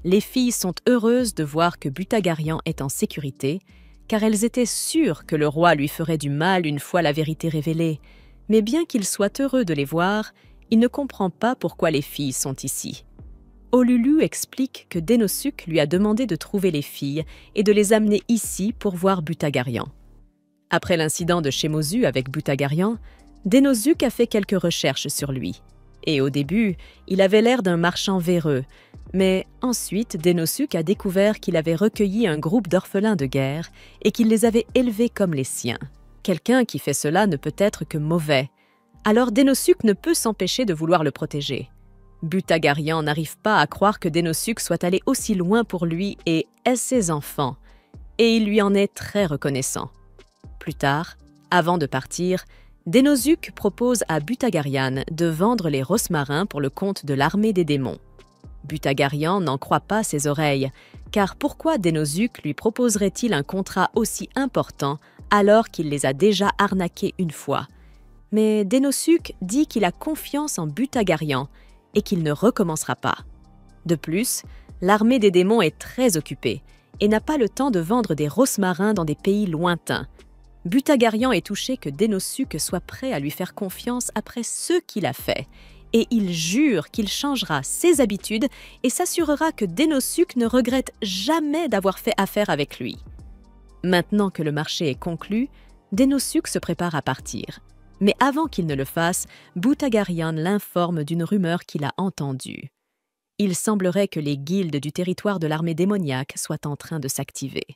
Les filles sont heureuses de voir que Butagarian est en sécurité, car elles étaient sûres que le roi lui ferait du mal une fois la vérité révélée. Mais bien qu'il soit heureux de les voir, il ne comprend pas pourquoi les filles sont ici. Olulu explique que Dénosuc lui a demandé de trouver les filles et de les amener ici pour voir Butagarian. Après l'incident de Shemozu avec Butagarian, Dénosuc a fait quelques recherches sur lui. Et au début, il avait l'air d'un marchand véreux, mais ensuite Denosuk a découvert qu'il avait recueilli un groupe d'orphelins de guerre et qu'il les avait élevés comme les siens. Quelqu'un qui fait cela ne peut être que mauvais. Alors Denosuk ne peut s'empêcher de vouloir le protéger. Butagarian n'arrive pas à croire que Denosuk soit allé aussi loin pour lui et ait ses enfants, et il lui en est très reconnaissant. Plus tard, avant de partir, Denosuk propose à Butagarian de vendre les Rosmarins pour le compte de l'armée des démons. Butagarian n'en croit pas ses oreilles, car pourquoi Denosuk lui proposerait-il un contrat aussi important alors qu'il les a déjà arnaqués une fois? Mais Denosuk dit qu'il a confiance en Butagarian et qu'il ne recommencera pas. De plus, l'armée des démons est très occupée et n'a pas le temps de vendre des Rosmarins dans des pays lointains. Butagarian est touché que Denosuk soit prêt à lui faire confiance après ce qu'il a fait, et il jure qu'il changera ses habitudes et s'assurera que Denosuk ne regrette jamais d'avoir fait affaire avec lui. Maintenant que le marché est conclu, Denosuk se prépare à partir. Mais avant qu'il ne le fasse, Butagarian l'informe d'une rumeur qu'il a entendue. Il semblerait que les guildes du territoire de l'armée démoniaque soient en train de s'activer.